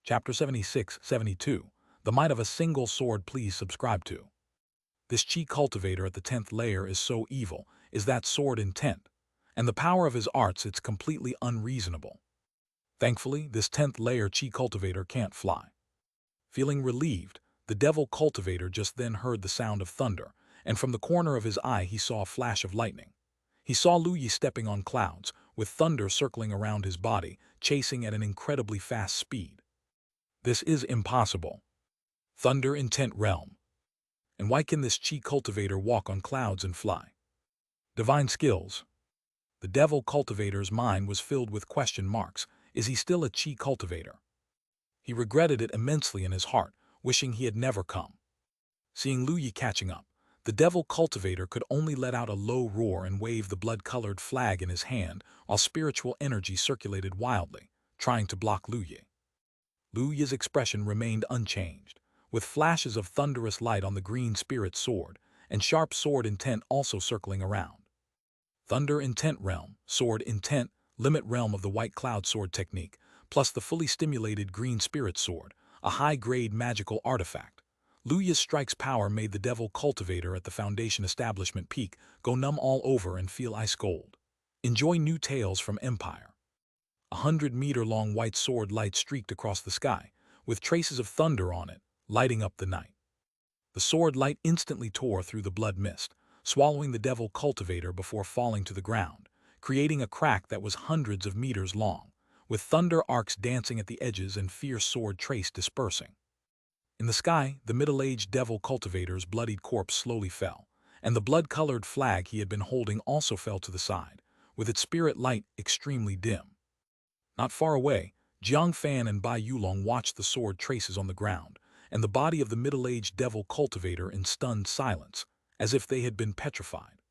Chapter 76-72. The Might of a Single Sword. Please subscribe to. This Qi cultivator at the 10th layer is so evil, is that sword intent, and the power of his arts it's completely unreasonable. Thankfully, this 10th layer Qi cultivator can't fly. Feeling relieved, the devil cultivator just then heard the sound of thunder, and from the corner of his eye he saw a flash of lightning. He saw Lu Yi stepping on clouds, with thunder circling around his body, chasing at an incredibly fast speed. This is impossible. Thunder intent realm. And why can this Qi cultivator walk on clouds and fly? Divine skills. The devil cultivator's mind was filled with question marks. Is he still a Qi cultivator? He regretted it immensely in his heart, wishing he had never come. Seeing Lu Yi catching up, the devil cultivator could only let out a low roar and wave the blood-colored flag in his hand, while spiritual energy circulated wildly, trying to block Lu Yi. Lu Yi's expression remained unchanged, with flashes of thunderous light on the green spirit sword, and sharp sword intent also circling around. Thunder intent realm, sword intent, limit realm of the white cloud sword technique, plus the fully stimulated green spirit sword, a high-grade magical artifact. Lu Yi's strike's power made the devil cultivator at the Foundation Establishment Peak go numb all over and feel ice cold. Enjoy new tales from Empire. 100-meter-long white sword light streaked across the sky, with traces of thunder on it, lighting up the night. The sword light instantly tore through the blood mist, swallowing the devil cultivator before falling to the ground, creating a crack that was hundreds of meters long, with thunder arcs dancing at the edges and fierce sword trace dispersing. In the sky, the middle-aged devil cultivator's bloodied corpse slowly fell, and the blood-colored flag he had been holding also fell to the side, with its spirit light extremely dim. Not far away, Jiang Fan and Bai Yulong watched the sword traces on the ground, and the body of the middle-aged devil cultivator in stunned silence, as if they had been petrified.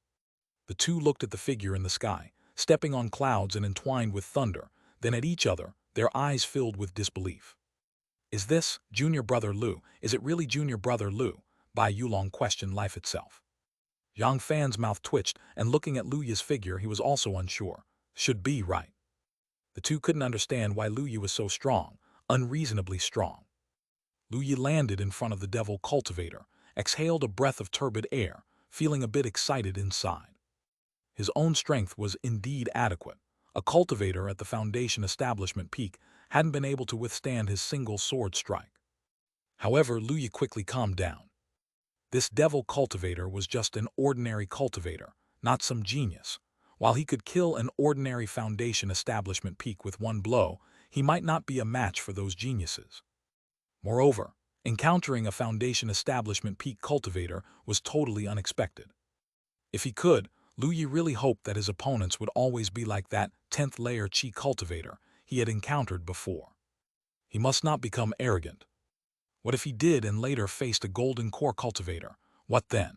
The two looked at the figure in the sky, stepping on clouds and entwined with thunder, then at each other, their eyes filled with disbelief. Is this Junior Brother Lu? Is it really Junior Brother Lu? Bai Yulong questioned life itself. Jiang Fan's mouth twitched, and looking at Lu Yi's figure he was also unsure. Should be right. The two couldn't understand why Lu Yi was so strong, unreasonably strong. Lu Yi landed in front of the devil cultivator, exhaled a breath of turbid air, feeling a bit excited inside. His own strength was indeed adequate. A cultivator at the Foundation Establishment Peak hadn't been able to withstand his single sword strike. However, Lu Yi quickly calmed down. This devil cultivator was just an ordinary cultivator, not some genius. While he could kill an ordinary Foundation Establishment Peak with one blow, he might not be a match for those geniuses. Moreover, encountering a Foundation Establishment Peak cultivator was totally unexpected. If he could, Lu Yi really hoped that his opponents would always be like that 10th layer Qi cultivator he had encountered before. He must not become arrogant. What if he did and later faced a golden core cultivator? What then?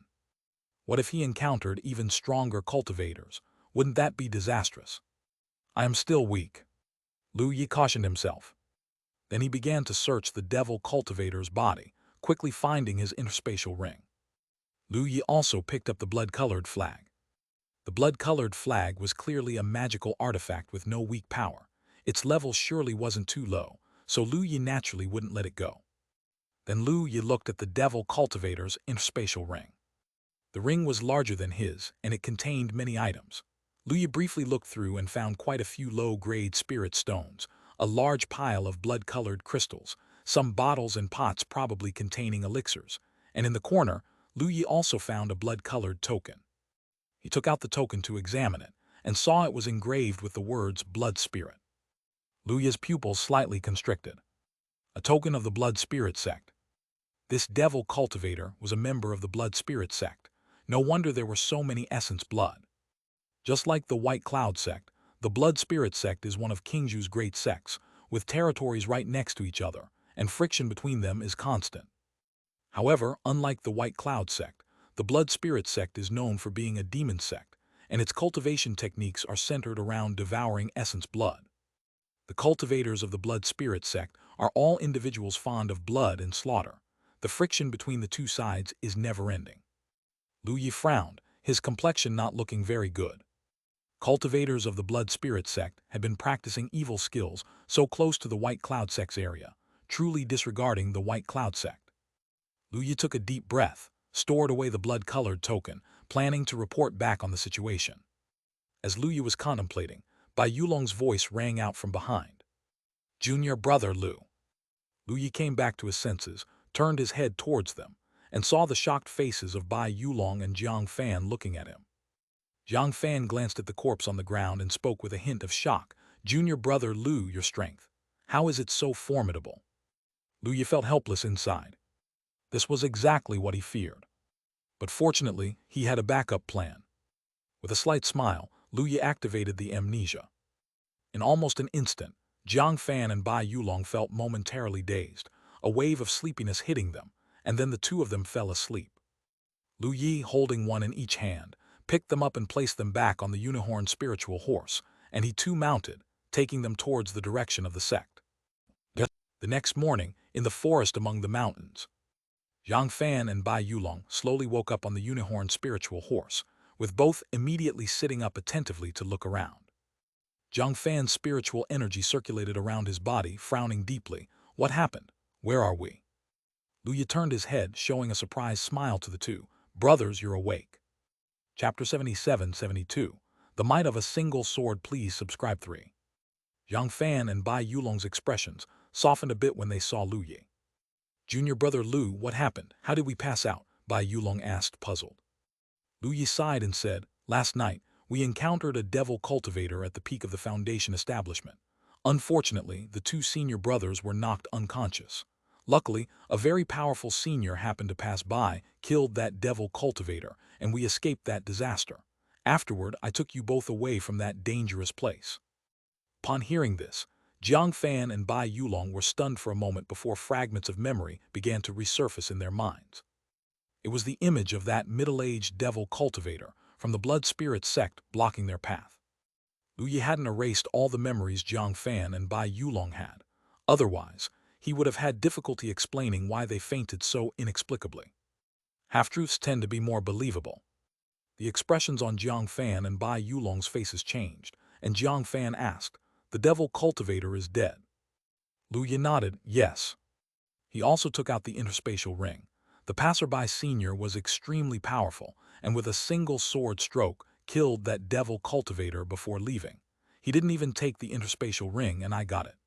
What if he encountered even stronger cultivators? Wouldn't that be disastrous? I am still weak, Lu Yi cautioned himself. Then he began to search the devil cultivator's body, quickly finding his interspatial ring. Lu Yi also picked up the blood-colored flag. The blood-colored flag was clearly a magical artifact with no weak power. Its level surely wasn't too low, so Lu Yi naturally wouldn't let it go. Then Lu Yi looked at the devil cultivator's interspatial ring. The ring was larger than his, and it contained many items. Lu Yi briefly looked through and found quite a few low-grade spirit stones, a large pile of blood-colored crystals, some bottles and pots probably containing elixirs, and in the corner, Lu Yi also found a blood-colored token. He took out the token to examine it, and saw it was engraved with the words Blood Spirit. Lu Yi's pupils slightly constricted. A token of the Blood Spirit sect. This devil cultivator was a member of the Blood Spirit sect. No wonder there were so many essence blood. Just like the White Cloud sect, the Blood Spirit sect is one of Qingzhu's great sects, with territories right next to each other, and friction between them is constant. However, unlike the White Cloud sect, the Blood Spirit sect is known for being a demon sect, and its cultivation techniques are centered around devouring essence blood. The cultivators of the Blood Spirit sect are all individuals fond of blood and slaughter. The friction between the two sides is never-ending. Lu Yi frowned, his complexion not looking very good. Cultivators of the Blood Spirit sect had been practicing evil skills so close to the White Cloud sect's area, truly disregarding the White Cloud sect. Lu Yi took a deep breath, stored away the blood-colored token, planning to report back on the situation. As Lu Yi was contemplating, Bai Yulong's voice rang out from behind. "Junior brother Lu." Lu Yi came back to his senses, turned his head towards them, and saw the shocked faces of Bai Yulong and Jiang Fan looking at him. Jiang Fan glanced at the corpse on the ground and spoke with a hint of shock. "Junior brother Lu, your strength. How is it so formidable?" Lu Yi felt helpless inside. This was exactly what he feared. But fortunately, he had a backup plan. With a slight smile, Lu Yi activated the amnesia. In almost an instant, Jiang Fan and Bai Yulong felt momentarily dazed, a wave of sleepiness hitting them, and then the two of them fell asleep. Lu Yi, holding one in each hand, picked them up and placed them back on the unicorn spiritual horse, and he too mounted, taking them towards the direction of the sect. The next morning, in the forest among the mountains, Jiang Fan and Bai Yulong slowly woke up on the unicorn spiritual horse, with both immediately sitting up attentively to look around. Jiang Fan's spiritual energy circulated around his body, frowning deeply. "What happened? Where are we?" Lu Yi turned his head, showing a surprised smile to the two. "Brothers, you're awake." Chapter 77-72. The Might of a Single Sword. Please subscribe. 3. Jiang Fan and Bai Yulong's expressions softened a bit when they saw Lu Yi. "Junior brother Lu, what happened? How did we pass out?" Bai Yulong asked, puzzled. Lu Yi sighed and said, "Last night, we encountered a devil cultivator at the peak of the Foundation establishment. Unfortunately, the two senior brothers were knocked unconscious. Luckily, a very powerful senior happened to pass by, killed that devil cultivator, and we escaped that disaster. Afterward, I took you both away from that dangerous place." Upon hearing this, Jiang Fan and Bai Yulong were stunned for a moment before fragments of memory began to resurface in their minds. It was the image of that middle-aged devil cultivator from the blood spirit sect blocking their path. Lu Yi hadn't erased all the memories Jiang Fan and Bai Yulong had. Otherwise, he would have had difficulty explaining why they fainted so inexplicably. Half-truths tend to be more believable. The expressions on Jiang Fan and Bai Yulong's faces changed, and Jiang Fan asked, "The devil cultivator is dead?" Lu Yi nodded, "Yes." He also took out the interspatial ring. The passerby senior was extremely powerful, and with a single sword stroke, killed that devil cultivator before leaving. He didn't even take the interspatial ring, and I got it.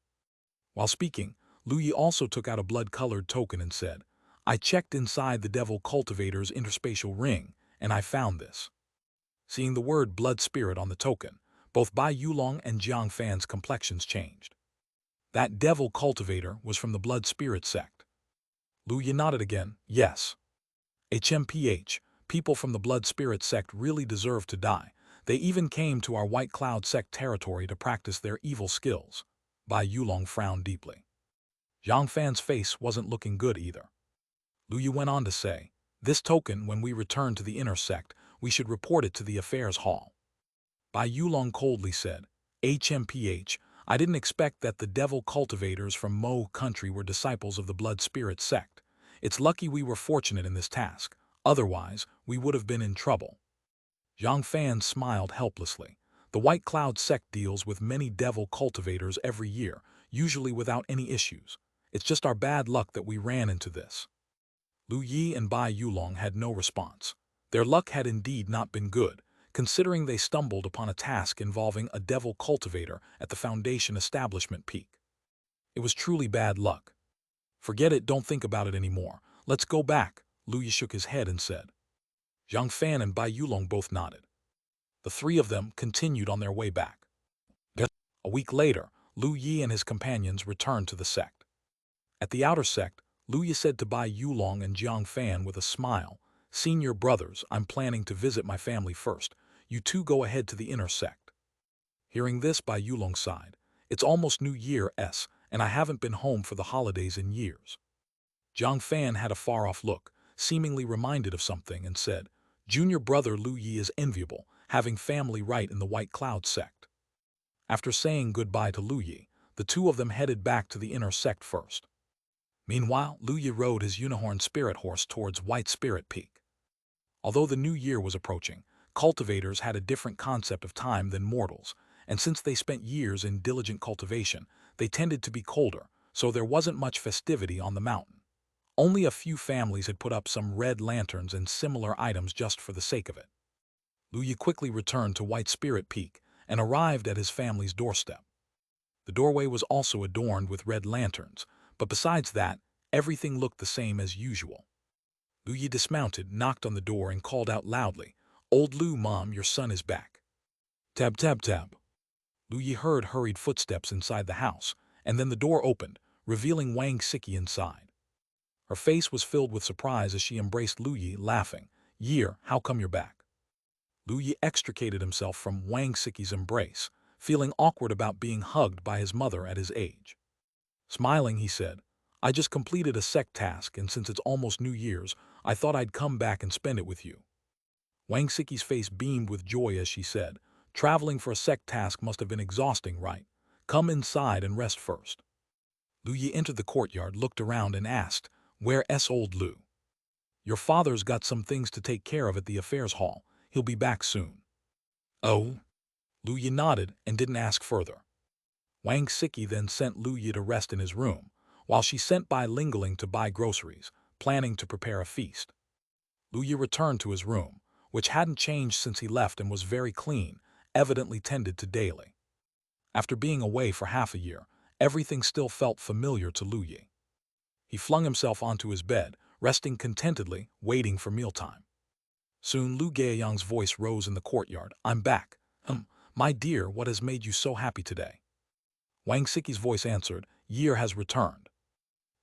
While speaking, Lu Yi also took out a blood-colored token and said, "I checked inside the devil cultivator's interspatial ring, and I found this." Seeing the word blood spirit on the token, both Bai Yulong and Jiang Fan's complexions changed. That devil cultivator was from the blood spirit sect. Lu Yi nodded again, "Yes." HMPH, people from the blood spirit sect really deserve to die. They even came to our White Cloud sect territory to practice their evil skills. Bai Yulong frowned deeply. Jiang Fan's face wasn't looking good either. Lu Yi went on to say, "This token, when we return to the inner sect, we should report it to the affairs hall." Bai Yulong coldly said, "HMPH, I didn't expect that the devil cultivators from Mo country were disciples of the blood spirit sect. It's lucky we were fortunate in this task, otherwise we would have been in trouble." Jiang Fan smiled helplessly. The White Cloud sect deals with many devil cultivators every year, usually without any issues. It's just our bad luck that we ran into this. Lu Yi and Bai Yulong had no response. Their luck had indeed not been good, considering they stumbled upon a task involving a devil cultivator at the Foundation establishment peak. It was truly bad luck. "Forget it, don't think about it anymore. Let's go back," Lu Yi shook his head and said. Jiang Fan and Bai Yulong both nodded. The three of them continued on their way back. A week later, Lu Yi and his companions returned to the sect. At the outer sect, Lu Yi said to Bai Yulong and Jiang Fan with a smile, "Senior brothers, I'm planning to visit my family first. You two go ahead to the inner sect." Hearing this, Bai Yulong sighed. "It's almost New Year's, and I haven't been home for the holidays in years." Jiang Fan had a far-off look, seemingly reminded of something, and said, "Junior brother Lu Yi is enviable, having family right in the White Cloud sect." After saying goodbye to Lu Yi, the two of them headed back to the inner sect first. Meanwhile, Lu Yi rode his unicorn spirit horse towards White Spirit Peak. Although the new year was approaching, cultivators had a different concept of time than mortals, and since they spent years in diligent cultivation, they tended to be colder, so there wasn't much festivity on the mountain. Only a few families had put up some red lanterns and similar items just for the sake of it. Lu Yi quickly returned to White Spirit Peak and arrived at his family's doorstep. The doorway was also adorned with red lanterns, but besides that, everything looked the same as usual. Lu Yi dismounted, knocked on the door, and called out loudly, "Old Lu, Mom, your son is back." Tab, tab, tab. Lu Yi heard hurried footsteps inside the house, and then the door opened, revealing Wang Siki inside. Her face was filled with surprise as she embraced Lu Yi, laughing. "Year, how come you're back?" Lu Yi extricated himself from Wang Siki's embrace, feeling awkward about being hugged by his mother at his age. Smiling, he said, "I just completed a sect task, and since it's almost New Year's, I thought I'd come back and spend it with you." Wang Siki's face beamed with joy as she said, "Traveling for a sect task must have been exhausting, right? Come inside and rest first." Lu Yi entered the courtyard, looked around, and asked, "Where's old Lu?" "Your father's got some things to take care of at the affairs hall. He'll be back soon." "Oh?" Lu Yi nodded and didn't ask further. Wang Siki then sent Lu Yi to rest in his room, while she sent by Ling Ling to buy groceries, planning to prepare a feast. Lu Yi returned to his room, which hadn't changed since he left and was very clean, evidently tended to daily. After being away for half a year, everything still felt familiar to Lu Yi. He flung himself onto his bed, resting contentedly, waiting for mealtime. Soon Lu Gaoyang's voice rose in the courtyard. "I'm back. My dear, what has made you so happy today?" Wang Siki's voice answered, "Year has returned."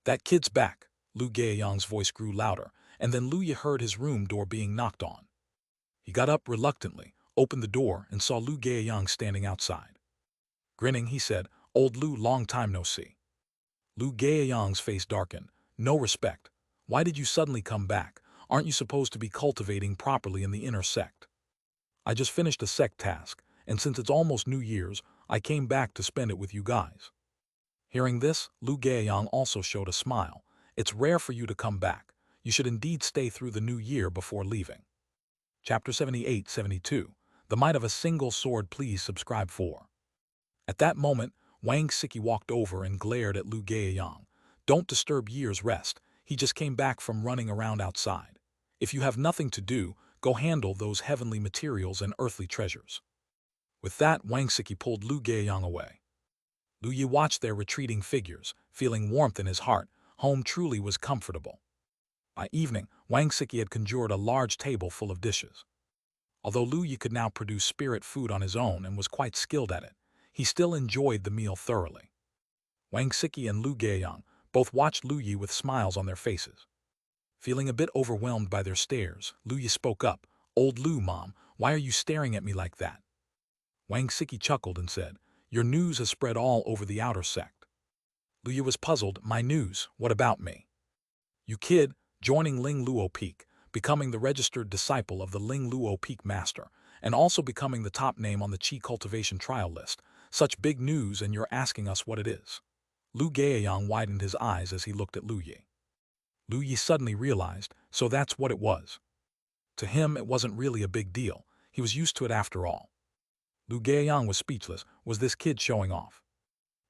"That kid's back." Lu Gaoyang's voice grew louder, and then Lu Yi heard his room door being knocked on. He got up reluctantly, opened the door, and saw Lu Gaoyang standing outside. Grinning, he said, "Old Lu, long time no see." Lu Gaoyang's face darkened. "No respect. Why did you suddenly come back? Aren't you supposed to be cultivating properly in the inner sect?" "I just finished a sect task, and since it's almost New Year's, I came back to spend it with you guys." Hearing this, Lu Gaoyang also showed a smile. "It's rare for you to come back. You should indeed stay through the new year before leaving." Chapter 78-72. The Might of a Single Sword. Please subscribe for. At that moment, Wang Siki walked over and glared at Lu Gaoyang. "Don't disturb Year's rest. He just came back from running around outside. If you have nothing to do, go handle those heavenly materials and earthly treasures." With that, Wang Siki pulled Lu Gaoyang away. Lu Yi watched their retreating figures, feeling warmth in his heart. Home truly was comfortable. By evening, Wang Siki had conjured a large table full of dishes. Although Lu Yi could now produce spirit food on his own and was quite skilled at it, he still enjoyed the meal thoroughly. Wang Siki and Lu Gaoyang both watched Lu Yi with smiles on their faces. Feeling a bit overwhelmed by their stares, Lu Yi spoke up, "Old Lu, Mom, why are you staring at me like that?" Wang Siki chuckled and said, "Your news has spread all over the outer sect." Lu Yi was puzzled. "My news? What about me?" "You kid, joining Ling Luo Peak, becoming the registered disciple of the Ling Luo Peak Master, and also becoming the top name on the Qi Cultivation trial list. Such big news, and you're asking us what it is." Lu Gaoyang widened his eyes as he looked at Lu Yi. Lu Yi suddenly realized, so that's what it was. To him, it wasn't really a big deal. He was used to it after all. Lu Gaoyang was speechless. Was this kid showing off?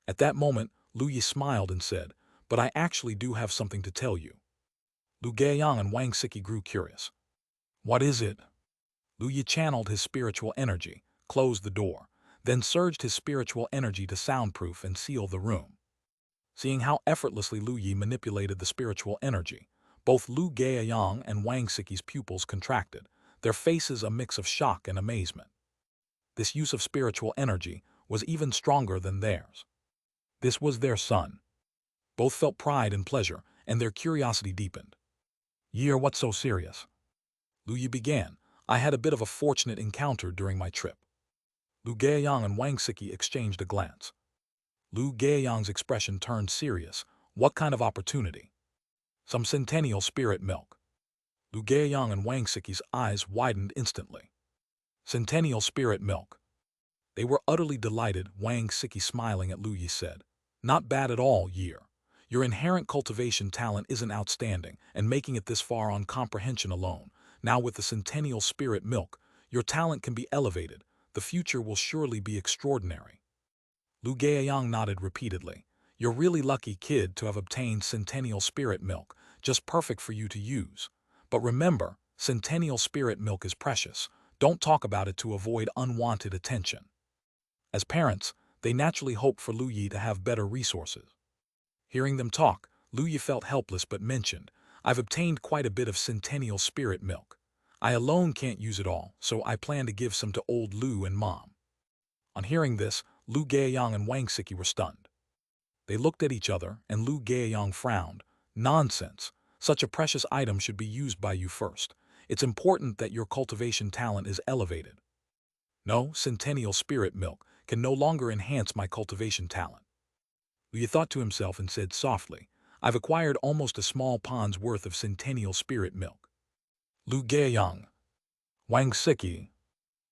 At that moment, Lu Yi smiled and said, "But I actually do have something to tell you." Lu Gaoyang and Wang Siki grew curious. "What is it?" Lu Yi channeled his spiritual energy, closed the door, then surged his spiritual energy to soundproof and seal the room. Seeing how effortlessly Lu Yi manipulated the spiritual energy, both Lu Gaoyang and Wang Siki's pupils contracted, their faces a mix of shock and amazement. This use of spiritual energy was even stronger than theirs. This was their son. Both felt pride and pleasure, and their curiosity deepened. "Year, what's so serious?" Lu Yi began. "I had a bit of a fortunate encounter during my trip." Lu Gaoyang and Wang Siki exchanged a glance. Lu Gaoyang's expression turned serious. "What kind of opportunity?" "Some centennial spirit milk." Lu Gaoyang and Wang Siki's eyes widened instantly. Centennial spirit milk. They were utterly delighted. Wang Siki, smiling at Lu Yi, said, "Not bad at all, Year. Your inherent cultivation talent isn't outstanding, and making it this far on comprehension alone. Now with the centennial spirit milk, your talent can be elevated. The future will surely be extraordinary." Lu Gaoyang nodded repeatedly. You're really lucky, kid, to have obtained Centennial Spirit Milk, just perfect for you to use. But remember, Centennial Spirit Milk is precious. Don't talk about it to avoid unwanted attention. As parents, they naturally hope for Lu Yi to have better resources. Hearing them talk, Lu Yi felt helpless but mentioned, I've obtained quite a bit of Centennial Spirit Milk. I alone can't use it all, so I plan to give some to old Lu and Mom. On hearing this, Lu Gaoyang and Wang Siki were stunned. They looked at each other, and Lu Gaoyang frowned. Nonsense. Such a precious item should be used by you first. It's important that your cultivation talent is elevated. No, Centennial Spirit Milk can no longer enhance my cultivation talent. Lu Yi thought to himself and said softly, I've acquired almost a small pond's worth of Centennial Spirit Milk. Lu Gaoyang, Wang Siki.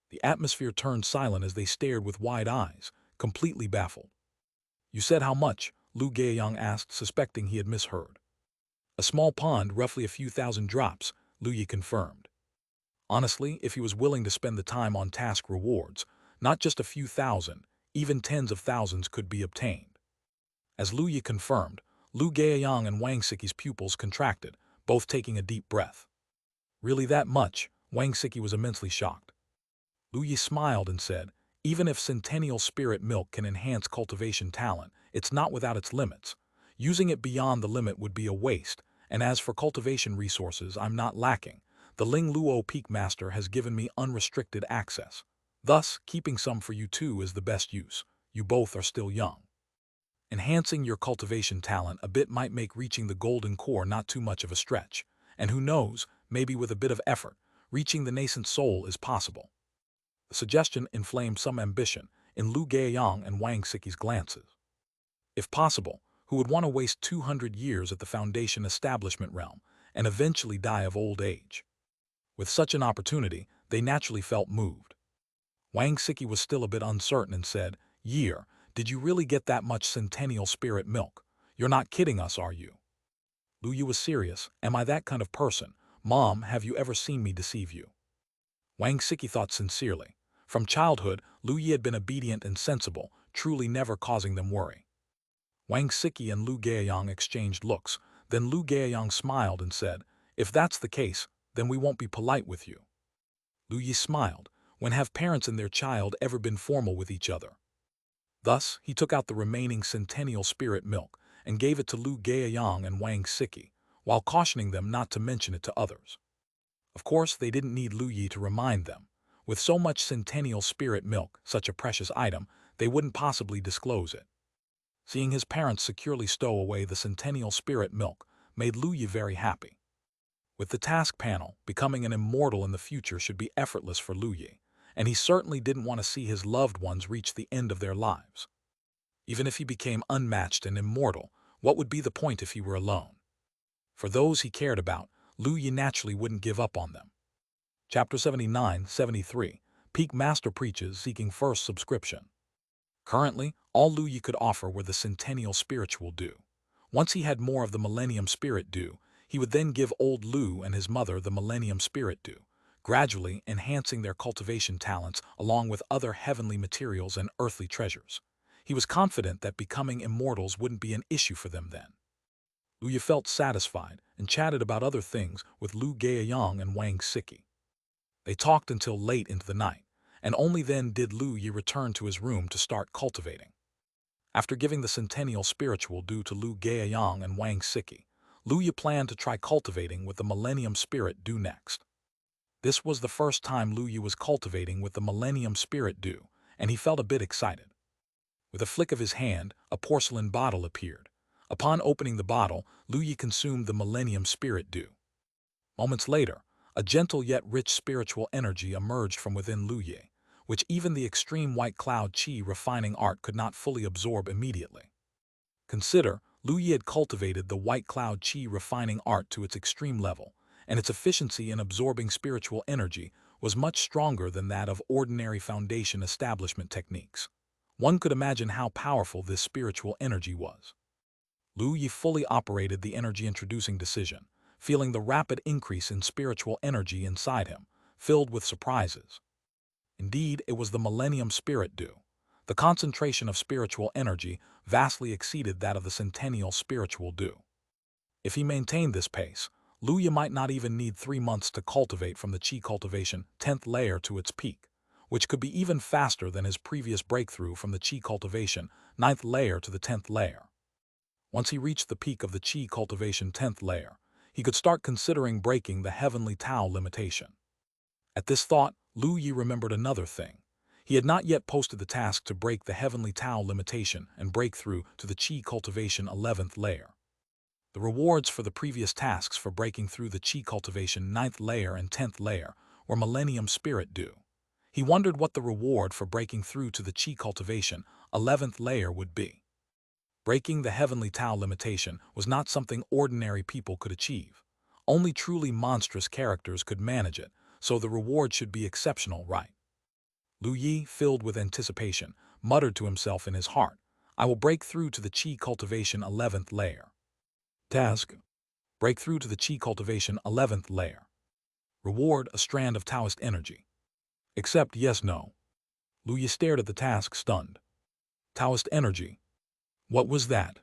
The atmosphere turned silent as they stared with wide eyes, completely baffled. You said how much? Lu Gaoyang asked, suspecting he had misheard. A small pond, roughly a few thousand drops, Lu Yi confirmed. Honestly, if he was willing to spend the time on task rewards, not just a few thousand, even tens of thousands could be obtained. As Lu Yi confirmed, Lu Gaoyang and Wang Siki's pupils contracted, both taking a deep breath. Really that much? Wang Siki was immensely shocked. Lu Yi smiled and said, even if Centennial Spirit Milk can enhance cultivation talent, it's not without its limits. Using it beyond the limit would be a waste, and as for cultivation resources, I'm not lacking. The Ling Luo Peak Master has given me unrestricted access. Thus, keeping some for you too is the best use. You both are still young. Enhancing your cultivation talent a bit might make reaching the golden core not too much of a stretch. And who knows, maybe with a bit of effort, reaching the nascent soul is possible. The suggestion inflamed some ambition in Lu Gaoyang and Wang Siki's glances. If possible, who would want to waste 200 years at the Foundation establishment realm and eventually die of old age? With such an opportunity, they naturally felt moved. Wang Siki was still a bit uncertain and said, Year, did you really get that much Centennial Spirit Milk? You're not kidding us, are you? Lu Yi was serious. Am I that kind of person? Mom, have you ever seen me deceive you? Wang Siki thought sincerely. From childhood, Lu Yi had been obedient and sensible, truly never causing them worry. Wang Siki and Lu Gaoyang exchanged looks. Then Lu Gaoyang smiled and said, if that's the case, then we won't be polite with you. Lu Yi smiled. When have parents and their child ever been formal with each other? Thus, he took out the remaining Centennial Spirit Milk and gave it to Lu Gaoyang and Wang Siki, while cautioning them not to mention it to others. Of course, they didn't need Lu Yi to remind them. With so much Centennial Spirit Milk, such a precious item, they wouldn't possibly disclose it. Seeing his parents securely stow away the Centennial Spirit Milk made Lu Yi very happy. With the task panel, becoming an immortal in the future should be effortless for Lu Yi, and he certainly didn't want to see his loved ones reach the end of their lives. Even if he became unmatched and immortal, what would be the point if he were alone? For those he cared about, Lu Yi naturally wouldn't give up on them. Chapter 79-73, Peak Master Preaches Seeking First Subscription. Currently, all Lu Yi could offer were the Centennial Spiritual Dew. Once he had more of the Millennium Spirit Dew, he would then give old Lu and his mother the Millennium Spirit Dew, gradually enhancing their cultivation talents along with other heavenly materials and earthly treasures. He was confident that becoming immortals wouldn't be an issue for them then. Lu Yi felt satisfied and chatted about other things with Lu Gaoyang and Wang Siki. They talked until late into the night, and only then did Lu Yi return to his room to start cultivating. After giving the Centennial Spiritual Dew to Lu Gaoyang and Wang Siki, Lu Yi planned to try cultivating with the Millennium Spirit Dew next. This was the first time Lu Yi was cultivating with the Millennium Spirit Dew, and he felt a bit excited. With a flick of his hand, a porcelain bottle appeared. Upon opening the bottle, Lu Yi consumed the Millennium Spirit Dew. Moments later, a gentle yet rich spiritual energy emerged from within Lu Yi, which even the extreme white cloud qi refining art could not fully absorb immediately. Consider, Lu Yi had cultivated the white cloud qi refining art to its extreme level, and its efficiency in absorbing spiritual energy was much stronger than that of ordinary foundation establishment techniques. One could imagine how powerful this spiritual energy was. Lu Yi fully operated the energy-introducing decision, feeling the rapid increase in spiritual energy inside him, filled with surprises. Indeed, it was the Millennium Spirit Dew. The concentration of spiritual energy vastly exceeded that of the centennial spiritual dew. If he maintained this pace, Luya might not even need 3 months to cultivate from the Qi cultivation 10th layer to its peak, which could be even faster than his previous breakthrough from the Qi cultivation 9th layer to the 10th layer. Once he reached the peak of the Qi cultivation 10th layer, he could start considering breaking the heavenly Tao limitation. At this thought, Lu Yi remembered another thing. He had not yet posted the task to break the heavenly Tao limitation and break through to the Qi cultivation 11th layer. The rewards for the previous tasks for breaking through the Qi cultivation 9th layer and 10th layer were Millennium Spirit Dew. He wondered what the reward for breaking through to the Qi cultivation 11th layer would be. Breaking the heavenly Tao limitation was not something ordinary people could achieve. Only truly monstrous characters could manage it, so the reward should be exceptional, right? Lu Yi, filled with anticipation, muttered to himself in his heart, I will break through to the Qi cultivation 11th layer. Task: break through to the Qi cultivation 11th layer. Reward: a strand of Taoist energy. Accept yes, no. Lu Yi stared at the task, stunned. Taoist energy? What was that?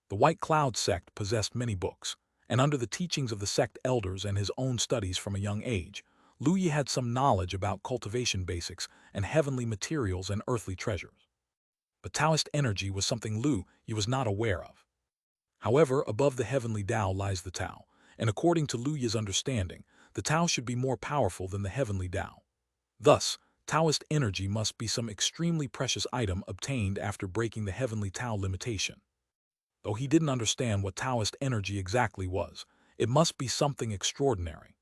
The White Cloud sect possessed many books, and under the teachings of the sect elders and his own studies from a young age, Lu Yi had some knowledge about cultivation basics and heavenly materials and earthly treasures. But Taoist energy was something Lu Yi was not aware of. However, above the heavenly Tao lies the Tao, and according to Lu Yi's understanding, the Tao should be more powerful than the heavenly Tao. Thus, Taoist energy must be some extremely precious item obtained after breaking the heavenly Tao limitation. Though he didn't understand what Taoist energy exactly was, it must be something extraordinary.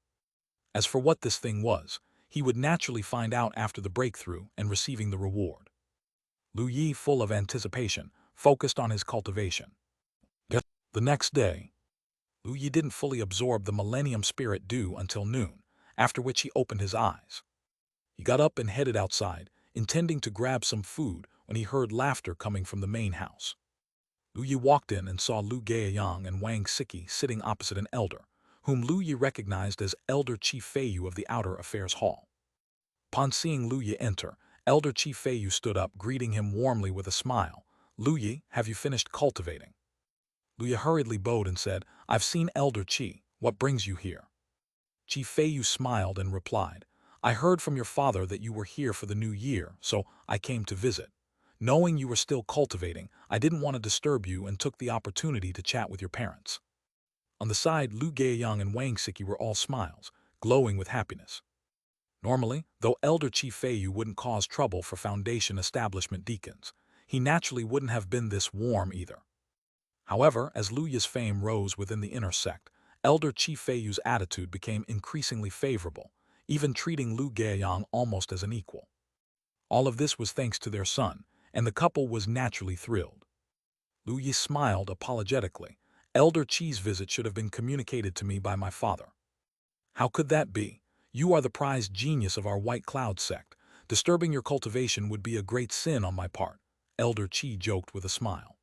As for what this thing was, he would naturally find out after the breakthrough and receiving the reward. Lu Yi, full of anticipation, focused on his cultivation. The next day, Lu Yi didn't fully absorb the Millennium Spirit Dew until noon, after which he opened his eyes. He got up and headed outside, intending to grab some food when he heard laughter coming from the main house. Lu Yi walked in and saw Lu Gaoyang and Wang Siki sitting opposite an elder, whom Lu Yi recognized as Elder Qi Feiyu of the Outer Affairs Hall. Upon seeing Lu Yi enter, Elder Qi Feiyu stood up, greeting him warmly with a smile. Lu Yi, have you finished cultivating? Lu Yi hurriedly bowed and said, I've seen Elder Qi. What brings you here? Qi Feiyu smiled and replied, I heard from your father that you were here for the new year, so I came to visit. Knowing you were still cultivating, I didn't want to disturb you and took the opportunity to chat with your parents. On the side, Lu Gaoyang and Wang Siki were all smiles, glowing with happiness. Normally, though Elder Qi Feiyu wouldn't cause trouble for Foundation establishment deacons, he naturally wouldn't have been this warm either. However, as Lu Yi's fame rose within the inner sect, Elder Qi Feiyu's attitude became increasingly favorable, even treating Lu Gaoyang almost as an equal. All of this was thanks to their son, and the couple was naturally thrilled. Lu Yi smiled apologetically. Elder Qi's visit should have been communicated to me by my father. How could that be? You are the prized genius of our White Cloud sect. Disturbing your cultivation would be a great sin on my part, Elder Qi joked with a smile.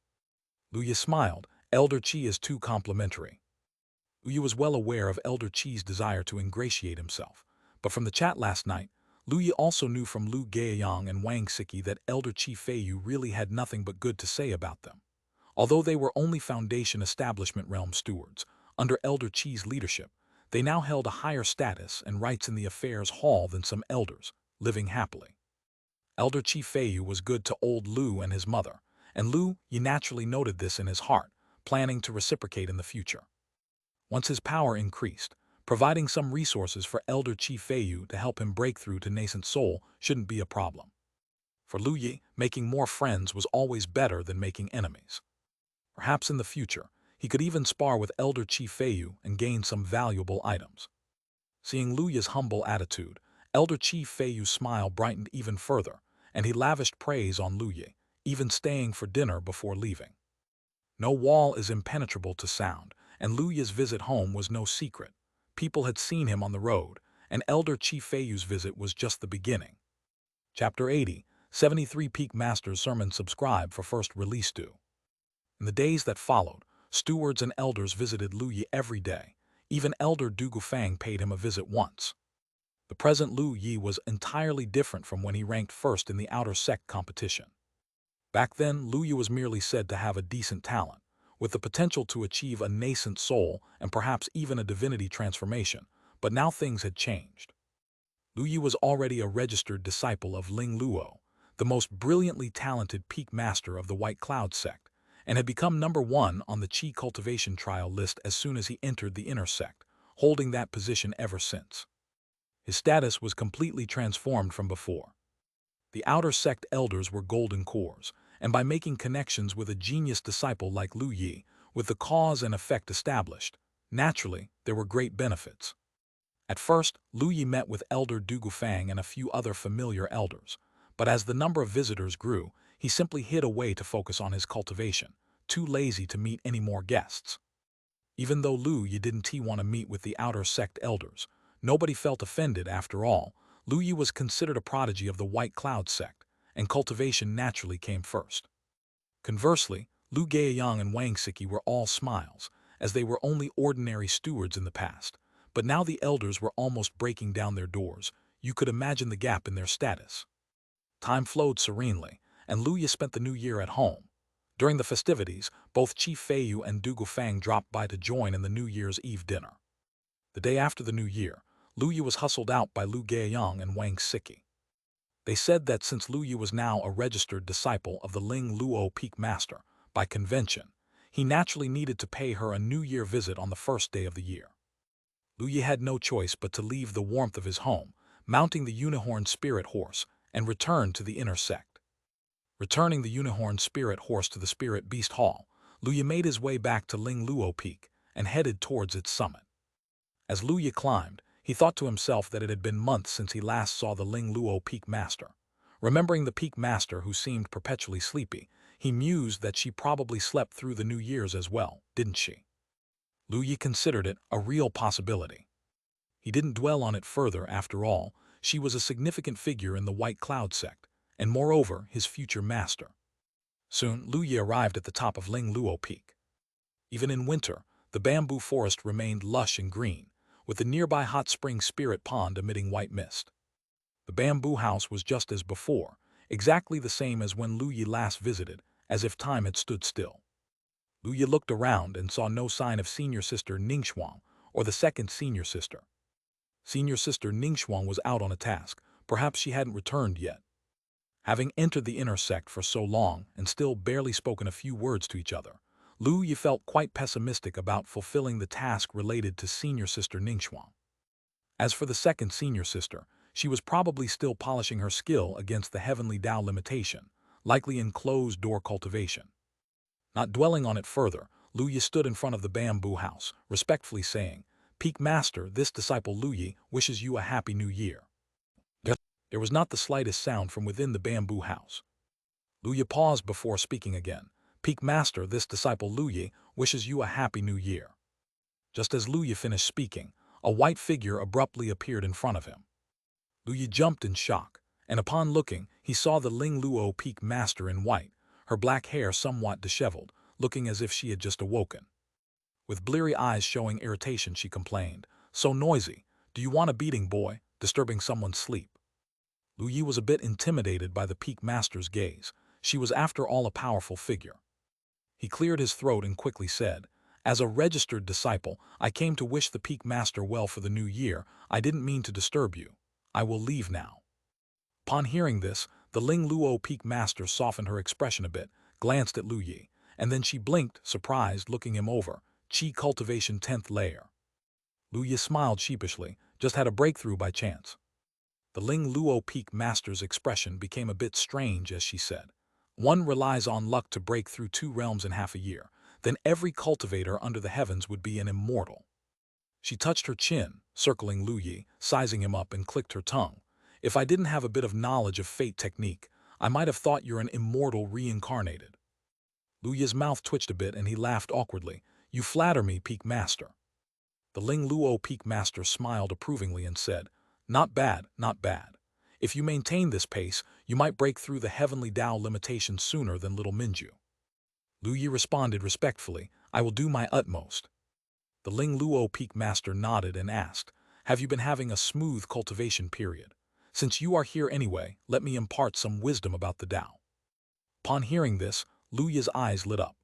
Lu Yi smiled. Elder Qi is too complimentary. Lu Yi was well aware of Elder Qi's desire to ingratiate himself, but from the chat last night, Lu Yi also knew from Lu Gaoyang and Wang Siki that Elder Qi Feiyu really had nothing but good to say about them. Although they were only Foundation Establishment Realm stewards, under Elder Qi's leadership, they now held a higher status and rights in the affairs hall than some elders, living happily. Elder Qi Feiyu was good to old Lu and his mother, and Lu Yi naturally noted this in his heart, planning to reciprocate in the future. Once his power increased, providing some resources for Elder Qi Feiyu to help him break through to nascent soul shouldn't be a problem. For Lu Yi, making more friends was always better than making enemies. Perhaps in the future, he could even spar with Elder Qi Feiyu and gain some valuable items. Seeing Lu Yi's humble attitude, Elder Qi Feiyu's smile brightened even further, and he lavished praise on Lu Yi, even staying for dinner before leaving. No wall is impenetrable to sound, and Lu Yi's visit home was no secret. People had seen him on the road, and Elder Qi Feiyu's visit was just the beginning. Chapter 80, 73 Peak Masters Sermon. Subscribe for first release due. In the days that followed, stewards and elders visited Lu Yi every day. Even Elder Du Gufang paid him a visit once. The present Lu Yi was entirely different from when he ranked first in the outer sect competition. Back then, Luya was merely said to have a decent talent, with the potential to achieve a nascent soul and perhaps even a divinity transformation, but now things had changed. Luya was already a registered disciple of Ling Luo, the most brilliantly talented peak master of the White Cloud sect, and had become #1 on the Qi Cultivation trial list as soon as he entered the inner sect, holding that position ever since. His status was completely transformed from before. The outer sect elders were golden cores, and by making connections with a genius disciple like Lu Yi, with the cause and effect established, naturally, there were great benefits. At first, Lu Yi met with Elder Du Gufang and a few other familiar elders, but as the number of visitors grew, he simply hid away to focus on his cultivation, too lazy to meet any more guests. Even though Lu Yi didn't want to meet with the outer sect elders, nobody felt offended after all. Lu Yi was considered a prodigy of the White Cloud sect, and cultivation naturally came first. Conversely, Lu Gaiyang and Wang Siki were all smiles, as they were only ordinary stewards in the past, but now the elders were almost breaking down their doors. You could imagine the gap in their status. Time flowed serenely, and Lu Yi spent the new year at home. During the festivities, both Chief Feiyu and Du Gufang dropped by to join in the New Year's Eve dinner. The day after the New Year, Lu Yi was hustled out by Lu Gaiyang and Wang Siki. They said that since Lu Yi was now a registered disciple of the Ling Luo Peak Master, by convention, he naturally needed to pay her a New Year visit on the first day of the year. Lu Yi had no choice but to leave the warmth of his home, mounting the unicorn spirit horse, and return to the inner sect. Returning the unicorn spirit horse to the spirit beast hall, Lu Yi made his way back to Ling Luo Peak and headed towards its summit. As Lu Yi climbed, he thought to himself that it had been months since he last saw the Ling Luo Peak Master. Remembering the Peak Master who seemed perpetually sleepy, he mused that she probably slept through the New Year's as well, didn't she? Lu Yi considered it a real possibility. He didn't dwell on it further. After all, she was a significant figure in the White Cloud sect, and moreover, his future master. Soon, Lu Yi arrived at the top of Ling Luo Peak. Even in winter, the bamboo forest remained lush and green, with the nearby hot spring spirit pond emitting white mist. The bamboo house was just as before, exactly the same as when Lu Yi last visited, as if time had stood still. Lu Yi looked around and saw no sign of senior sister Ningxuang or the second senior sister. Senior sister Ningxuang was out on a task, perhaps she hadn't returned yet. Having entered the inner sect for so long and still barely spoken a few words to each other, Lu Yi felt quite pessimistic about fulfilling the task related to senior sister Ningxuang. As for the second senior sister, she was probably still polishing her skill against the heavenly Tao limitation, likely in closed-door cultivation. Not dwelling on it further, Lu Yi stood in front of the bamboo house, respectfully saying, "Peak Master, this disciple Lu Yi wishes you a happy new year." There was not the slightest sound from within the bamboo house. Lu Yi paused before speaking again. "Peak Master, this disciple Lu Yi wishes you a happy new year." Just as Lu Yi finished speaking, a white figure abruptly appeared in front of him. Lu Yi jumped in shock, and upon looking, he saw the Ling Luo Peak Master in white, her black hair somewhat disheveled, looking as if she had just awoken. With bleary eyes showing irritation, she complained, "So noisy, do you want a beating, boy, disturbing someone's sleep?" Lu Yi was a bit intimidated by the Peak Master's gaze. She was after all a powerful figure. He cleared his throat and quickly said, "As a registered disciple, I came to wish the Peak Master well for the new year. I didn't mean to disturb you. I will leave now." Upon hearing this, the Ling Luo Peak Master softened her expression a bit, glanced at Lu Yi, and then she blinked, surprised, looking him over. Qi Cultivation 10th Layer. Lu Yi smiled sheepishly, just had a breakthrough by chance. The Ling Luo Peak Master's expression became a bit strange as she said, "One relies on luck to break through 2 realms in half a year, then every cultivator under the heavens would be an immortal." She touched her chin, circling Lu Yi, sizing him up, and clicked her tongue. "If I didn't have a bit of knowledge of fate technique, I might have thought you're an immortal reincarnated." Lu Yi's mouth twitched a bit and he laughed awkwardly. "You flatter me, Peak Master." The Ling Luo Peak Master smiled approvingly and said, "Not bad, not bad. If you maintain this pace, you might break through the heavenly Tao limitation sooner than little Minju." Lu Yi responded respectfully, "I will do my utmost." The Ling Luo Peak Master nodded and asked, "Have you been having a smooth cultivation period? Since you are here anyway, let me impart some wisdom about the Tao." Upon hearing this, Lu Yi's eyes lit up.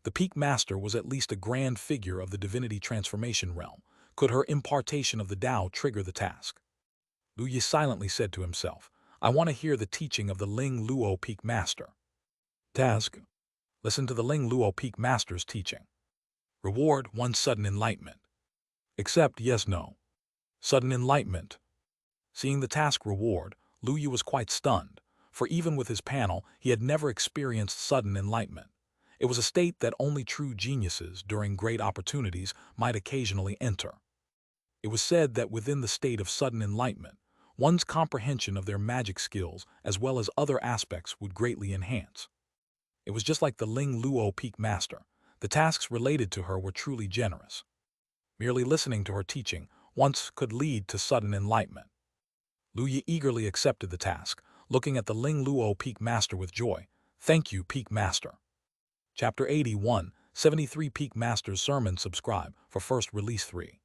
The Peak Master was at least a grand figure of the divinity transformation realm. Could her impartation of the Tao trigger the task? Lu Yi silently said to himself, I want to hear the teaching of the Ling Luo Peak Master. Task. Listen to the Ling Luo Peak Master's teaching. Reward, 1 sudden enlightenment. Accept, yes, no. Sudden enlightenment. Seeing the task reward, Lu Yi was quite stunned, for even with his panel, he had never experienced sudden enlightenment. It was a state that only true geniuses, during great opportunities, might occasionally enter. It was said that within the state of sudden enlightenment, one's comprehension of their magic skills as well as other aspects would greatly enhance. It was just like the Ling Luo Peak Master. The tasks related to her were truly generous. Merely listening to her teaching once could lead to sudden enlightenment. Lu Yi eagerly accepted the task, looking at the Ling Luo Peak Master with joy. Thank you, Peak Master. Chapter 81, 73 Peak Master's Sermon. Subscribe for first release 3.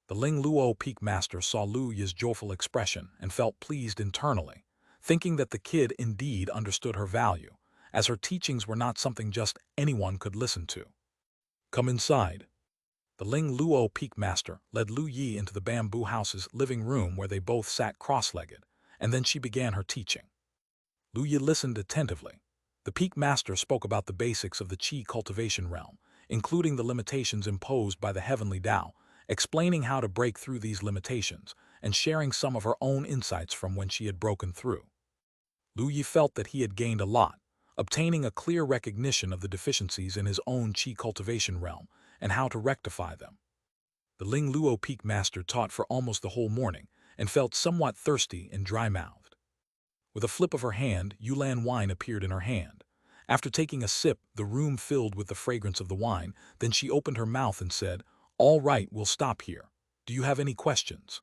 The Ling Luo Peak Master saw Lu Yi's joyful expression and felt pleased internally, thinking that the kid indeed understood her value, as her teachings were not something just anyone could listen to. Come inside. The Ling Luo Peak Master led Lu Yi into the bamboo house's living room where they both sat cross-legged, and then she began her teaching. Lu Yi listened attentively. The Peak Master spoke about the basics of the Qi cultivation realm, including the limitations imposed by the heavenly Tao, explaining how to break through these limitations, and sharing some of her own insights from when she had broken through. Lu Yi felt that he had gained a lot, obtaining a clear recognition of the deficiencies in his own Qi cultivation realm and how to rectify them. The Ling Luo Peak Master taught for almost the whole morning and felt somewhat thirsty and dry-mouthed. With a flip of her hand, Yulan wine appeared in her hand. After taking a sip, the room filled with the fragrance of the wine. Then she opened her mouth and said, All right, we'll stop here. Do you have any questions?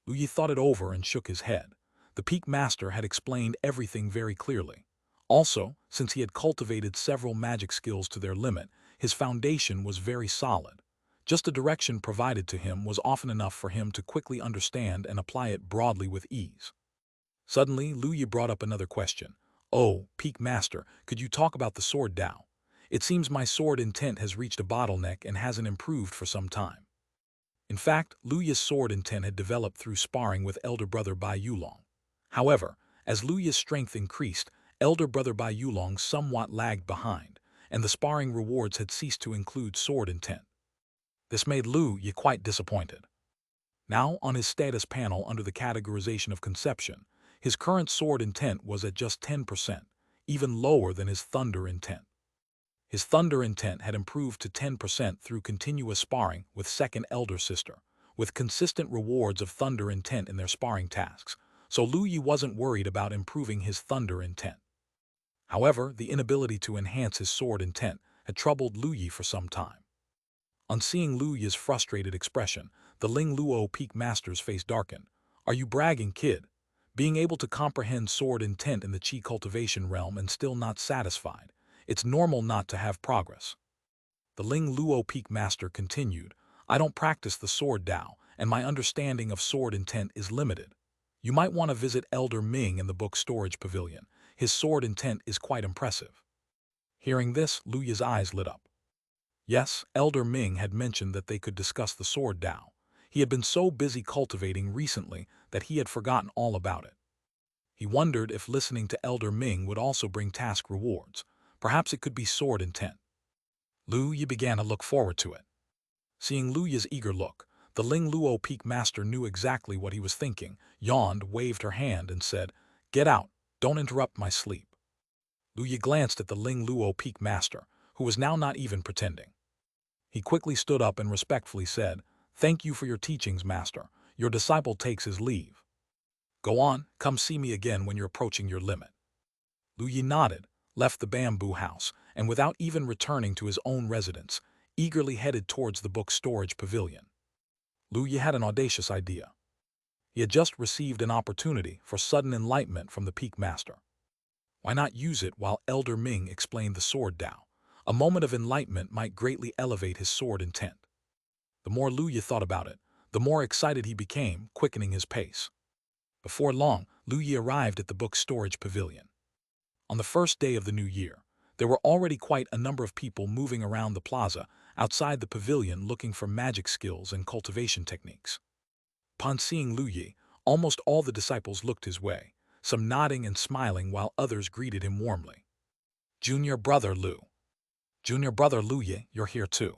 Lu Yi thought it over and shook his head. The Peak Master had explained everything very clearly. Also, since he had cultivated several magic skills to their limit, his foundation was very solid. Just a direction provided to him was often enough for him to quickly understand and apply it broadly with ease. Suddenly, Lu Yi brought up another question. Oh, Peak Master, could you talk about the sword Tao? It seems my sword intent has reached a bottleneck and hasn't improved for some time. In fact, Lu Yi's sword intent had developed through sparring with elder brother Bai Yulong. However, as Lu Yi's strength increased, elder brother Bai Yulong somewhat lagged behind, and the sparring rewards had ceased to include sword intent. This made Lu Yi quite disappointed. Now, on his status panel under the categorization of conception, his current sword intent was at just 10%, even lower than his thunder intent. His thunder intent had improved to 10% through continuous sparring with second elder sister, with consistent rewards of thunder intent in their sparring tasks, so Lu Yi wasn't worried about improving his thunder intent. However, the inability to enhance his sword intent had troubled Lu Yi for some time. On seeing Lu Yi's frustrated expression, the Ling Luo Peak Master's face darkened. Are you bragging, kid? Being able to comprehend sword intent in the Qi cultivation realm and still not satisfied, it's normal not to have progress. The Ling Luo Peak Master continued, I don't practice the sword Tao, and my understanding of sword intent is limited. You might want to visit Elder Ming in the book storage pavilion. His sword intent is quite impressive. Hearing this, Lu Yi's eyes lit up. Yes, Elder Ming had mentioned that they could discuss the sword Tao. He had been so busy cultivating recently that he had forgotten all about it. He wondered if listening to Elder Ming would also bring task rewards. Perhaps it could be sword intent. Lu Yi began to look forward to it. Seeing Lu Yi's eager look, the Ling Luo Peak Master knew exactly what he was thinking, yawned, waved her hand, and said, Get out, don't interrupt my sleep. Lu Yi glanced at the Ling Luo Peak Master, who was now not even pretending. He quickly stood up and respectfully said, Thank you for your teachings, Master. Your disciple takes his leave. Go on, come see me again when you're approaching your limit. Lu Yi nodded, left the bamboo house, and without even returning to his own residence, eagerly headed towards the book storage pavilion. Lu Yi had an audacious idea. He had just received an opportunity for sudden enlightenment from the Peak Master. Why not use it while Elder Ming explained the sword Tao? A moment of enlightenment might greatly elevate his sword intent. The more Lu Yi thought about it, the more excited he became, quickening his pace. Before long, Lu Yi arrived at the book storage pavilion. On the first day of the new year, there were already quite a number of people moving around the plaza outside the pavilion looking for magic skills and cultivation techniques. Upon seeing Lu Yi, almost all the disciples looked his way, some nodding and smiling while others greeted him warmly. Junior brother Lu. Junior brother Lu Yi, you're here too.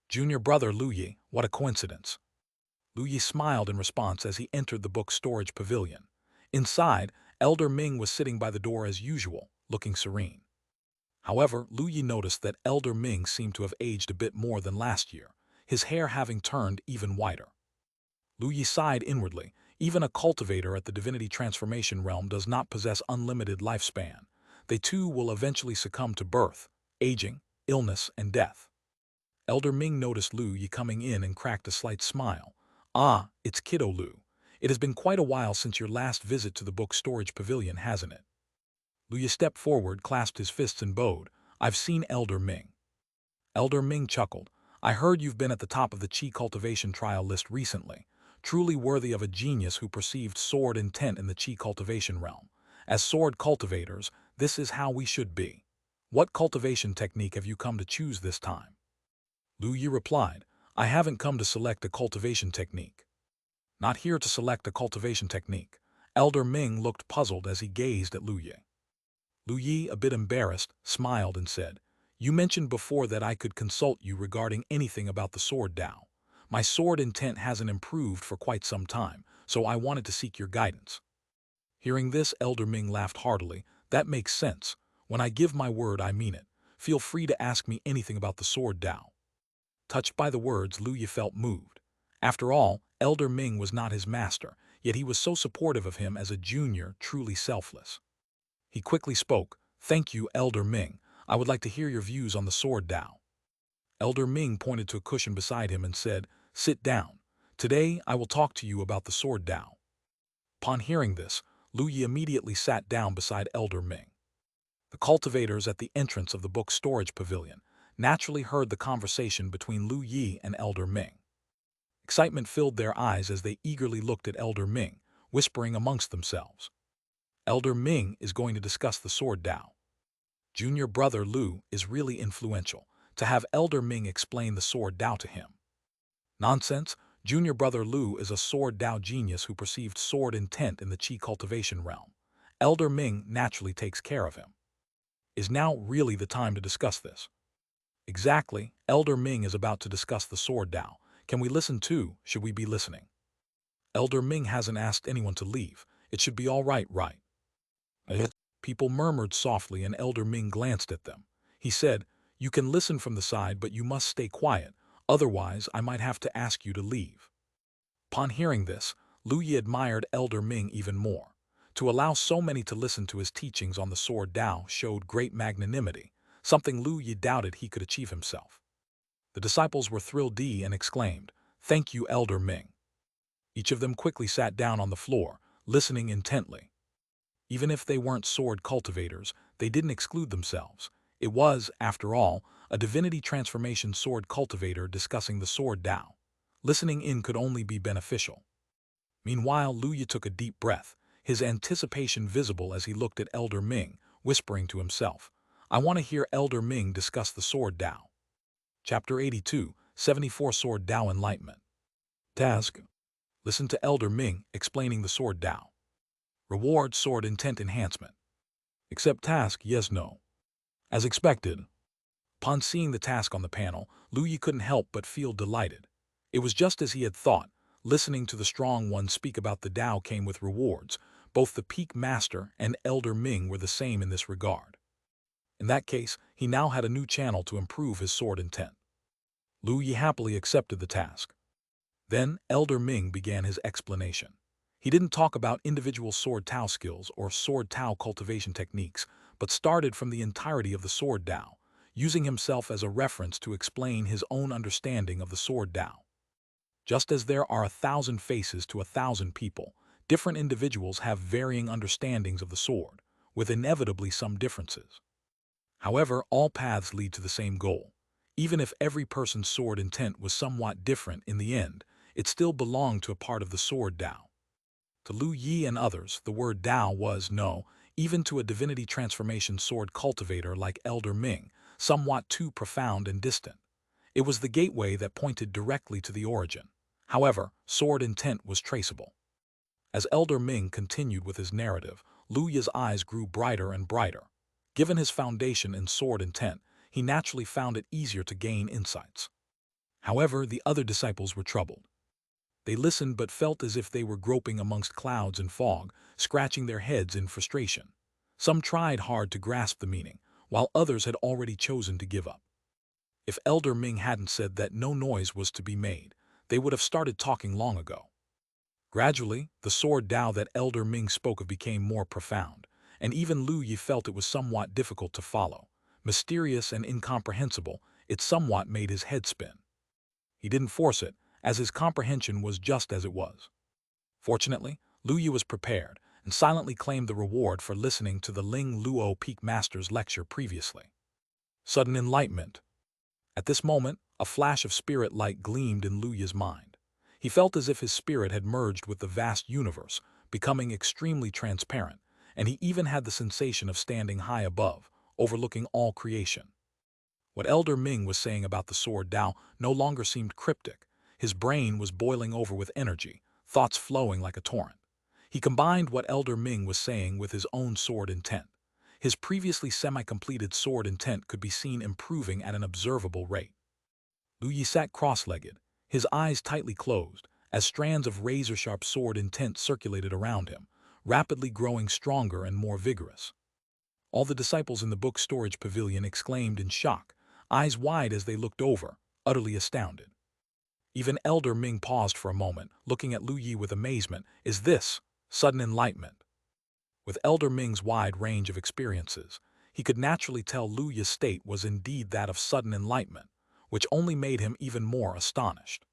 Junior brother Lu Yi, what a coincidence. Lu Yi smiled in response as he entered the book storage pavilion. Inside, Elder Ming was sitting by the door as usual, looking serene. However, Lu Yi noticed that Elder Ming seemed to have aged a bit more than last year, his hair having turned even whiter. Lu Yi sighed inwardly. Even a cultivator at the divinity transformation realm does not possess unlimited lifespan. They too will eventually succumb to birth, aging, illness, and death. Elder Ming noticed Lu Yi coming in and cracked a slight smile. Ah, it's Kiddo Lu. It has been quite a while since your last visit to the book storage pavilion, hasn't it? Lu Yi stepped forward, clasped his fists and bowed. I've seen Elder Ming. Elder Ming chuckled. I heard you've been at the top of the Qi cultivation trial list recently. Truly worthy of a genius who perceived sword intent in the Qi cultivation realm. As sword cultivators, this is how we should be. What cultivation technique have you come to choose this time? Lu Yi replied, I haven't come to select a cultivation technique. Not here to select a cultivation technique. Elder Ming looked puzzled as he gazed at Lu Yi. Lu Yi, a bit embarrassed, smiled and said, You mentioned before that I could consult you regarding anything about the sword Tao. My sword intent hasn't improved for quite some time, so I wanted to seek your guidance. Hearing this, Elder Ming laughed heartily. That makes sense. When I give my word, I mean it. Feel free to ask me anything about the sword Tao. Touched by the words, Lu Yi felt moved. After all, Elder Ming was not his master, yet he was so supportive of him as a junior, truly selfless. He quickly spoke, Thank you, Elder Ming. I would like to hear your views on the sword Tao. Elder Ming pointed to a cushion beside him and said, Sit down. Today, I will talk to you about the sword Tao. Upon hearing this, Lu Yi immediately sat down beside Elder Ming. The cultivators at the entrance of the book storage pavilion naturally heard the conversation between Lu Yi and Elder Ming. Excitement filled their eyes as they eagerly looked at Elder Ming, whispering amongst themselves. Elder Ming is going to discuss the sword Tao. Junior brother Lu is really influential. To have Elder Ming explain the sword Tao to him. Nonsense, junior brother Lu is a sword Tao genius who perceived sword intent in the Qi cultivation realm. Elder Ming naturally takes care of him. Is now really the time to discuss this? Exactly, Elder Ming is about to discuss the sword Tao. Can we listen too? Should we be listening? Elder Ming hasn't asked anyone to leave. It should be all right, right? People murmured softly and Elder Ming glanced at them. He said, You can listen from the side, but you must stay quiet. Otherwise, I might have to ask you to leave. Upon hearing this, Lu Yi admired Elder Ming even more. To allow so many to listen to his teachings on the sword Tao showed great magnanimity, something Lu Yi doubted he could achieve himself. The disciples were thrilled and exclaimed, Thank you, Elder Ming. Each of them quickly sat down on the floor, listening intently. Even if they weren't sword cultivators, they didn't exclude themselves. It was, after all, a divinity transformation sword cultivator discussing the sword Tao. Listening in could only be beneficial. Meanwhile, Lu Yi took a deep breath, his anticipation visible as he looked at Elder Ming, whispering to himself, I want to hear Elder Ming discuss the sword Tao. Chapter 82, 74 Sword Tao Enlightenment. Task. Listen to Elder Ming explaining the sword Tao. Reward sword intent enhancement. Accept task, yes, no. As expected. Upon seeing the task on the panel, Lu Yi couldn't help but feel delighted. It was just as he had thought. Listening to the strong one speak about the Tao came with rewards. Both the peak master and Elder Ming were the same in this regard. In that case, he now had a new channel to improve his sword intent. Lu Yi happily accepted the task. Then, Elder Ming began his explanation. He didn't talk about individual sword Tao skills or sword Tao cultivation techniques, but started from the entirety of the sword Tao, using himself as a reference to explain his own understanding of the sword Tao. Just as there are 1,000 faces to 1,000 people, different individuals have varying understandings of the sword, with inevitably some differences. However, all paths lead to the same goal. Even if every person's sword intent was somewhat different in the end, it still belonged to a part of the sword Tao. To Lu Yi and others, the word Tao was, no, even to a divinity transformation sword cultivator like Elder Ming, somewhat too profound and distant. It was the gateway that pointed directly to the origin. However, sword intent was traceable. As Elder Ming continued with his narrative, Lu Yi's eyes grew brighter and brighter. Given his foundation in sword intent, he naturally found it easier to gain insights. However, the other disciples were troubled. They listened but felt as if they were groping amongst clouds and fog, scratching their heads in frustration. Some tried hard to grasp the meaning, while others had already chosen to give up. If Elder Ming hadn't said that no noise was to be made, they would have started talking long ago. Gradually, the sword Tao that Elder Ming spoke of became more profound, and even Lu Yi felt it was somewhat difficult to follow. Mysterious and incomprehensible, it somewhat made his head spin. He didn't force it, as his comprehension was just as it was. Fortunately, Lu Yi was prepared and silently claimed the reward for listening to the Ling Luo Peak Master's lecture previously. Sudden enlightenment. At this moment, a flash of spirit light gleamed in Lu Yi's mind. He felt as if his spirit had merged with the vast universe, becoming extremely transparent, and he even had the sensation of standing high above, overlooking all creation. What Elder Ming was saying about the sword Tao no longer seemed cryptic. His brain was boiling over with energy, thoughts flowing like a torrent. He combined what Elder Ming was saying with his own sword intent. His previously semi-completed sword intent could be seen improving at an observable rate. Lu Yi sat cross-legged, his eyes tightly closed, as strands of razor-sharp sword intent circulated around him, rapidly growing stronger and more vigorous. All the disciples in the book storage pavilion exclaimed in shock, eyes wide as they looked over, utterly astounded. Even Elder Ming paused for a moment, looking at Lu Yi with amazement. Is this sudden enlightenment? With Elder Ming's wide range of experiences, he could naturally tell Lu Yi's state was indeed that of sudden enlightenment, which only made him even more astonished.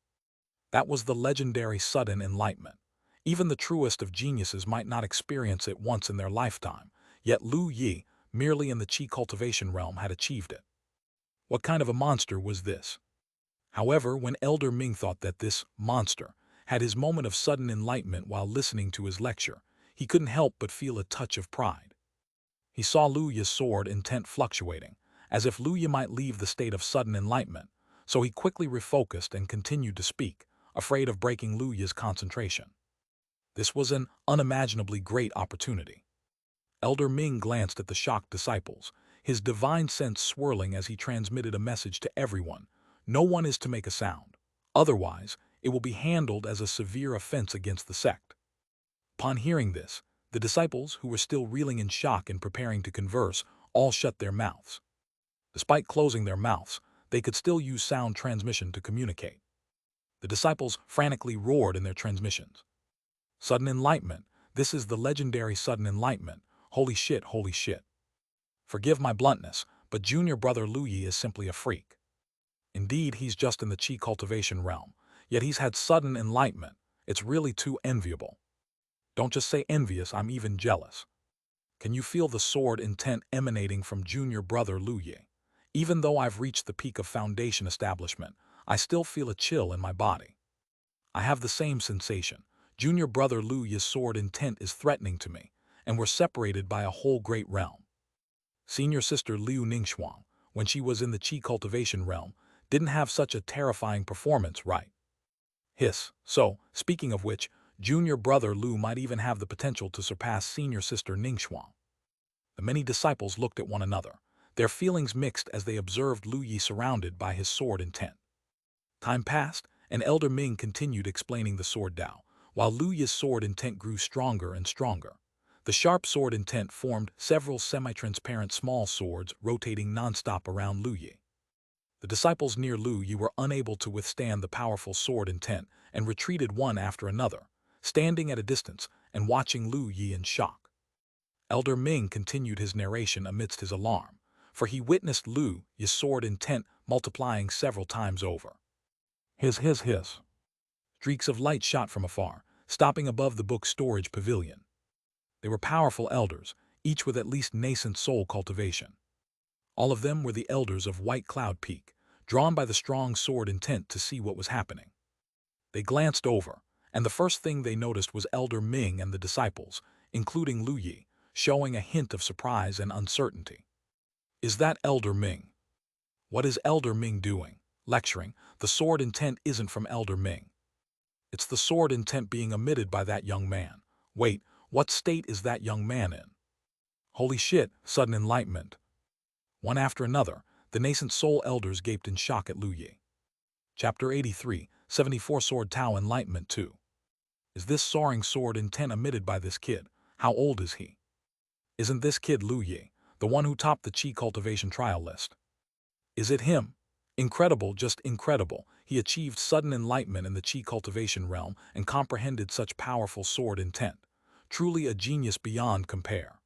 That was the legendary sudden enlightenment. Even the truest of geniuses might not experience it once in their lifetime, yet Lu Yi, merely in the Qi cultivation realm, had achieved it. What kind of a monster was this? However, when Elder Ming thought that this monster had his moment of sudden enlightenment while listening to his lecture, he couldn't help but feel a touch of pride. He saw Lu Yi's sword intent fluctuating, as if Lu Yi might leave the state of sudden enlightenment, so he quickly refocused and continued to speak, afraid of breaking Lu Yi's concentration. This was an unimaginably great opportunity. Elder Ming glanced at the shocked disciples, his divine sense swirling as he transmitted a message to everyone. No one is to make a sound. Otherwise, it will be handled as a severe offense against the sect. Upon hearing this, the disciples, who were still reeling in shock and preparing to converse, all shut their mouths. Despite closing their mouths, they could still use sound transmission to communicate. The disciples frantically roared in their transmissions. Sudden enlightenment. This is the legendary sudden enlightenment. Holy shit, holy shit. Forgive my bluntness, but junior brother Lu Yi is simply a freak. Indeed, he's just in the Qi cultivation realm, yet he's had sudden enlightenment. It's really too enviable. Don't just say envious, I'm even jealous. Can you feel the sword intent emanating from junior brother Lu Yi? Even though I've reached the peak of foundation establishment, I still feel a chill in my body. I have the same sensation. Junior brother Lu Yi's sword intent is threatening to me, and we're separated by a whole great realm. Senior sister Liu Ningxuang, when she was in the Qi cultivation realm, didn't have such a terrifying performance, right? Hiss. So, speaking of which, junior brother Lu might even have the potential to surpass senior sister Ningxuang. The many disciples looked at one another, their feelings mixed as they observed Lu Yi surrounded by his sword intent. Time passed, and Elder Ming continued explaining the sword Tao, while Lu Yi's sword intent grew stronger and stronger. The sharp sword intent formed several semi-transparent small swords rotating non-stop around Lu Yi. The disciples near Lu Yi were unable to withstand the powerful sword intent and retreated one after another, standing at a distance and watching Lu Yi in shock. Elder Ming continued his narration amidst his alarm, for he witnessed Lu Yi's sword intent multiplying several times over. Hiss. Streaks of light shot from afar, stopping above the book storage pavilion. They were powerful elders, each with at least nascent soul cultivation. All of them were the elders of White Cloud Peak, drawn by the strong sword intent to see what was happening. They glanced over, and the first thing they noticed was Elder Ming and the disciples, including Lu Yi, showing a hint of surprise and uncertainty. Is that Elder Ming? What is Elder Ming doing? Lecturing. The sword intent isn't from Elder Ming. It's the sword intent being emitted by that young man. Wait, what state is that young man in? Holy shit, sudden enlightenment. One after another, the nascent soul elders gaped in shock at Lu Yi. Chapter 83, 74 Sword Tao Enlightenment 2. Is this soaring sword intent emitted by this kid? How old is he? Isn't this kid Lu Yi, the one who topped the Qi Cultivation trial list? Is it him? Incredible, just incredible. He achieved sudden enlightenment in the Qi Cultivation realm and comprehended such powerful sword intent. Truly a genius beyond compare.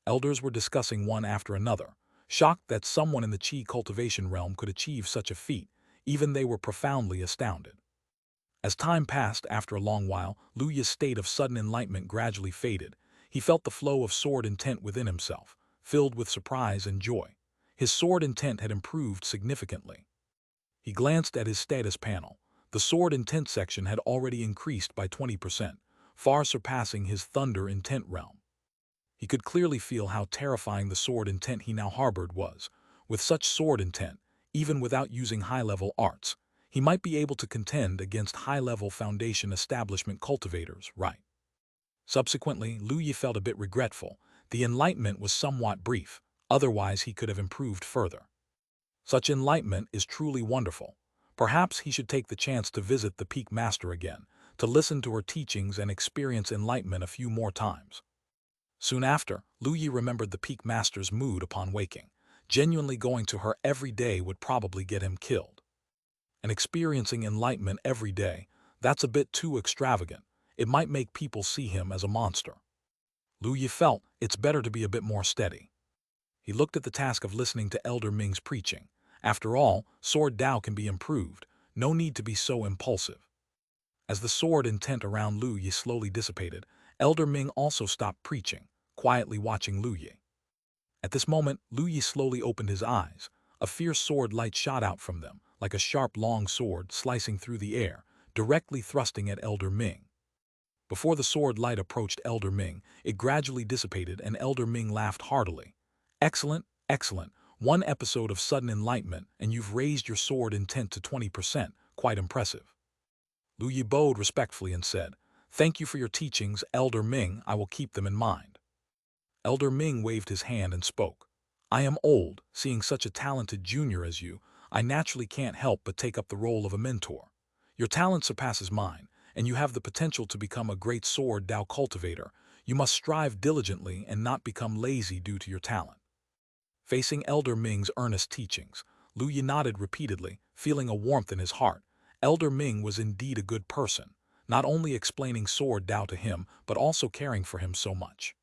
Elders were discussing one after another, shocked that someone in the Qi Cultivation realm could achieve such a feat. Even they were profoundly astounded. As time passed, after a long while, Lu Yi's state of sudden enlightenment gradually faded. He felt the flow of sword intent within himself, filled with surprise and joy. His sword intent had improved significantly. He glanced at his status panel. The sword intent section had already increased by 20%, far surpassing his thunder intent realm. He could clearly feel how terrifying the sword intent he now harbored was. With such sword intent, even without using high-level arts, he might be able to contend against high-level foundation establishment cultivators, right? Subsequently, Lu Yi felt a bit regretful. The enlightenment was somewhat brief, otherwise he could have improved further. Such enlightenment is truly wonderful. Perhaps he should take the chance to visit the Peak Master again, to listen to her teachings and experience enlightenment a few more times. Soon after, Lu Yi remembered the Peak Master's mood upon waking. Genuinely going to her every day would probably get him killed. And experiencing enlightenment every day, that's a bit too extravagant. It might make people see him as a monster. Lu Yi felt it's better to be a bit more steady. He looked at the task of listening to Elder Ming's preaching. After all, sword Tao can be improved. No need to be so impulsive. As the sword intent around Lu Yi slowly dissipated, Elder Ming also stopped preaching, quietly watching Lu Yi. At this moment, Lu Yi slowly opened his eyes. A fierce sword light shot out from them, like a sharp long sword slicing through the air, directly thrusting at Elder Ming. Before the sword light approached Elder Ming, it gradually dissipated and Elder Ming laughed heartily. Excellent, excellent. One episode of sudden enlightenment and you've raised your sword intent to 20%. Quite impressive. Lu Yi bowed respectfully and said, "Thank you for your teachings, Elder Ming. I will keep them in mind." Elder Ming waved his hand and spoke. "I am old. Seeing such a talented junior as you, I naturally can't help but take up the role of a mentor. Your talent surpasses mine, and you have the potential to become a great sword Tao cultivator. You must strive diligently and not become lazy due to your talent." Facing Elder Ming's earnest teachings, Lu Yi nodded repeatedly, feeling a warmth in his heart. Elder Ming was indeed a good person, not only explaining sword Tao to him, but also caring for him so much.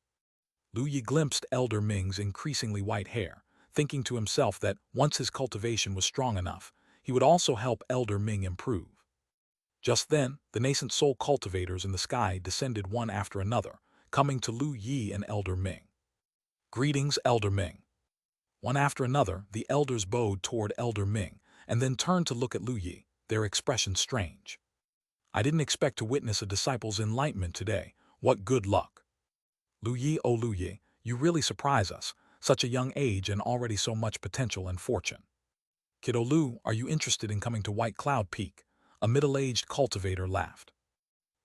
Lu Yi glimpsed Elder Ming's increasingly white hair, thinking to himself that once his cultivation was strong enough, he would also help Elder Ming improve. Just then, the nascent soul cultivators in the sky descended one after another, coming to Lu Yi and Elder Ming. "Greetings, Elder Ming." One after another, the elders bowed toward Elder Ming, and then turned to look at Lu Yi, their expression strange. "I didn't expect to witness a disciple's enlightenment today. What good luck." "Lu Yi, oh Lu Yi, you really surprise us. Such a young age and already so much potential and fortune." "Kiddo Lu, are you interested in coming to White Cloud Peak?" A middle-aged cultivator laughed.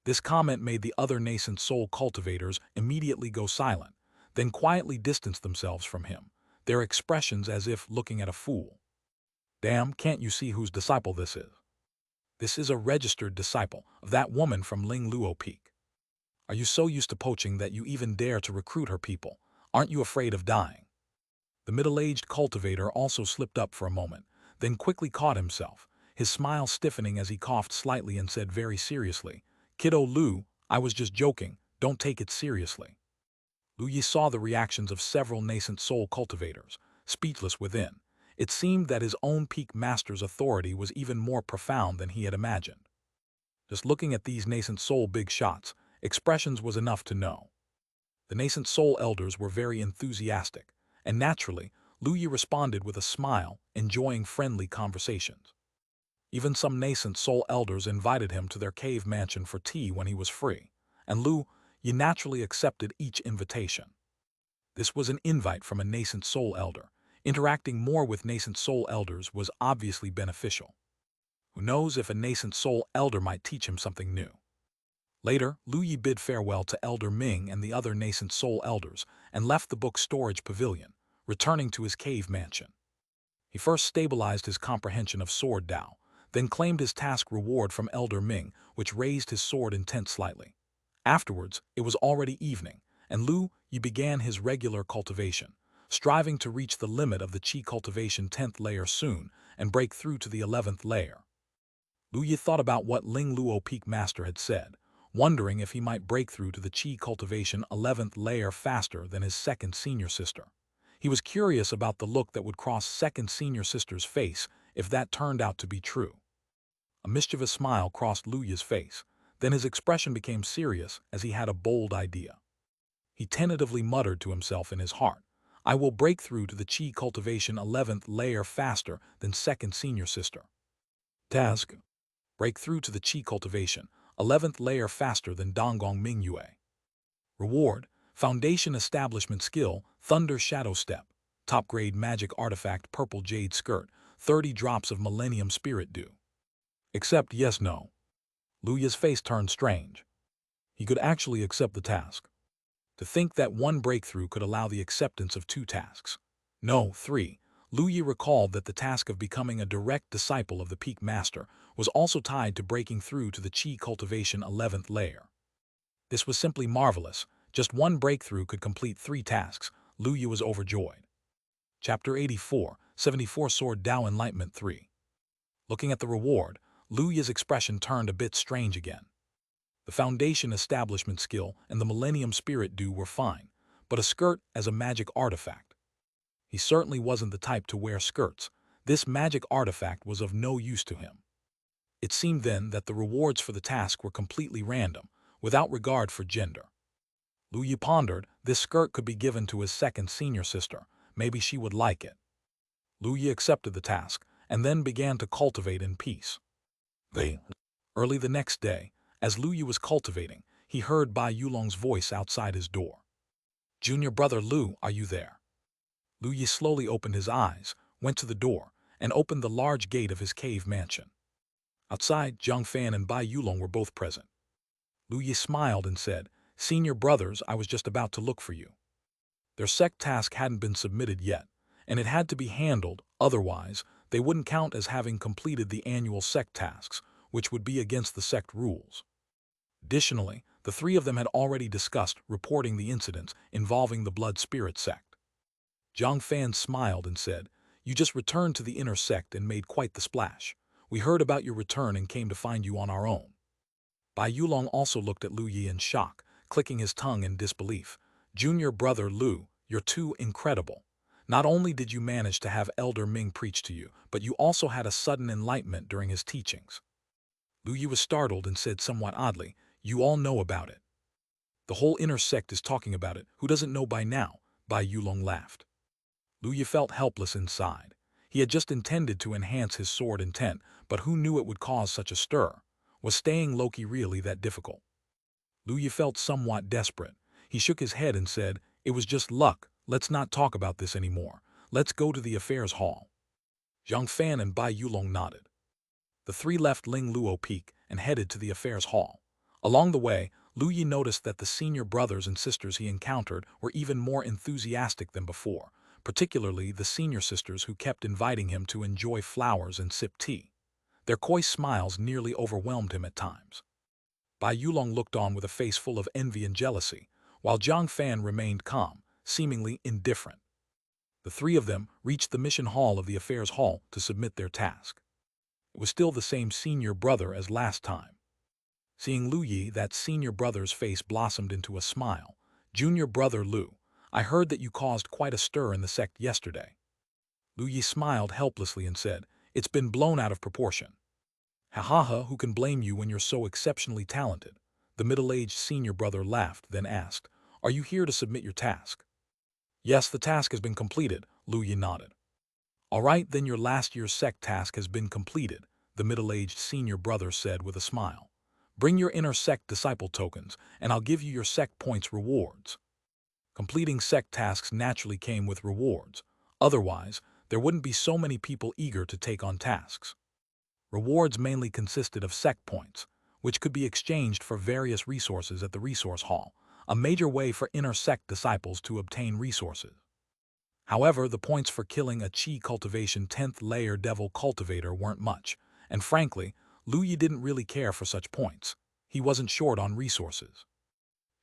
This comment made the other nascent soul cultivators immediately go silent, then quietly distance themselves from him, their expressions as if looking at a fool. "Damn, can't you see whose disciple this is? This is a registered disciple of that woman from Ling Luo Peak. Are you so used to poaching that you even dare to recruit her people? Aren't you afraid of dying?" The middle-aged cultivator also slipped up for a moment, then quickly caught himself, his smile stiffening as he coughed slightly and said very seriously, "Kiddo Lu, I was just joking, don't take it seriously." Lu Yi saw the reactions of several nascent soul cultivators, speechless within. It seemed that his own Peak Master's authority was even more profound than he had imagined. Just looking at these nascent soul big shots, expressions was enough to know. The nascent soul elders were very enthusiastic, and naturally, Lu Yi responded with a smile, enjoying friendly conversations. Even some nascent soul elders invited him to their cave mansion for tea when he was free, and Lu Yi naturally accepted each invitation. This was an invite from a nascent soul elder. Interacting more with nascent soul elders was obviously beneficial. Who knows if a nascent soul elder might teach him something new. Later, Lu Yi bid farewell to Elder Ming and the other nascent soul elders and left the book storage pavilion, returning to his cave mansion. He first stabilized his comprehension of sword Dao, then claimed his task reward from Elder Ming, which raised his sword intent slightly. Afterwards, it was already evening, and Lu Yi began his regular cultivation, striving to reach the limit of the Qi cultivation 10th layer soon and break through to the 11th layer. Lu Yi thought about what Ling Luo Peak Master had said, wondering if he might break through to the Qi cultivation 11th layer faster than his second senior sister. He was curious about the look that would cross second senior sister's face if that turned out to be true. A mischievous smile crossed Lu Yi's face, then his expression became serious as he had a bold idea. He tentatively muttered to himself in his heart, "I will break through to the Qi cultivation 11th layer faster than second senior sister." Task: break through to the Qi cultivation 11th layer faster than Donggong Mingyue. Reward: Foundation Establishment Skill, Thunder Shadow Step, Top Grade Magic Artifact Purple Jade Skirt, 30 drops of Millennium Spirit Dew. Accept yes no. Lu Yi's face turned strange. He could actually accept the task. To think that one breakthrough could allow the acceptance of 2 tasks. No, 3. Lu Yi recalled that the task of becoming a direct disciple of the Peak Master was also tied to breaking through to the Qi cultivation 11th layer. This was simply marvelous. Just one breakthrough could complete 3 tasks. Lu Yi was overjoyed. Chapter 84, 74 Sword Dao Enlightenment 3. Looking at the reward, Lu Yi's expression turned a bit strange again. The Foundation Establishment Skill and the Millennium Spirit Dew were fine, but a skirt as a magic artifact. He certainly wasn't the type to wear skirts. This magic artifact was of no use to him. It seemed then that the rewards for the task were completely random, without regard for gender. Lu Yi pondered, this skirt could be given to his second senior sister. Maybe she would like it. Lu Yi accepted the task, and then began to cultivate in peace. Early the next day, as Lu Yi was cultivating, he heard Bai Yulong's voice outside his door. "Junior brother Lu, are you there?" Lu Yi slowly opened his eyes, went to the door, and opened the large gate of his cave mansion. Outside, Zhang Fan and Bai Yulong were both present. Lu Yi smiled and said, "Senior brothers, I was just about to look for you." Their sect task hadn't been submitted yet, and it had to be handled, otherwise they wouldn't count as having completed the annual sect tasks, which would be against the sect rules. Additionally, the 3 of them had already discussed reporting the incidents involving the Blood Spirit sect. Zhang Fan smiled and said, "You just returned to the inner sect and made quite the splash. We heard about your return and came to find you on our own." Bai Yulong also looked at Lu Yi in shock, clicking his tongue in disbelief. "Junior brother Lu, you're too incredible. Not only did you manage to have Elder Ming preach to you, but you also had a sudden enlightenment during his teachings." Lu Yi was startled and said somewhat oddly, "You all know about it." "The whole inner sect is talking about it. Who doesn't know by now?" Bai Yulong laughed. Lu Yi felt helpless inside. He had just intended to enhance his sword intent, but who knew it would cause such a stir? Was staying low-key really that difficult? Lu Yi felt somewhat desperate. He shook his head and said, "It was just luck. Let's not talk about this anymore. Let's go to the affairs hall." Zhang Fan and Bai Yulong nodded. The 3 left Ling Luo Peak and headed to the affairs hall. Along the way, Lu Yi noticed that the senior brothers and sisters he encountered were even more enthusiastic than before, particularly the senior sisters who kept inviting him to enjoy flowers and sip tea. Their coy smiles nearly overwhelmed him at times. Bai Yulong looked on with a face full of envy and jealousy, while Zhang Fan remained calm, seemingly indifferent. The 3 of them reached the mission hall of the affairs hall to submit their task. It was still the same senior brother as last time. Seeing Lu Yi, that senior brother's face blossomed into a smile. "Junior brother Lu, I heard that you caused quite a stir in the sect yesterday." Lu Yi smiled helplessly and said, "It's been blown out of proportion." "Ha ha ha, who can blame you when you're so exceptionally talented?" The middle-aged senior brother laughed, then asked, "Are you here to submit your task?" "Yes, the task has been completed," Lu Yi nodded. "All right, then your last year's sect task has been completed," the middle-aged senior brother said with a smile. "Bring your inner sect disciple tokens, and I'll give you your sect points rewards." Completing sect tasks naturally came with rewards. Otherwise, there wouldn't be so many people eager to take on tasks. Rewards mainly consisted of sect points, which could be exchanged for various resources at the resource hall, a major way for inner sect disciples to obtain resources. However, the points for killing a Qi Cultivation 10th layer devil cultivator weren't much, and frankly, Lu Yi didn't really care for such points. He wasn't short on resources.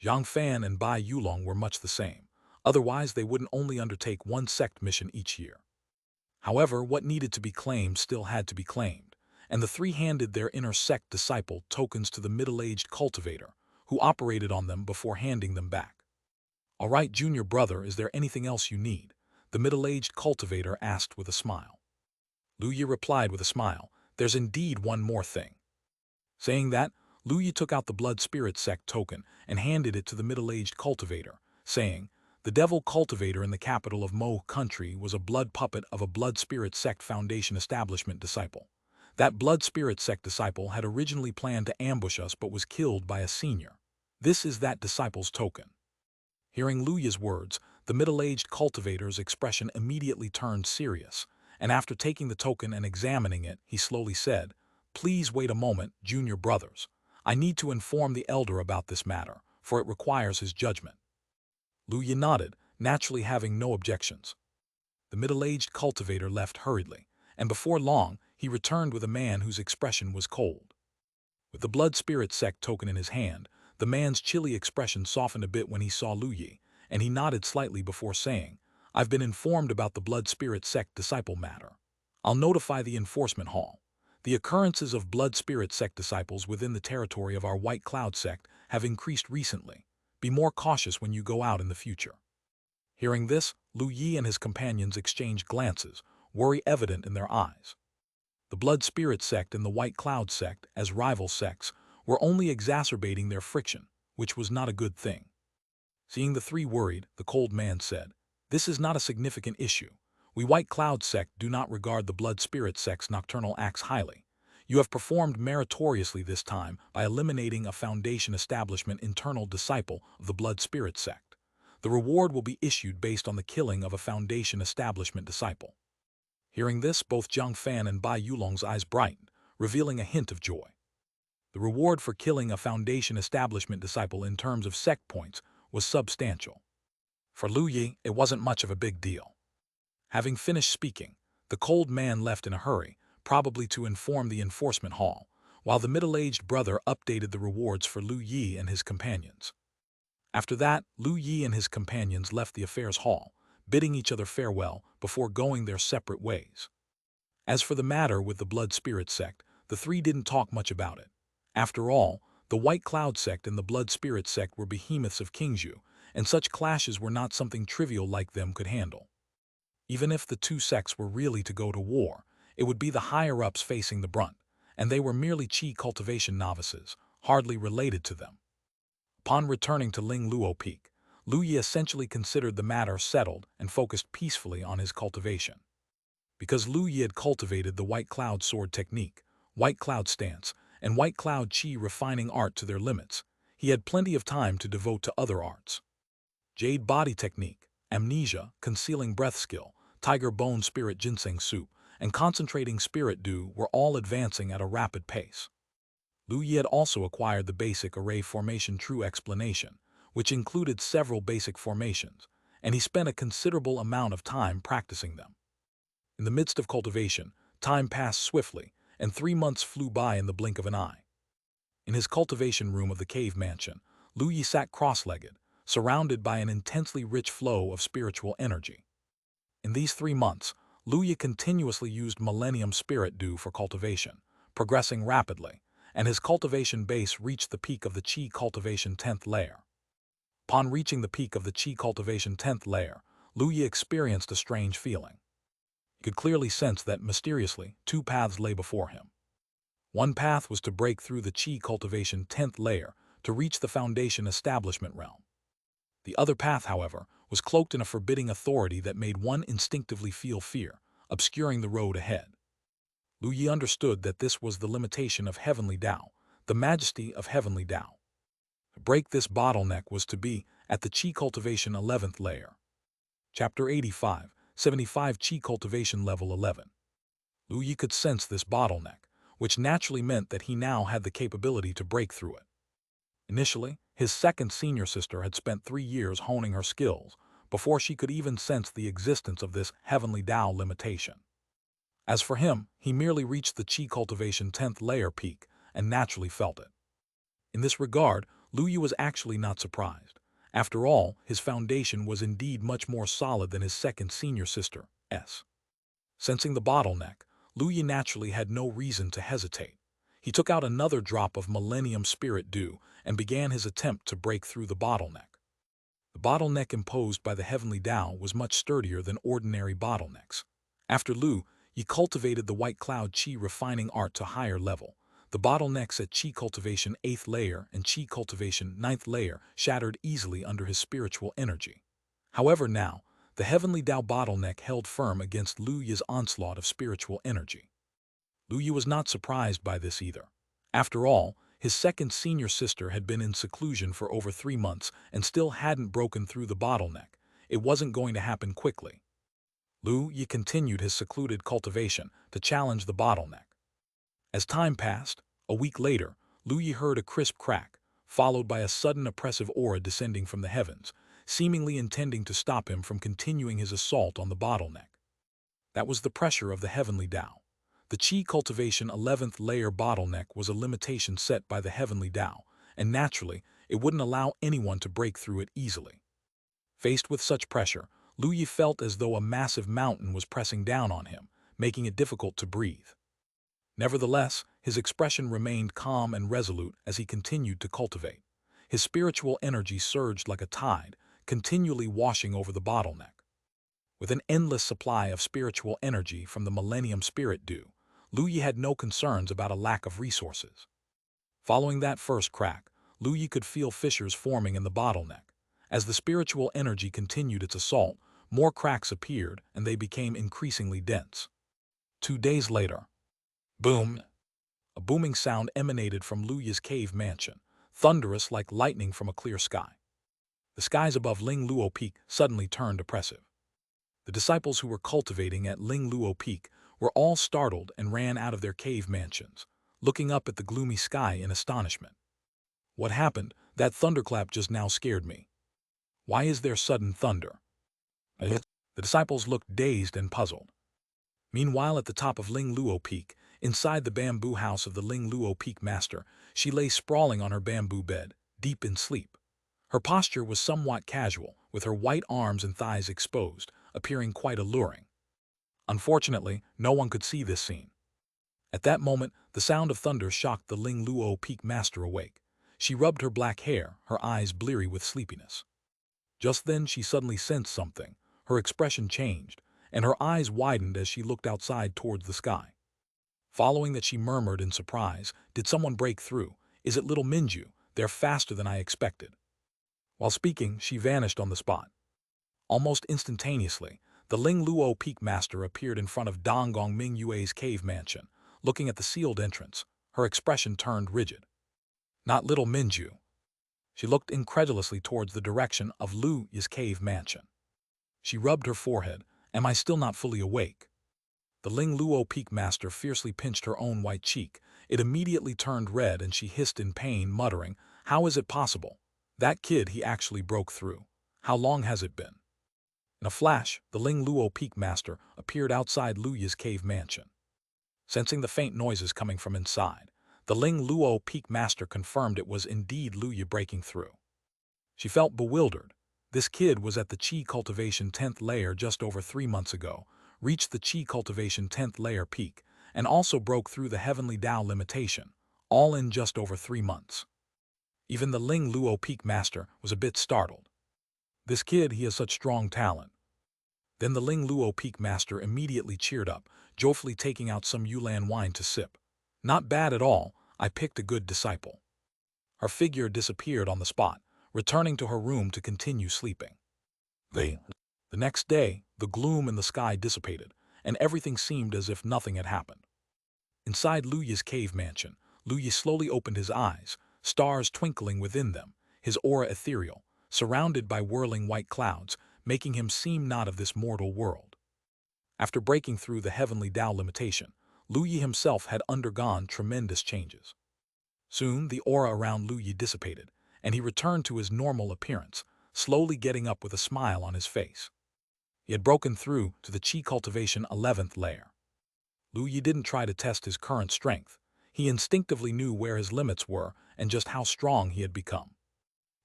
Zhang Fan and Bai Yulong were much the same. Otherwise, they wouldn't only undertake one sect mission each year. However, what needed to be claimed still had to be claimed, and the three handed their inner sect disciple tokens to the middle-aged cultivator, who operated on them before handing them back. "All right, junior brother, is there anything else you need?" the middle-aged cultivator asked with a smile. Lu Yi replied with a smile, "There's indeed one more thing." Saying that, Lu Yi took out the blood spirit sect token and handed it to the middle-aged cultivator, saying, "The devil cultivator in the capital of Mo country was a blood puppet of a blood spirit sect foundation establishment disciple. That blood spirit sect disciple had originally planned to ambush us but was killed by a senior. This is that disciple's token." Hearing Lu Yi's words, the middle-aged cultivator's expression immediately turned serious, and after taking the token and examining it, he slowly said, "Please wait a moment, junior brothers. I need to inform the elder about this matter, for it requires his judgment." Lu Yi nodded, naturally having no objections. The middle-aged cultivator left hurriedly, and before long, he returned with a man whose expression was cold. With the blood spirit sect token in his hand, the man's chilly expression softened a bit when he saw Lu Yi, and he nodded slightly before saying, "I've been informed about the blood spirit sect disciple matter. I'll notify the enforcement hall. The occurrences of blood spirit sect disciples within the territory of our White Cloud sect have increased recently. Be more cautious when you go out in the future." Hearing this, Lu Yi and his companions exchanged glances, worry evident in their eyes. The blood spirit sect and the White Cloud sect, as rival sects, were only exacerbating their friction, which was not a good thing. Seeing the three worried, the cold man said, "This is not a significant issue. We White Cloud sect do not regard the blood spirit sect's nocturnal acts highly. You have performed meritoriously this time by eliminating a foundation establishment internal disciple of the blood spirit sect. The reward will be issued based on the killing of a foundation establishment disciple." Hearing this, both Zhang Fan and Bai Yulong's eyes brightened, revealing a hint of joy. The reward for killing a foundation establishment disciple in terms of sect points was substantial. For Lu Yi, it wasn't much of a big deal. Having finished speaking, the cold man left in a hurry, probably to inform the enforcement hall, while the middle-aged brother updated the rewards for Lu Yi and his companions. After that, Lu Yi and his companions left the affairs hall, bidding each other farewell before going their separate ways. As for the matter with the blood spirit sect, the three didn't talk much about it. After all, the White Cloud sect and the blood spirit sect were behemoths of Qingzhou, and such clashes were not something trivial like them could handle. Even if the two sects were really to go to war, it would be the higher-ups facing the brunt, and they were merely Qi cultivation novices, hardly related to them. Upon returning to Ling Luo Peak, Lu Yi essentially considered the matter settled and focused peacefully on his cultivation. Because Lu Yi had cultivated the White Cloud sword technique, White Cloud stance, and White Cloud Qi refining art to their limits, he had plenty of time to devote to other arts. Jade body technique, amnesia, concealing breath skill, tiger bone spirit ginseng soup, and concentrating spirit dew were all advancing at a rapid pace. Lu Yi had also acquired the basic array formation true explanation, which included several basic formations, and he spent a considerable amount of time practicing them. In the midst of cultivation, time passed swiftly, and 3 months flew by in the blink of an eye. In his cultivation room of the cave mansion, Lu Yi sat cross-legged, surrounded by an intensely rich flow of spiritual energy. In these 3 months, Lu Yi continuously used Millennium Spirit Dew for cultivation, progressing rapidly, and his cultivation base reached the peak of the Qi Cultivation 10th layer. Upon reaching the peak of the Qi Cultivation 10th layer, Lu Yi experienced a strange feeling. He could clearly sense that, mysteriously, 2 paths lay before him. One path was to break through the Qi Cultivation 10th layer to reach the Foundation Establishment realm. The other path, however, was cloaked in a forbidding authority that made one instinctively feel fear, obscuring the road ahead. Lu Yi understood that this was the limitation of Heavenly Tao, the majesty of Heavenly Tao. To break this bottleneck was to be at the Qi Cultivation 11th layer. Chapter 85, 75 Qi Cultivation Level 11. Lu Yi could sense this bottleneck, which naturally meant that he now had the capability to break through it. Initially, his second senior sister had spent 3 years honing her skills before she could even sense the existence of this heavenly Tao limitation. As for him, he merely reached the Qi Cultivation 10th layer peak and naturally felt it. In this regard, Lu Yi was actually not surprised. After all, his foundation was indeed much more solid than his second senior sister's. Sensing the bottleneck, Lu Yi naturally had no reason to hesitate. He took out another drop of Millennium Spirit Dew and began his attempt to break through the bottleneck. The bottleneck imposed by the Heavenly Tao was much sturdier than ordinary bottlenecks. After Lu Yi cultivated the White Cloud Qi refining art to higher level, the bottlenecks at Qi Cultivation 8th layer and Qi Cultivation 9th layer shattered easily under his spiritual energy. However now, the Heavenly Tao bottleneck held firm against Lu Yi's onslaught of spiritual energy. Lu Yi was not surprised by this either. After all, his second senior sister had been in seclusion for over 3 months and still hadn't broken through the bottleneck. It wasn't going to happen quickly. Lu Yi continued his secluded cultivation to challenge the bottleneck. As time passed, a week later, Lu Yi heard a crisp crack, followed by a sudden oppressive aura descending from the heavens, seemingly intending to stop him from continuing his assault on the bottleneck. That was the pressure of the Heavenly Tao. The Qi Cultivation 11th layer bottleneck was a limitation set by the Heavenly Tao, and naturally, it wouldn't allow anyone to break through it easily. Faced with such pressure, Lu Yi felt as though a massive mountain was pressing down on him, making it difficult to breathe. Nevertheless, his expression remained calm and resolute as he continued to cultivate. His spiritual energy surged like a tide, continually washing over the bottleneck. With an endless supply of spiritual energy from the Millennium Spirit Dew, Lu Yi had no concerns about a lack of resources. Following that first crack, Lu Yi could feel fissures forming in the bottleneck. As the spiritual energy continued its assault, more cracks appeared and they became increasingly dense. 2 days later, boom! A booming sound emanated from Lu Yi's cave mansion, thunderous like lightning from a clear sky. The skies above Ling Luo Peak suddenly turned oppressive. The disciples who were cultivating at Ling Luo Peak were all startled and ran out of their cave mansions, looking up at the gloomy sky in astonishment. What happened? That thunderclap just now scared me. Why is there sudden thunder? The disciples looked dazed and puzzled. Meanwhile, at the top of Ling Luo Peak, inside the bamboo house of the Ling Luo Peak master, she lay sprawling on her bamboo bed, deep in sleep. Her posture was somewhat casual, with her white arms and thighs exposed, appearing quite alluring. Unfortunately, no one could see this scene. At that moment, the sound of thunder shocked the Ling Luo Peak master awake. She rubbed her black hair, her eyes bleary with sleepiness. Just then she suddenly sensed something. Her expression changed, and her eyes widened as she looked outside towards the sky. Following that, she murmured in surprise, "Did someone break through? Is it little Minju? They're faster than I expected." While speaking, she vanished on the spot. Almost instantaneously, the Ling Luo Peak master appeared in front of Donggong Ming Yue's cave mansion, looking at the sealed entrance. Her expression turned rigid. Not little Minju. She looked incredulously towards the direction of Lu Yi's cave mansion. She rubbed her forehead. "Am I still not fully awake?" The Ling Luo Peak master fiercely pinched her own white cheek. It immediately turned red and she hissed in pain, muttering, "How is it possible? That kid, he actually broke through. How long has it been?" In a flash, the Ling Luo Peak master appeared outside Lu Yi's cave mansion. Sensing the faint noises coming from inside, the Ling Luo Peak master confirmed it was indeed Lu Yi breaking through. She felt bewildered. This kid was at the Qi Cultivation 10th layer just over 3 months ago, reached the Qi Cultivation 10th layer peak, and also broke through the Heavenly Tao limitation, all in just over 3 months. Even the Ling Luo Peak master was a bit startled. This kid, he has such strong talent. Then the Ling Luo Peak master immediately cheered up, joyfully taking out some Yulan wine to sip. "Not bad at all, I picked a good disciple." Her figure disappeared on the spot, returning to her room to continue sleeping. The next day, the gloom in the sky dissipated, and everything seemed as if nothing had happened. Inside Lu Yi's cave mansion, Lu Yi slowly opened his eyes, stars twinkling within them. his aura ethereal, surrounded by whirling white clouds, making him seem not of this mortal world. After breaking through the heavenly Tao limitation, Lu Yi himself had undergone tremendous changes. Soon, the aura around Lu Yi dissipated, and he returned to his normal appearance, slowly getting up with a smile on his face. He had broken through to the Qi Cultivation 11th layer. Lu Yi didn't try to test his current strength. He instinctively knew where his limits were and just how strong he had become.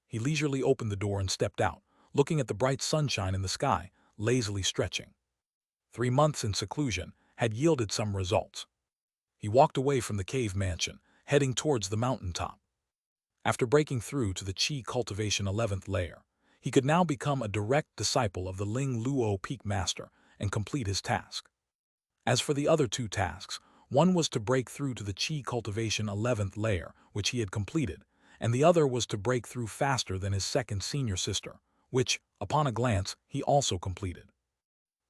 He leisurely opened the door and stepped out, looking at the bright sunshine in the sky, lazily stretching. 3 months in seclusion had yielded some results. He walked away from the cave mansion, heading towards the mountaintop. After breaking through to the Qi Cultivation 11th layer, he could now become a direct disciple of the Ling Luo Peak Master and complete his task. As for the other 2 tasks, one was to break through to the Qi Cultivation 11th layer, which he had completed, and the other was to break through faster than his second senior sister, which, upon a glance, he also completed.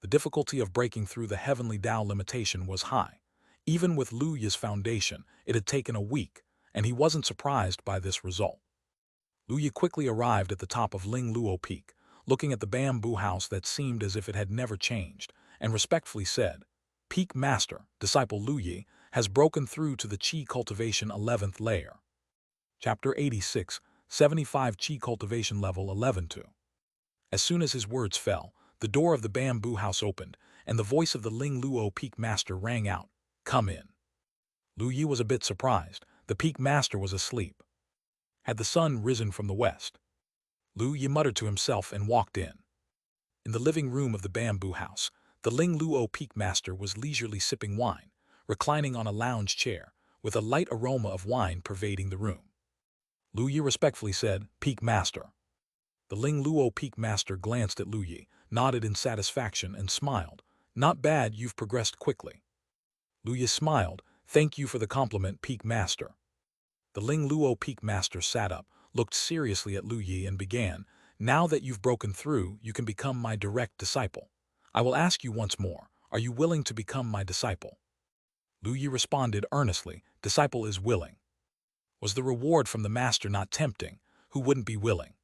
The difficulty of breaking through the heavenly Tao limitation was high. Even with Lu Yi's foundation, it had taken a week, and he wasn't surprised by this result. Lu Yi quickly arrived at the top of Ling Luo Peak, looking at the bamboo house that seemed as if it had never changed, and respectfully said, "Peak Master, disciple Lu Yi, has broken through to the Qi Cultivation 11th layer." Chapter 86, 75 Qi Cultivation Level 11-2. As soon as his words fell, the door of the bamboo house opened, and the voice of the Ling Luo Peak Master rang out, "Come in." Lu Yi was a bit surprised. The Peak Master was asleep. Had the sun risen from the west? Lu Yi muttered to himself and walked in. In the living room of the bamboo house, the Ling Luo Peak Master was leisurely sipping wine, reclining on a lounge chair, with a light aroma of wine pervading the room. Lu Yi respectfully said, "Peak Master." The Ling Luo Peak Master glanced at Lu Yi, nodded in satisfaction, and smiled. "Not bad, you've progressed quickly." Lu Yi smiled. "Thank you for the compliment, Peak Master." The Ling Luo Peak Master sat up, looked seriously at Lu Yi, and began, "Now that you've broken through, you can become my direct disciple. I will ask you once more, are you willing to become my disciple?" Lu Yi responded earnestly, "Disciple is willing." Was the reward from the master not tempting? Who wouldn't be willing?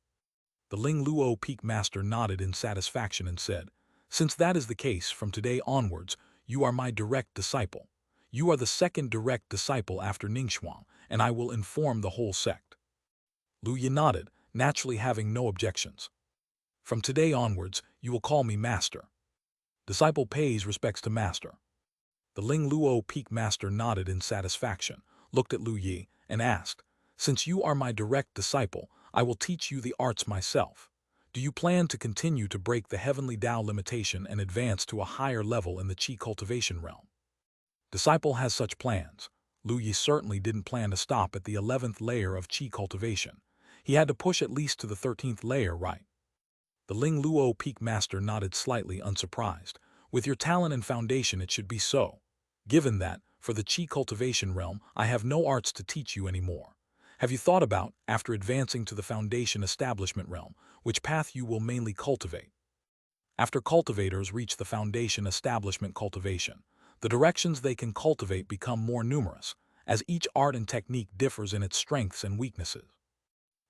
The Ling Luo Peak Master nodded in satisfaction and said, "Since that is the case, from today onwards, you are my direct disciple. You are the second direct disciple after Ningxuang, and I will inform the whole sect." Lu Yi nodded, naturally having no objections. "From today onwards, you will call me Master." Disciple pays respects to Master. The Ling Luo Peak Master nodded in satisfaction, looked at Lu Yi, and asked, "Since you are my direct disciple, I will teach you the arts myself. Do you plan to continue to break the heavenly Tao limitation and advance to a higher level in the Qi cultivation realm?" Disciple has such plans. Lu Yi certainly didn't plan to stop at the 11th layer of Qi cultivation. He had to push at least to the 13th layer, right? The Ling Luo Peak Master nodded slightly, unsurprised. "With your talent and foundation, it should be so. Given that, for the Qi cultivation realm, I have no arts to teach you anymore. Have you thought about, after advancing to the foundation establishment realm, which path you will mainly cultivate?" After cultivators reach the foundation establishment cultivation, the directions they can cultivate become more numerous, as each art and technique differs in its strengths and weaknesses.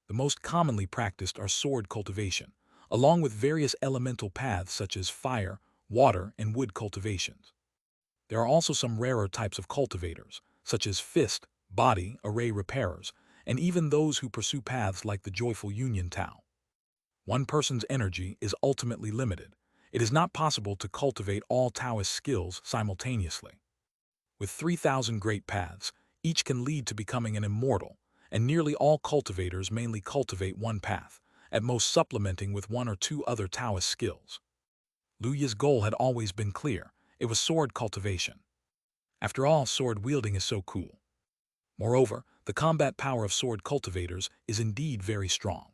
The most commonly practiced are sword cultivation, along with various elemental paths such as fire, water, and wood cultivations. There are also some rarer types of cultivators, such as fist, body, array repairers, and even those who pursue paths like the joyful union Tao. One person's energy is ultimately limited. It is not possible to cultivate all Taoist skills simultaneously. With 3,000 great paths, each can lead to becoming an immortal, and nearly all cultivators mainly cultivate one path, at most supplementing with 1 or 2 other Taoist skills. Lu Yi's goal had always been clear. It was sword cultivation. After all, sword wielding is so cool. Moreover, the combat power of sword cultivators is indeed very strong.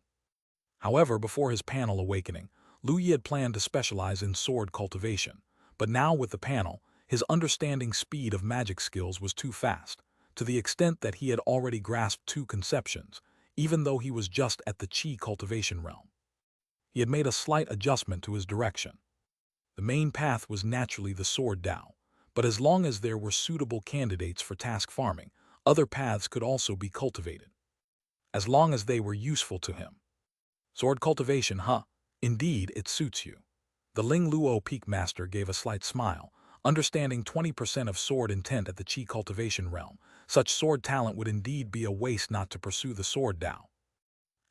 However, before his panel awakening, Lu Yi had planned to specialize in sword cultivation, but now with the panel, his understanding speed of magic skills was too fast, to the extent that he had already grasped 2 conceptions, even though he was just at the Qi cultivation realm. He had made a slight adjustment to his direction. The main path was naturally the sword Tao, but as long as there were suitable candidates for task farming, other paths could also be cultivated. as long as they were useful to him. Sword cultivation, huh? Indeed, it suits you. The Ling Luo Peak Master gave a slight smile, understanding 20% of sword intent at the Qi cultivation realm. Such sword talent would indeed be a waste not to pursue the sword Dao.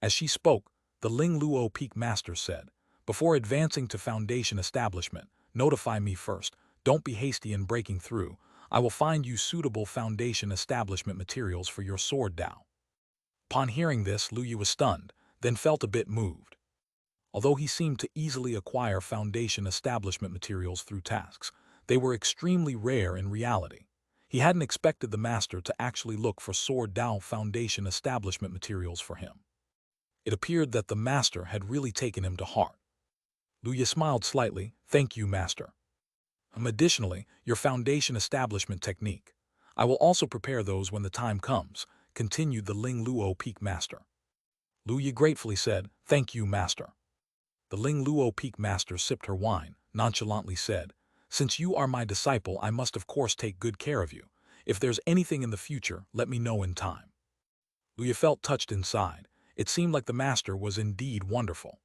As she spoke, the Ling Luo Peak Master said, "Before advancing to foundation establishment, notify me first. Don't be hasty in breaking through. I will find you suitable foundation establishment materials for your sword Dao." Upon hearing this, Lu Yi was stunned, then felt a bit moved. Although he seemed to easily acquire foundation establishment materials through tasks, they were extremely rare in reality. He hadn't expected the master to actually look for sword Dao foundation establishment materials for him. It appeared that the master had really taken him to heart. Lu Yi smiled slightly. "Thank you, master. Additionally, your foundation establishment technique. I will also prepare those when the time comes," continued the Ling Luo Peak Master. Lu Yi gratefully said, "Thank you, master." The Ling Luo Peak Master sipped her wine, nonchalantly said, "Since you are my disciple, I must of course take good care of you. If there's anything in the future, let me know in time." Lu Yi felt touched inside. It seemed like the master was indeed wonderful.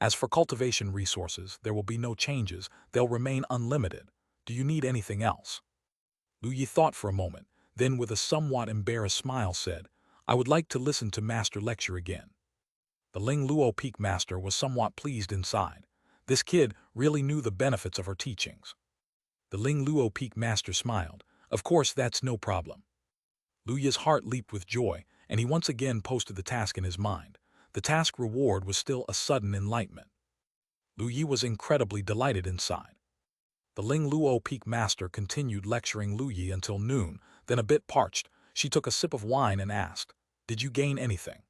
As for cultivation resources, there will be no changes. They'll remain unlimited. Do you need anything else? Lu Yi thought for a moment, then with a somewhat embarrassed smile said, "I would like to listen to Master lecture again." The Ling Luo Peak Master was somewhat pleased inside. This kid really knew the benefits of her teachings. The Ling Luo Peak Master smiled. "Of course, that's no problem." Lu Yi's heart leaped with joy, and he once again posted the task in his mind. The task reward was still a sudden enlightenment. Lu Yi was incredibly delighted inside. The Ling Luo Peak Master continued lecturing Lu Yi until noon, then a bit parched, she took a sip of wine and asked, "Did you gain anything?"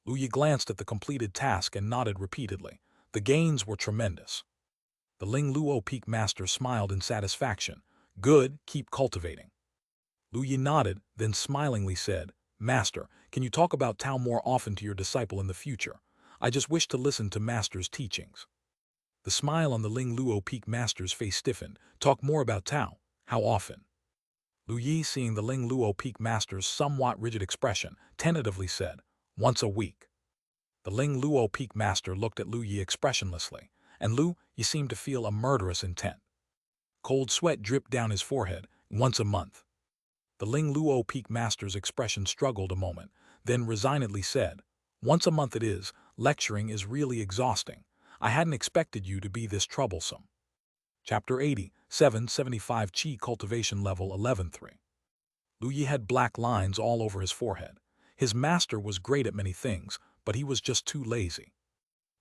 Lu Yi glanced at the completed task and nodded repeatedly. The gains were tremendous. The Ling Luo Peak Master smiled in satisfaction. "Good, keep cultivating." Lu Yi nodded, then smilingly said, "Master, can you talk about Tao more often to your disciple in the future? I just wish to listen to Master's teachings." The smile on the Ling Luo Peak Master's face stiffened. "Talk more about Tao. How often?" Lu Yi, seeing the Ling Luo Peak Master's somewhat rigid expression, tentatively said, "Once a week." The Ling Luo Peak Master looked at Lu Yi expressionlessly, and Lu Yi seemed to feel a murderous intent. Cold sweat dripped down his forehead. "Once a month." The Ling Luo Peak Master's expression struggled a moment, then resignedly said, "Once a month it is. Lecturing is really exhausting. I hadn't expected you to be this troublesome." Chapter 80, 775 Qi Cultivation Level 11-3. Lu Yi had black lines all over his forehead. His master was great at many things, but he was just too lazy.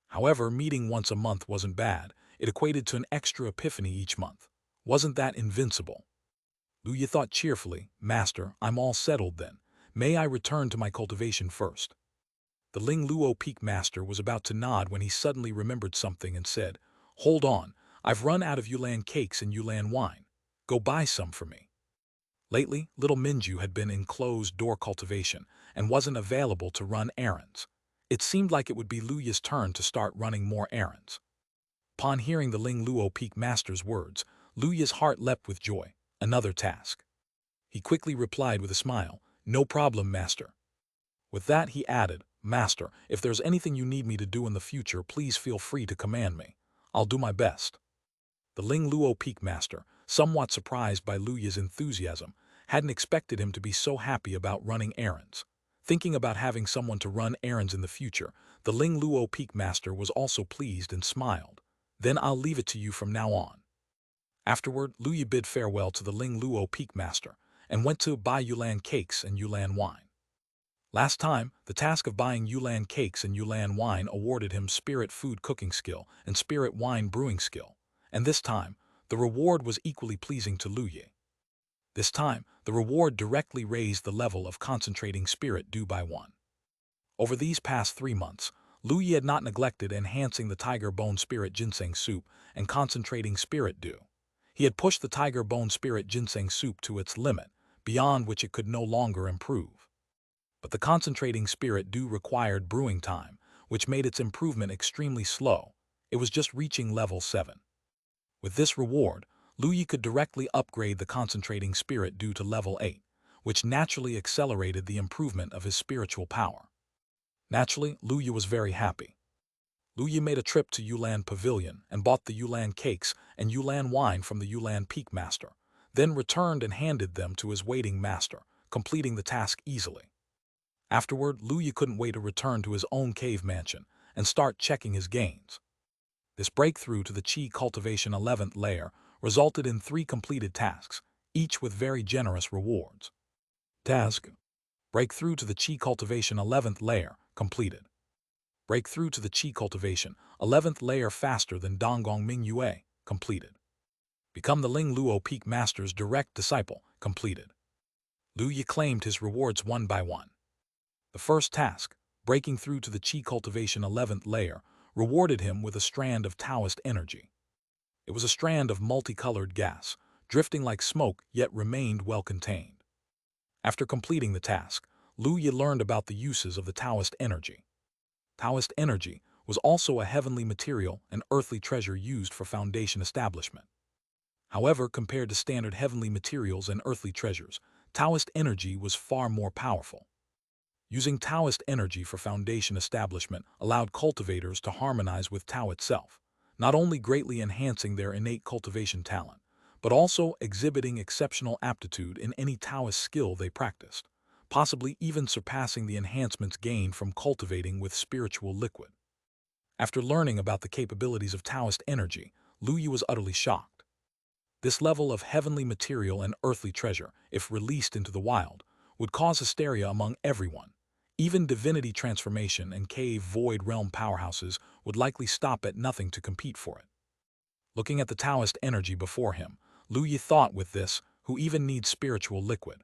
However, meeting once a month wasn't bad. It equated to an extra epiphany each month. Wasn't that invincible? Lu Yi thought cheerfully, "Master, I'm all settled then. May I return to my cultivation first?" The Ling Luo Peak Master was about to nod when he suddenly remembered something and said, "Hold on, I've run out of Yulan cakes and Yulan wine. Go buy some for me." Lately, little Minju had been in closed-door cultivation and wasn't available to run errands. It seemed like it would be Lu Yi's turn to start running more errands. Upon hearing the Ling Luo Peak Master's words, Lu Yi's heart leapt with joy. Another task. He quickly replied with a smile, "No problem, Master." With that, he added, "Master, if there's anything you need me to do in the future, please feel free to command me. I'll do my best." The Ling Luo Peak Master, somewhat surprised by Lu Yi's enthusiasm, hadn't expected him to be so happy about running errands. Thinking about having someone to run errands in the future, the Ling Luo Peak Master was also pleased and smiled. "Then I'll leave it to you from now on." Afterward, Lu Yi bid farewell to the Ling Luo Peak Master and went to buy Yulan cakes and Yulan wine. Last time, the task of buying Yulan cakes and Yulan wine awarded him spirit food cooking skill and spirit wine brewing skill, and this time, the reward was equally pleasing to Lu Yi. This time, the reward directly raised the level of concentrating spirit due by 1. Over these past 3 months, Lu Yi had not neglected enhancing the tiger bone spirit ginseng soup and concentrating spirit dew. He had pushed the tiger bone spirit ginseng soup to its limit, beyond which it could no longer improve. But the concentrating spirit dew required brewing time, which made its improvement extremely slow. It was just reaching level 7. With this reward, Lu Yi could directly upgrade the concentrating spirit dew to level 8, which naturally accelerated the improvement of his spiritual power. Naturally, Lu Yu was very happy. Lu Yu made a trip to Yulan Pavilion and bought the Yulan cakes and Yulan wine from the Yulan Peak Master, then returned and handed them to his waiting master, completing the task easily. Afterward, Lu Yu couldn't wait to return to his own cave mansion and start checking his gains. This breakthrough to the Qi Cultivation 11th layer resulted in 3 completed tasks, each with very generous rewards. Task: Breakthrough to the Qi Cultivation 11th layer, completed. Breakthrough to the Qi Cultivation 11th layer faster than Donggong Mingyue, completed. Become the Ling Luo Peak Master's direct disciple, completed. Lu Yu claimed his rewards one by one. The first task, breaking through to the Qi Cultivation 11th layer, rewarded him with a strand of Taoist energy. It was a strand of multicolored gas, drifting like smoke yet remained well contained. After completing the task, Lu Yu learned about the uses of the Taoist energy. Taoist energy was also a heavenly material and earthly treasure used for foundation establishment. However, compared to standard heavenly materials and earthly treasures, Taoist energy was far more powerful. Using Taoist energy for foundation establishment allowed cultivators to harmonize with Tao itself, not only greatly enhancing their innate cultivation talent, but also exhibiting exceptional aptitude in any Taoist skill they practiced, possibly even surpassing the enhancements gained from cultivating with spiritual liquid. After learning about the capabilities of Taoist energy, Lu Yu was utterly shocked. This level of heavenly material and earthly treasure, if released into the wild, would cause hysteria among everyone. Even divinity transformation and cave void realm powerhouses would likely stop at nothing to compete for it. Looking at the Taoist energy before him, Lu Yu thought, with this, who even needs spiritual liquid?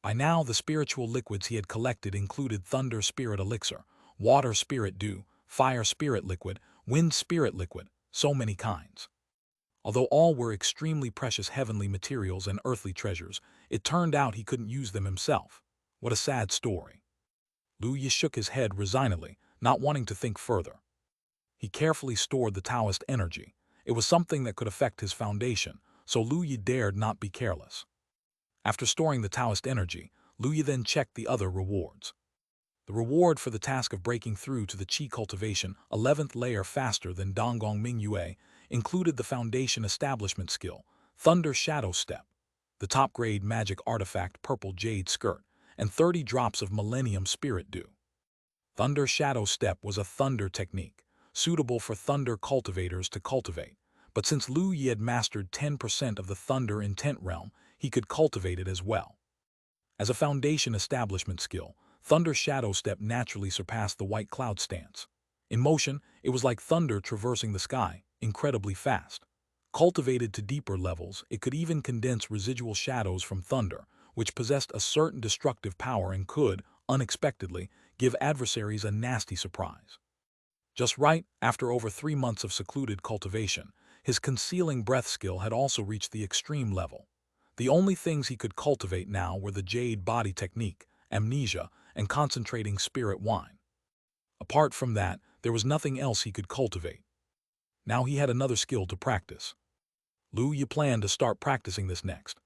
By now, the spiritual liquids he had collected included Thunder Spirit Elixir, Water Spirit Dew, Fire Spirit Liquid, Wind Spirit Liquid, so many kinds. Although all were extremely precious heavenly materials and earthly treasures, it turned out he couldn't use them himself. What a sad story. Lu Yu shook his head resignedly, not wanting to think further. He carefully stored the Taoist energy. It was something that could affect his foundation, so Lu Yu dared not be careless. After storing the Taoist energy, Lu Yu then checked the other rewards. The reward for the task of breaking through to the Qi Cultivation 11th layer faster than Donggong Mingyue included the foundation establishment skill, Thunder Shadow Step, the top-grade magic artifact Purple Jade Skirt, and 30 drops of Millennium Spirit Dew. Thunder Shadow Step was a thunder technique, suitable for thunder cultivators to cultivate, but since Lu Yu had mastered 10% of the thunder intent realm, he could cultivate it as well. As a foundation establishment skill, Thunder Shadow Step naturally surpassed the White Cloud stance. In motion, it was like thunder traversing the sky, incredibly fast. Cultivated to deeper levels, it could even condense residual shadows from thunder, which possessed a certain destructive power and could, unexpectedly, give adversaries a nasty surprise. Just right, after over 3 months of secluded cultivation, his concealing breath skill had also reached the extreme level. The only things he could cultivate now were the Jade body technique, amnesia, and concentrating spirit wine. Apart from that, there was nothing else he could cultivate. Now he had another skill to practice. Lu Yu planned to start practicing this next.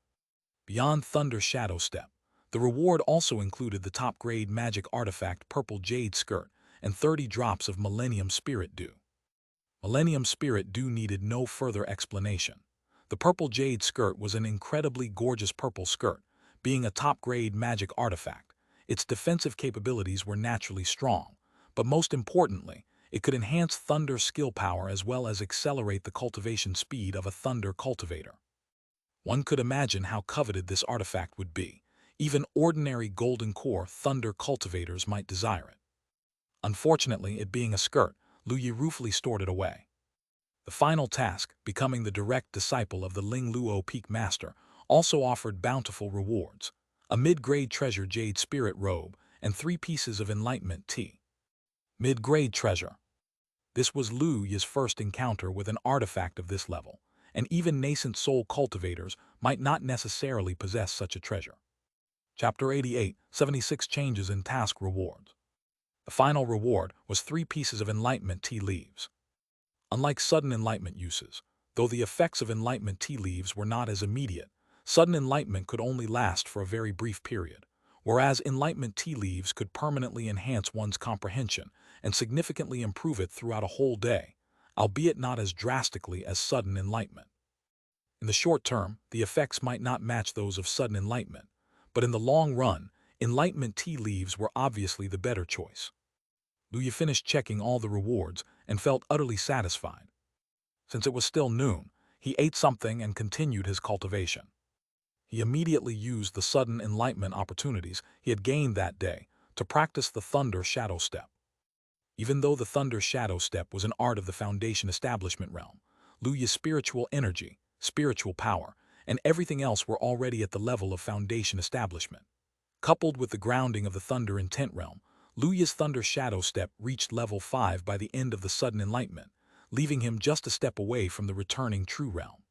Beyond Thunder Shadow Step, the reward also included the top-grade magic artifact Purple Jade Skirt and 30 drops of Millennium Spirit Dew. Millennium Spirit Dew needed no further explanation. The Purple Jade Skirt was an incredibly gorgeous purple skirt, being a top-grade magic artifact. Its defensive capabilities were naturally strong, but most importantly, it could enhance thunder skill power as well as accelerate the cultivation speed of a thunder cultivator. One could imagine how coveted this artifact would be. Even ordinary golden core thunder cultivators might desire it. Unfortunately, it being a skirt, Lu Yu ruefully stored it away. The final task, becoming the direct disciple of the Ling Luo Peak Master, also offered bountiful rewards: a mid-grade treasure Jade Spirit Robe and 3 pieces of Enlightenment Tea. Mid-grade treasure. This was Lu Yu's first encounter with an artifact of this level, and even nascent soul cultivators might not necessarily possess such a treasure. Chapter 88, 76 Changes in Task Rewards. The final reward was 3 pieces of Enlightenment Tea Leaves. Unlike sudden enlightenment uses, though the effects of Enlightenment Tea Leaves were not as immediate, Sudden enlightenment could only last for a very brief period, whereas enlightenment tea leaves could permanently enhance one's comprehension and significantly improve it throughout a whole day, albeit not as drastically as sudden enlightenment. In the short term, the effects might not match those of sudden enlightenment, but in the long run, enlightenment tea leaves were obviously the better choice. Luya finished checking all the rewards and felt utterly satisfied. Since it was still noon, he ate something and continued his cultivation. He immediately used the sudden enlightenment opportunities he had gained that day to practice the Thunder Shadow Step. Even though the Thunder Shadow Step was an art of the Foundation Establishment realm, Luya's spiritual energy, spiritual power, and everything else were already at the level of Foundation Establishment. Coupled with the grounding of the Thunder Intent realm, Luya's Thunder Shadow Step reached level 5 by the end of the sudden enlightenment, leaving him just a step away from the returning True realm.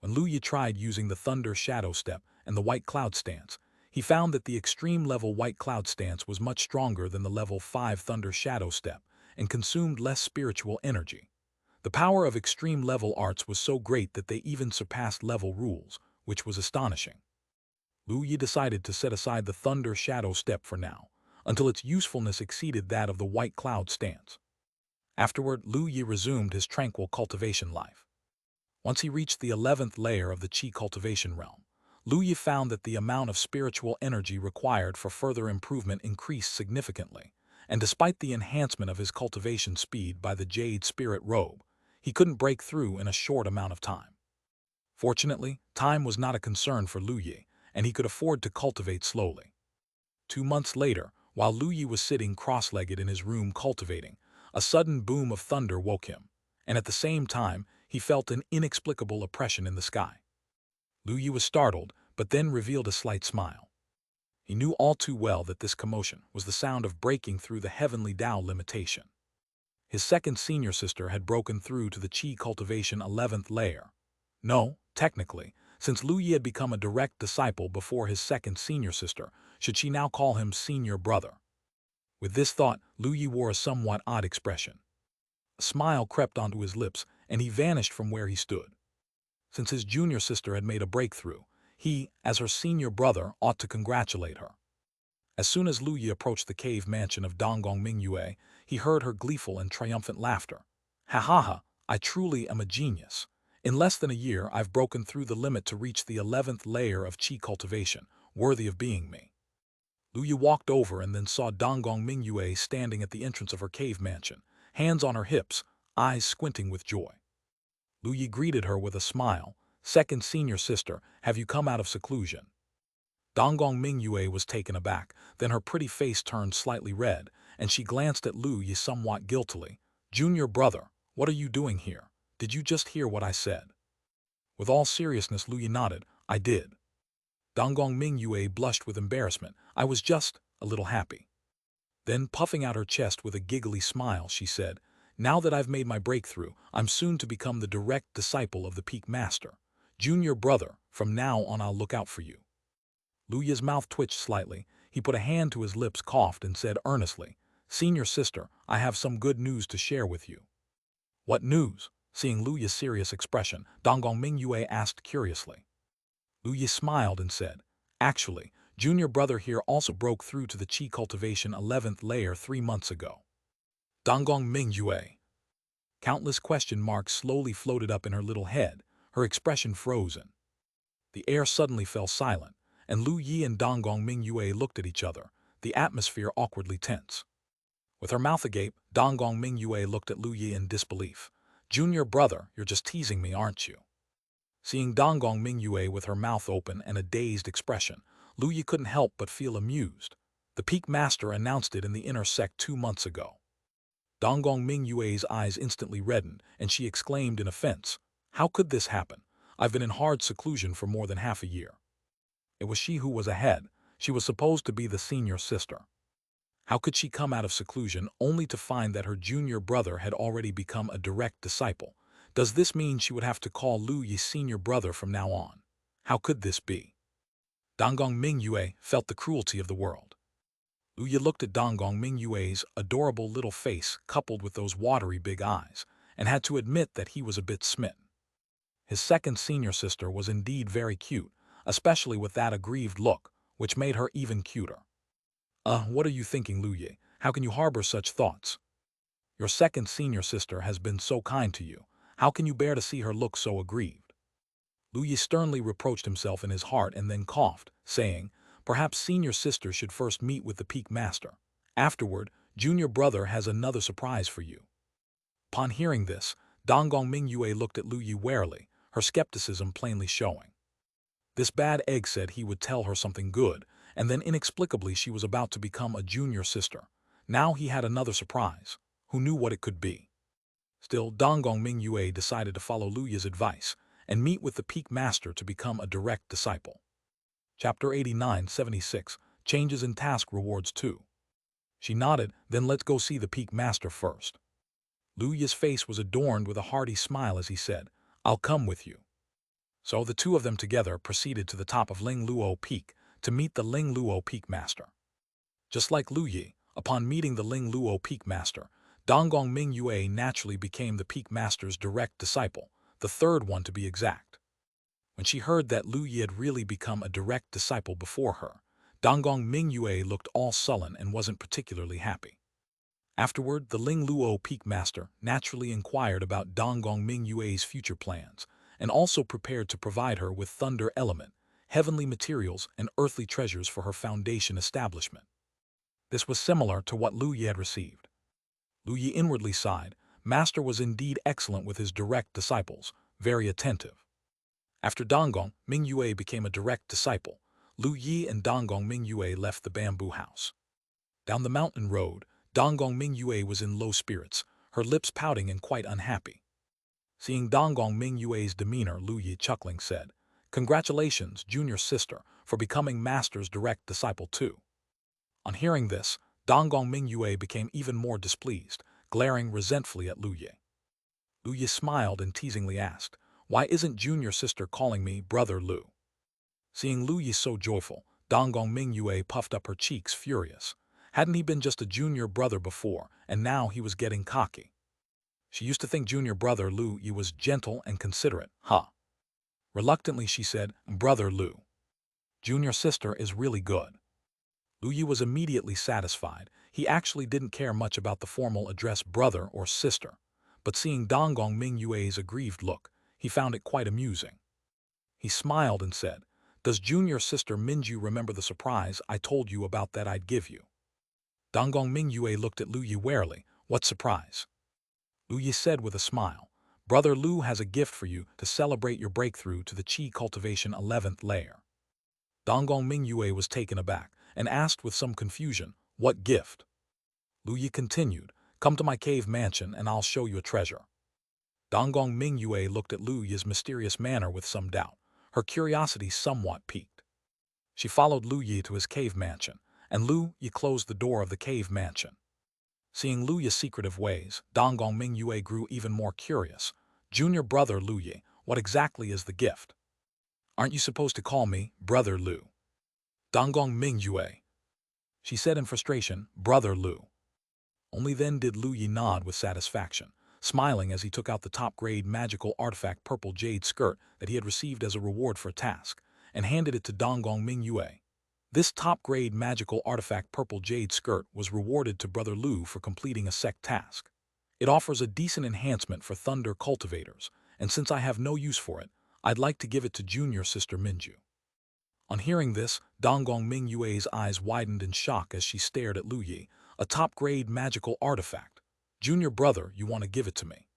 When Luya tried using the Thunder Shadow Step and the White Cloud Stance, he found that the extreme level White Cloud Stance was much stronger than the level 5 Thunder Shadow Step and consumed less spiritual energy. The power of extreme level arts was so great that they even surpassed level rules, which was astonishing. Luya decided to set aside the Thunder Shadow Step for now, until its usefulness exceeded that of the White Cloud Stance. Afterward, Luya resumed his tranquil cultivation life. Once he reached the 11th layer of the Qi cultivation realm, Luya found that the amount of spiritual energy required for further improvement increased significantly, and despite the enhancement of his cultivation speed by the Jade Spirit Robe, he couldn't break through in a short amount of time. Fortunately, time was not a concern for Luya, and he could afford to cultivate slowly. 2 months later, while Luya was sitting cross-legged in his room cultivating, a sudden boom of thunder woke him, and at the same time, he felt an inexplicable oppression in the sky. Luya was startled, but then revealed a slight smile. He knew all too well that this commotion was the sound of breaking through the heavenly Tao limitation. His second senior sister had broken through to the Qi cultivation 11th layer. No, technically, since Luya had become a direct disciple before his second senior sister, should she now call him senior brother? With this thought, Luya wore a somewhat odd expression. A smile crept onto his lips, and he vanished from where he stood. Since his junior sister had made a breakthrough, he, as her senior brother, ought to congratulate her. As soon as Luya approached the cave mansion of Donggong Mingyue, he heard her gleeful and triumphant laughter. Ha ha ha, I truly am a genius. In less than a year, I've broken through the limit to reach the 11th layer of Qi cultivation, worthy of being me. Luya walked over and then saw Donggong Mingyue standing at the entrance of her cave mansion, hands on her hips, eyes squinting with joy. Luya greeted her with a smile. Second senior sister, have you come out of seclusion? Donggong Mingyue was taken aback, then her pretty face turned slightly red, and she glanced at Luya somewhat guiltily. Junior brother, what are you doing here? Did you just hear what I said? With all seriousness, Luya nodded. I did. Donggong Mingyue blushed with embarrassment. I was just a little happy. Then, puffing out her chest with a giggly smile, she said, now that I've made my breakthrough, I'm soon to become the direct disciple of the Peak Master. Junior brother, from now on I'll look out for you. Luya's mouth twitched slightly. He put a hand to his lips, coughed, and said earnestly, Senior sister, I have some good news to share with you. What news? Seeing Luya's serious expression, Donggong Mingyue asked curiously. Luya smiled and said, actually, junior brother here also broke through to the Qi cultivation 11th layer 3 months ago. Donggong Mingyue. Countless question marks slowly floated up in her little head, her expression frozen. The air suddenly fell silent, and Luya and Donggong Mingyue looked at each other, the atmosphere awkwardly tense. With her mouth agape, Donggong Mingyue looked at Luya in disbelief. Junior brother, you're just teasing me, aren't you? Seeing Donggong Mingyue with her mouth open and a dazed expression, Luya couldn't help but feel amused. The Peak Master announced it in the inner sect 2 months ago. Donggong Mingyue's eyes instantly reddened, and she exclaimed in offense, how could this happen? I've been in hard seclusion for more than half a year. It was she who was ahead. She was supposed to be the senior sister. How could she come out of seclusion only to find that her junior brother had already become a direct disciple? Does this mean she would have to call Luya senior brother from now on? How could this be? Donggong Mingyue felt the cruelty of the world. Luya looked at Donggong Mingyue's adorable little face coupled with those watery big eyes, and had to admit that he was a bit smitten. His second senior sister was indeed very cute, especially with that aggrieved look, which made her even cuter. What are you thinking, Lu Yi? How can you harbor such thoughts? Your second senior sister has been so kind to you. How can you bear to see her look so aggrieved? Lu Yi sternly reproached himself in his heart and then coughed, saying, perhaps senior sister should first meet with the peak master. Afterward, junior brother has another surprise for you. Upon hearing this, Donggong Mingyue looked at Lu Yi warily, her skepticism plainly showing. This bad egg said he would tell her something good, and then inexplicably she was about to become a junior sister. Now he had another surprise. Who knew what it could be? Still, Donggong Mingyue decided to follow Lu Yi's advice and meet with the peak master to become a direct disciple. Chapter 89-76, Changes in Task Rewards 2. She nodded, then let's go see the peak master first. Lu Yi's face was adorned with a hearty smile as he said, I'll come with you. So the two of them together proceeded to the top of Ling Luo Peak to meet the Ling Luo Peak Master. Just like Lu Yi, upon meeting the Ling Luo Peak Master, Donggong Mingyue naturally became the Peak Master's direct disciple, the third one to be exact. When she heard that Lu Yi had really become a direct disciple before her, Donggong Mingyue looked all sullen and wasn't particularly happy. Afterward, the Ling Luo Peak Master naturally inquired about Donggong Mingyue's future plans, and also prepared to provide her with thunder element, heavenly materials, and earthly treasures for her foundation establishment. This was similar to what Lu Yi had received. Lu Yi inwardly sighed. Master was indeed excellent with his direct disciples, very attentive. After Donggong Mingyue became a direct disciple, Lu Yi and Donggong Mingyue left the bamboo house. Down the mountain road, Donggong Mingyue was in low spirits, her lips pouting and quite unhappy. Seeing Donggong Mingyue's demeanor, Lu Yi chuckling said, Congratulations, junior sister, for becoming master's direct disciple too. On hearing this, Donggong Mingyue became even more displeased, glaring resentfully at Lu Yi. Lu Yi smiled and teasingly asked, Why isn't junior sister calling me Brother Lu? Seeing Lu Yi so joyful, Donggong Mingyue puffed up her cheeks furious. Hadn't he been just a junior brother before, and now he was getting cocky? She used to think junior brother Lu Yi was gentle and considerate, huh? Reluctantly she said, Brother Lu. Junior sister is really good. Lu Yi was immediately satisfied. He actually didn't care much about the formal address brother or sister, but seeing Donggong Mingyue's aggrieved look, he found it quite amusing. He smiled and said, Does junior sister Minju remember the surprise I told you about that I'd give you? Donggong Mingyue looked at Lu Yi warily. What surprise? Lu Yi said with a smile, Brother Lu has a gift for you to celebrate your breakthrough to the Qi Cultivation 11th layer. Donggong Mingyue was taken aback and asked with some confusion, What gift? Lu Yi continued, Come to my cave mansion and I'll show you a treasure. Donggong Mingyue looked at Lu Yi's mysterious manner with some doubt, her curiosity somewhat piqued. She followed Lu Yi to his cave mansion, and Lu Yi closed the door of the cave mansion. Seeing Lu Yi's secretive ways, Donggong Mingyue grew even more curious. Junior brother Lu Yi, what exactly is the gift? Aren't you supposed to call me Brother Lu? Donggong Mingyue, she said in frustration, Brother Lu. Only then did Lu Yi nod with satisfaction, smiling as he took out the top-grade magical artifact purple jade skirt that he had received as a reward for a task, and handed it to Donggong Mingyue. This top-grade magical artifact purple jade skirt was rewarded to Brother Lu for completing a sect task. It offers a decent enhancement for thunder cultivators, and since I have no use for it, I'd like to give it to junior sister Minju. On hearing this, Donggong Mingyue's eyes widened in shock as she stared at Lu Yi. A top-grade magical artifact. Junior brother, you want to give it to me?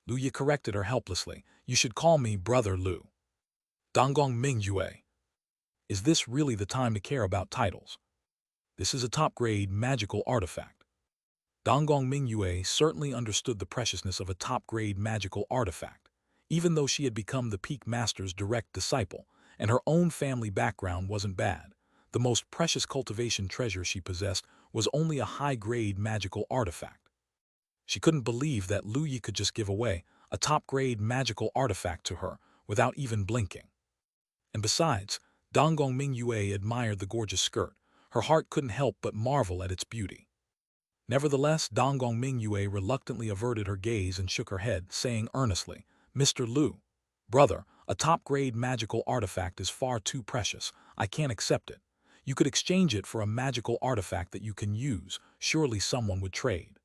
Lu Yi corrected her helplessly. You should call me Brother Lu. Donggong Mingyue. Is this really the time to care about titles? This is a top-grade magical artifact. Donggong Mingyue certainly understood the preciousness of a top-grade magical artifact, even though she had become the Peak Master's direct disciple, and her own family background wasn't bad. The most precious cultivation treasure she possessed was only a high-grade magical artifact. She couldn't believe that Lu Yi could just give away a top-grade magical artifact to her without even blinking. And besides, Donggong Mingyue admired the gorgeous skirt. Her heart couldn't help but marvel at its beauty. Nevertheless, Donggong Mingyue reluctantly averted her gaze and shook her head, saying earnestly, Mr. Lu, "Brother, a top-grade magical artifact is far too precious. I can't accept it. You could exchange it for a magical artifact that you can use. Surely someone would trade."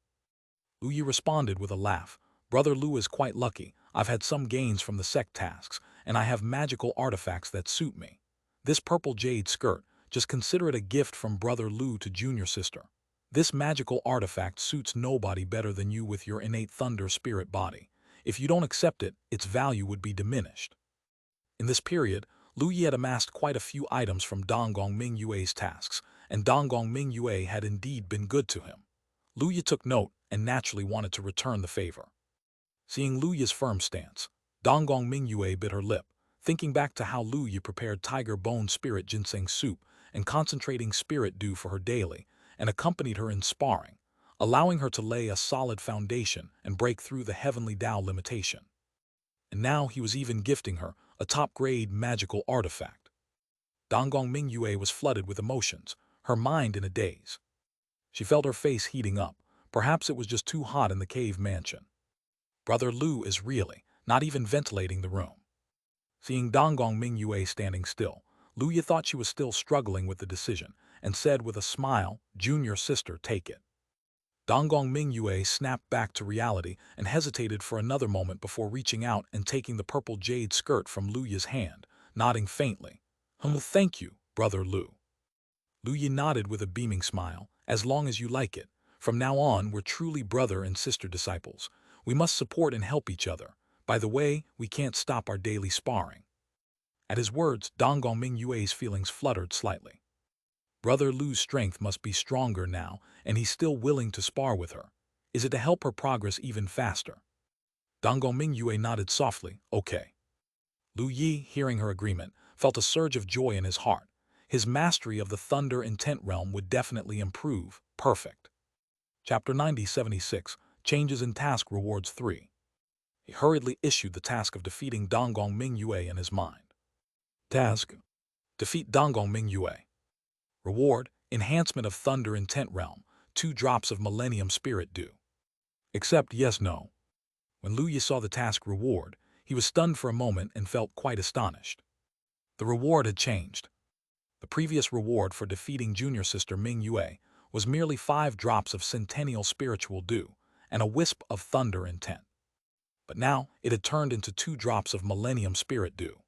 Lu Yi responded with a laugh. "Brother Lu is quite lucky. I've had some gains from the sect tasks, and I have magical artifacts that suit me. This purple jade skirt, just consider it a gift from Brother Lu to junior sister. This magical artifact suits nobody better than you with your innate thunder spirit body. If you don't accept it, its value would be diminished." In this period, Lu Yi had amassed quite a few items from Donggong Mingyue's tasks, and Donggong Mingyue had indeed been good to him. Lu Yi took note and naturally wanted to return the favor. Seeing Lu Yi's firm stance, Donggong Mingyue bit her lip, thinking back to how Lu Yi prepared tiger bone spirit ginseng soup and concentrating spirit dew for her daily, and accompanied her in sparring, allowing her to lay a solid foundation and break through the heavenly Tao limitation. And now he was even gifting her a top-grade magical artifact. Donggong Mingyue was flooded with emotions, her mind in a daze. She felt her face heating up. Perhaps it was just too hot in the cave mansion. Brother Lu is really not even ventilating the room. Seeing Donggong Mingyue standing still, Lu Yi thought she was still struggling with the decision and said with a smile, "Junior sister, take it." Donggong Mingyue snapped back to reality and hesitated for another moment before reaching out and taking the purple jade skirt from Lu Yi's hand, nodding faintly. Thank you, Brother Lu." Lu Yi nodded with a beaming smile. "As long as you like it. From now on, we're truly brother and sister disciples. We must support and help each other. By the way, we can't stop our daily sparring." At his words, Donggong Mingyue's feelings fluttered slightly. Brother Lu's strength must be stronger now, and he's still willing to spar with her. Is it to help her progress even faster? Donggong Mingyue nodded softly, "Okay." Lu Yi, hearing her agreement, felt a surge of joy in his heart. His mastery of the Thunder Intent realm would definitely improve. Perfect. Chapter 9076, Changes in Task Rewards 3. He hurriedly issued the task of defeating Donggong Mingyue in his mind. Task: defeat Donggong Mingyue. Reward: enhancement of Thunder Intent realm, 2 drops of Millennium Spirit Dew. Accept, yes, no. When Lu Yi saw the task reward, he was stunned for a moment and felt quite astonished. The reward had changed. The previous reward for defeating junior sister Mingyue was merely 5 drops of Centennial Spiritual Dew and a wisp of Thunder Intent. But now it had turned into 2 drops of Millennium Spirit Dew.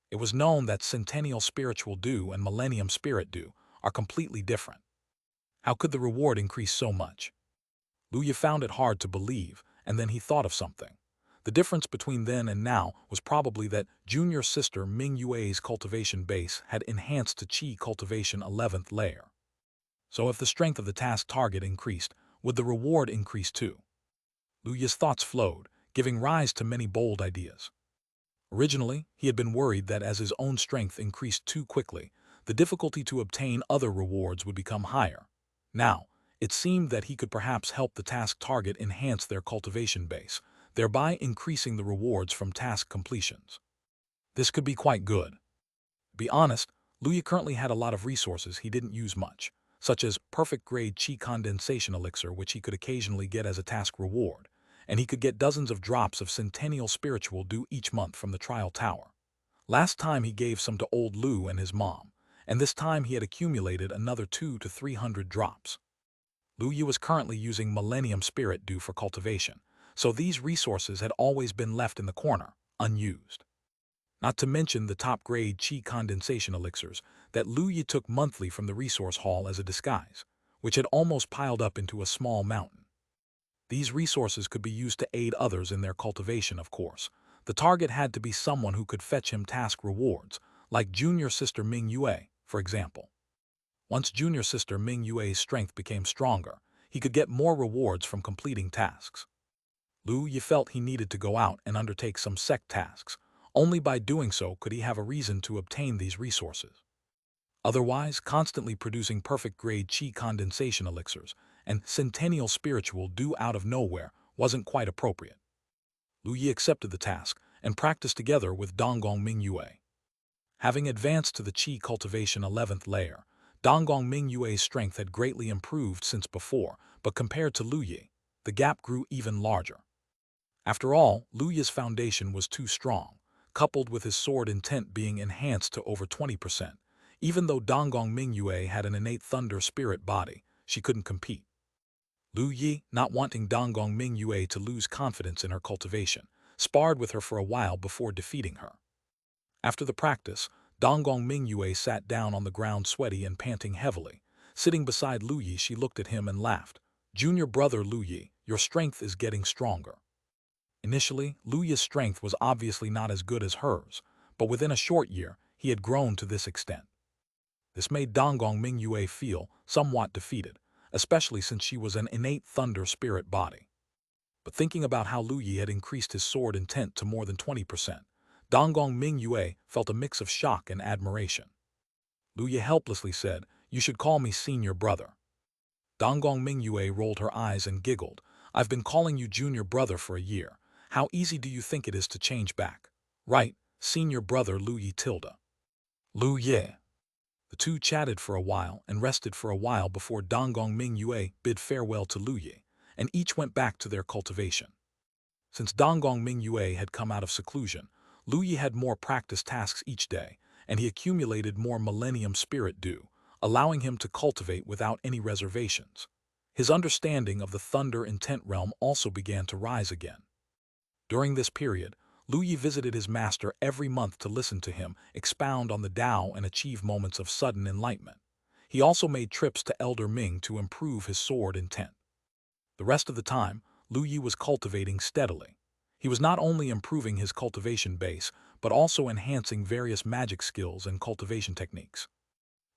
It was known that Centennial Spiritual Dew and Millennium Spirit Dew are completely different. How could the reward increase so much? Lu Yi found it hard to believe, and then he thought of something. The difference between then and now was probably that junior sister Mingyue's cultivation base had enhanced to Qi Cultivation 11th layer. So if the strength of the task target increased, would the reward increase too? Lu Yi's thoughts flowed, giving rise to many bold ideas. Originally, he had been worried that as his own strength increased too quickly, the difficulty to obtain other rewards would become higher. Now, it seemed that he could perhaps help the task target enhance their cultivation base, thereby increasing the rewards from task completions. This could be quite good. To be honest, Lu Yi currently had a lot of resources he didn't use much, such as Perfect Qi Condensation Elixir, which he could occasionally get as a task reward, and he could get dozens of drops of Centennial Spiritual Dew each month from the Trial Tower. Last time he gave some to old Lu and his mom, and this time he had accumulated another 200 to 300 drops. Lu Yi was currently using Millennium Spirit Dew for cultivation, so these resources had always been left in the corner, unused. Not to mention the top-grade Qi Condensation Elixirs that Lu Yi took monthly from the resource hall as a disguise, which had almost piled up into a small mountain. These resources could be used to aid others in their cultivation, of course. The target had to be someone who could fetch him task rewards, like junior sister Mingyue, for example. Once junior sister Mingyue's strength became stronger, he could get more rewards from completing tasks. Lu Yi felt he needed to go out and undertake some sect tasks. Only by doing so could he have a reason to obtain these resources. Otherwise, constantly producing perfect-grade Qi condensation elixirs and Centennial Spiritual Dew out of nowhere wasn't quite appropriate. Lu Yi accepted the task and practiced together with Donggong Mingyue. Having advanced to the Qi Cultivation 11th layer, Donggong Mingyue's strength had greatly improved since before, but compared to Lu Yi, the gap grew even larger. After all, Lu Yi's foundation was too strong, coupled with his sword intent being enhanced to over 20%. Even though Donggong Mingyue had an innate thunder spirit body, she couldn't compete. Lu Yi, not wanting Donggong Mingyue to lose confidence in her cultivation, sparred with her for a while before defeating her. After the practice, Donggong Mingyue sat down on the ground sweaty and panting heavily. Sitting beside Lu Yi, she looked at him and laughed. "Junior brother Lu Yi, your strength is getting stronger." Initially, Lu Yi's strength was obviously not as good as hers, but within a short year, he had grown to this extent. This made Donggong Mingyue feel somewhat defeated, especially since she was an innate thunder spirit body. But thinking about how Lu Yi had increased his sword intent to more than 20%, Donggong Mingyue felt a mix of shock and admiration. Lu Yi helplessly said, "You should call me senior brother." Donggong Mingyue rolled her eyes and giggled. "I've been calling you junior brother for a year. How easy do you think it is to change back?" "Right, senior brother Lu Yi tilde." Lu Yi. The two chatted for a while and rested for a while before Donggong Mingyue bid farewell to Lu Yi, and each went back to their cultivation. Since Donggong Mingyue had come out of seclusion, Lu Yi had more practice tasks each day, and he accumulated more Millennium Spirit Dew, allowing him to cultivate without any reservations. His understanding of the Thunder Intent realm also began to rise again. During this period, Lu Yi visited his master every month to listen to him expound on the Tao and achieve moments of sudden enlightenment. He also made trips to Elder Ming to improve his sword intent. The rest of the time, Lu Yi was cultivating steadily. He was not only improving his cultivation base, but also enhancing various magic skills and cultivation techniques.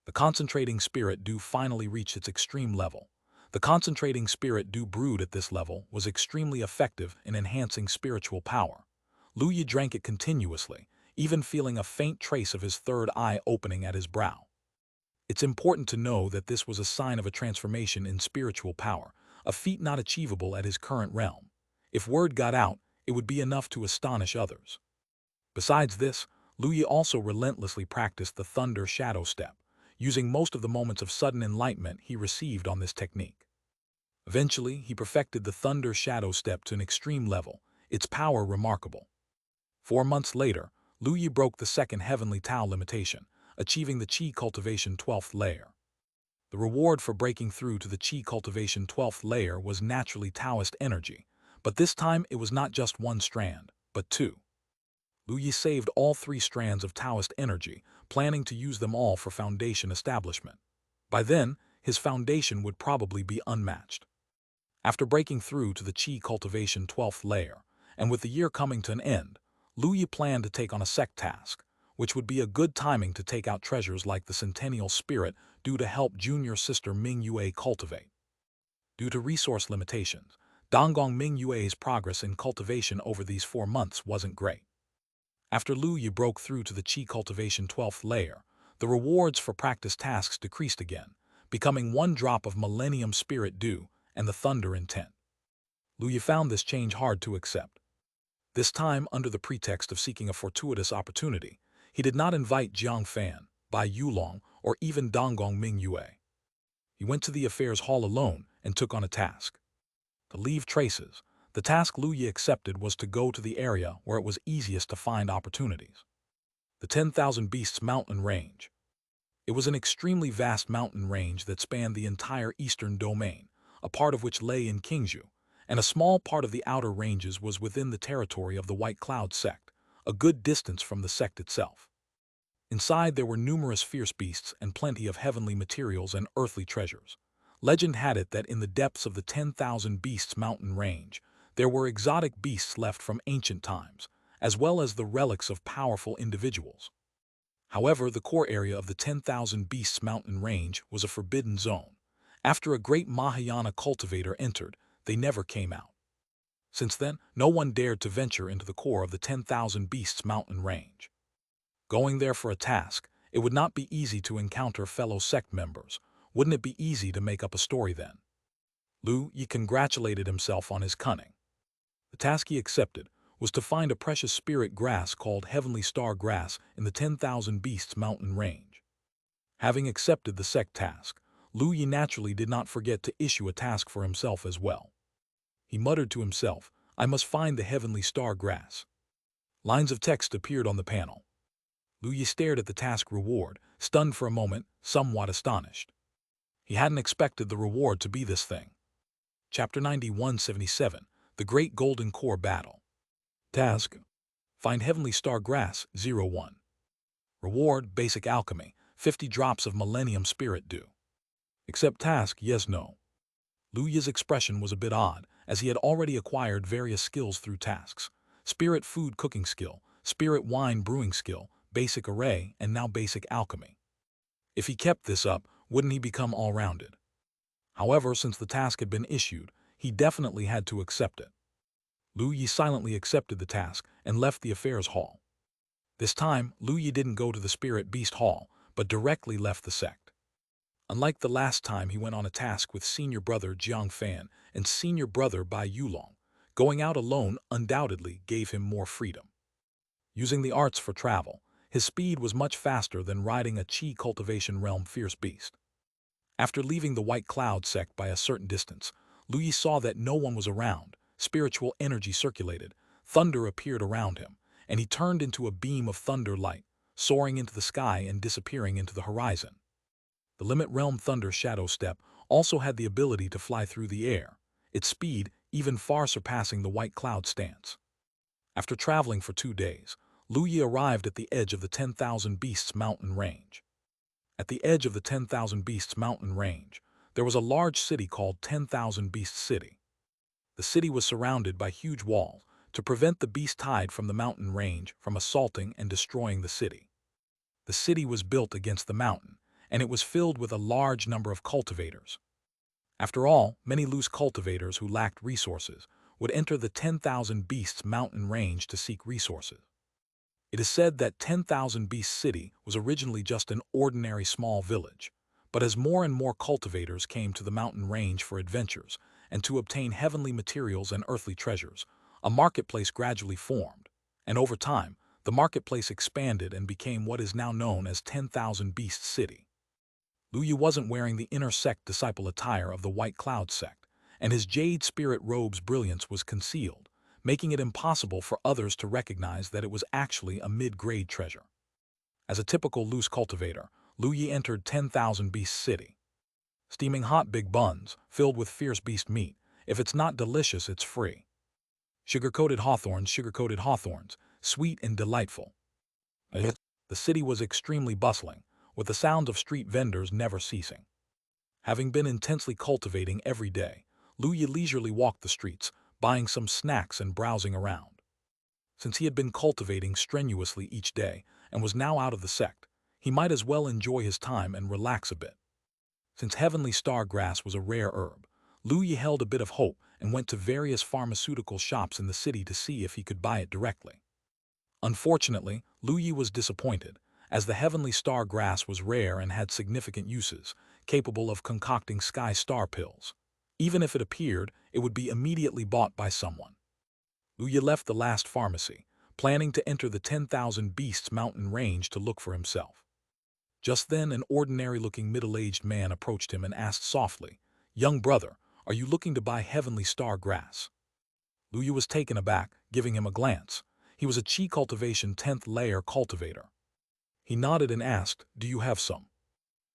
The concentrating spirit dew finally reached its extreme level. The concentrating spirit dew brewed at this level was extremely effective in enhancing spiritual power. Lu Yi drank it continuously, even feeling a faint trace of his third eye opening at his brow. It's important to know that this was a sign of a transformation in spiritual power, a feat not achievable at his current realm. If word got out, it would be enough to astonish others. Besides this, Lu Yi also relentlessly practiced the Thunder Shadow Step, using most of the moments of sudden enlightenment he received on this technique. Eventually, he perfected the Thunder Shadow Step to an extreme level, its power remarkable. 4 months later, Lu Yi broke the second Heavenly Tao limitation, achieving the Qi Cultivation 12th layer. The reward for breaking through to the Qi Cultivation 12th layer was naturally Taoist energy, but this time it was not just one strand, but two. Lu Yi saved all 3 strands of Taoist energy, planning to use them all for foundation establishment. By then, his foundation would probably be unmatched. After breaking through to the Qi Cultivation 12th layer, and with the year coming to an end, Lu Yi planned to take on a sect task, which would be a good timing to take out treasures like the Centennial Spirit due to help junior sister Ming Yue cultivate. Due to resource limitations, Donggong Ming Yue's progress in cultivation over these 4 months wasn't great. After Lu Yi broke through to the Qi Cultivation 12th layer, the rewards for practice tasks decreased again, becoming 1 drop of Millennium Spirit Dew and the Thunder Intent. Lu Yi found this change hard to accept. This time, under the pretext of seeking a fortuitous opportunity, he did not invite Jiang Fan, Bai Yulong, or even Donggong Ming Yue. He went to the affairs hall alone and took on a task. To leave traces, the task Lu Yi accepted was to go to the area where it was easiest to find opportunities. The 10,000 Beasts Mountain Range. It was an extremely vast mountain range that spanned the entire eastern domain, a part of which lay in Qingzhou, and a small part of the outer ranges was within the territory of the White Cloud sect, a good distance from the sect itself. Inside there were numerous fierce beasts and plenty of heavenly materials and earthly treasures. Legend had it that in the depths of the 10,000 Beasts mountain range, there were exotic beasts left from ancient times, as well as the relics of powerful individuals. However, the core area of the 10,000 Beasts mountain range was a forbidden zone. After a great Mahayana cultivator entered, they never came out. Since then, no one dared to venture into the core of the 10,000 Beasts mountain range. Going there for a task, it would not be easy to encounter fellow sect members. Wouldn't it be easy to make up a story then? Lu Yi congratulated himself on his cunning. The task he accepted was to find a precious spirit grass called Heavenly Star Grass in the 10,000 Beasts mountain range. Having accepted the sect task, Lu Yi naturally did not forget to issue a task for himself as well. He muttered to himself, "I must find the Heavenly Star Grass." Lines of text appeared on the panel. Lu Yi stared at the task reward, stunned for a moment, somewhat astonished. He hadn't expected the reward to be this thing. Chapter 9177, The Great Golden Core Battle. Task: Find Heavenly Star Grass, 01. Reward: Basic Alchemy, 50 drops of Millennium Spirit Dew. Accept task: Yes, no. Lu Yi's expression was a bit odd, as he had already acquired various skills through tasks: Spirit Food Cooking Skill, Spirit Wine Brewing Skill, Basic Array, and now Basic Alchemy. If he kept this up, wouldn't he become all-rounded? However, since the task had been issued, he definitely had to accept it. Lu Yi silently accepted the task and left the affairs hall. This time, Lu Yi didn't go to the Spirit Beast Hall, but directly left the sect. Unlike the last time he went on a task with senior brother Jiang Fan and senior brother Bai Yulong, going out alone undoubtedly gave him more freedom. Using the arts for travel, his speed was much faster than riding a Qi Cultivation Realm fierce beast. After leaving the White Cloud sect by a certain distance, Lu Yi saw that no one was around, spiritual energy circulated, thunder appeared around him, and he turned into a beam of thunder light, soaring into the sky and disappearing into the horizon. The Limit Realm Thunder Shadow Step also had the ability to fly through the air, its speed even far surpassing the White Cloud stance. After traveling for 2 days, Lu Yi arrived at the edge of the 10,000 Beasts mountain range. At the edge of the 10,000 Beasts mountain range, there was a large city called 10,000 Beasts City. The city was surrounded by huge walls to prevent the beast tide from the mountain range from assaulting and destroying the city. The city was built against the mountain, and it was filled with a large number of cultivators. After all, many loose cultivators who lacked resources would enter the 10,000 Beasts mountain range to seek resources. It is said that 10,000 Beasts City was originally just an ordinary small village, but as more and more cultivators came to the mountain range for adventures and to obtain heavenly materials and earthly treasures, a marketplace gradually formed, and over time, the marketplace expanded and became what is now known as 10,000 Beasts City. Lu Yi wasn't wearing the inner sect disciple attire of the White Cloud sect, and his Jade Spirit robe's brilliance was concealed, making it impossible for others to recognize that it was actually a mid-grade treasure. As a typical loose cultivator, Lu Yi entered 10,000 Beast City. Steaming hot big buns, filled with fierce beast meat. If it's not delicious, it's free. Sugar-coated hawthorns, sweet and delightful. The city was extremely bustling, with the sound of street vendors never ceasing. Having been intensely cultivating every day, Lu Yi leisurely walked the streets, buying some snacks and browsing around. Since he had been cultivating strenuously each day and was now out of the sect, he might as well enjoy his time and relax a bit. Since Heavenly Star Grass was a rare herb, Lu Yi held a bit of hope and went to various pharmaceutical shops in the city to see if he could buy it directly. Unfortunately, Lu Yi was disappointed, as the Heavenly Star Grass was rare and had significant uses, capable of concocting Sky Star pills. Even if it appeared, it would be immediately bought by someone. Lu Yi left the last pharmacy, planning to enter the 10,000 Beasts mountain range to look for himself. Just then, an ordinary-looking middle-aged man approached him and asked softly, "Young brother, are you looking to buy Heavenly Star Grass?" Lu Yi was taken aback, giving him a glance. He was a Qi Cultivation 10th layer cultivator. He nodded and asked, "Do you have some?"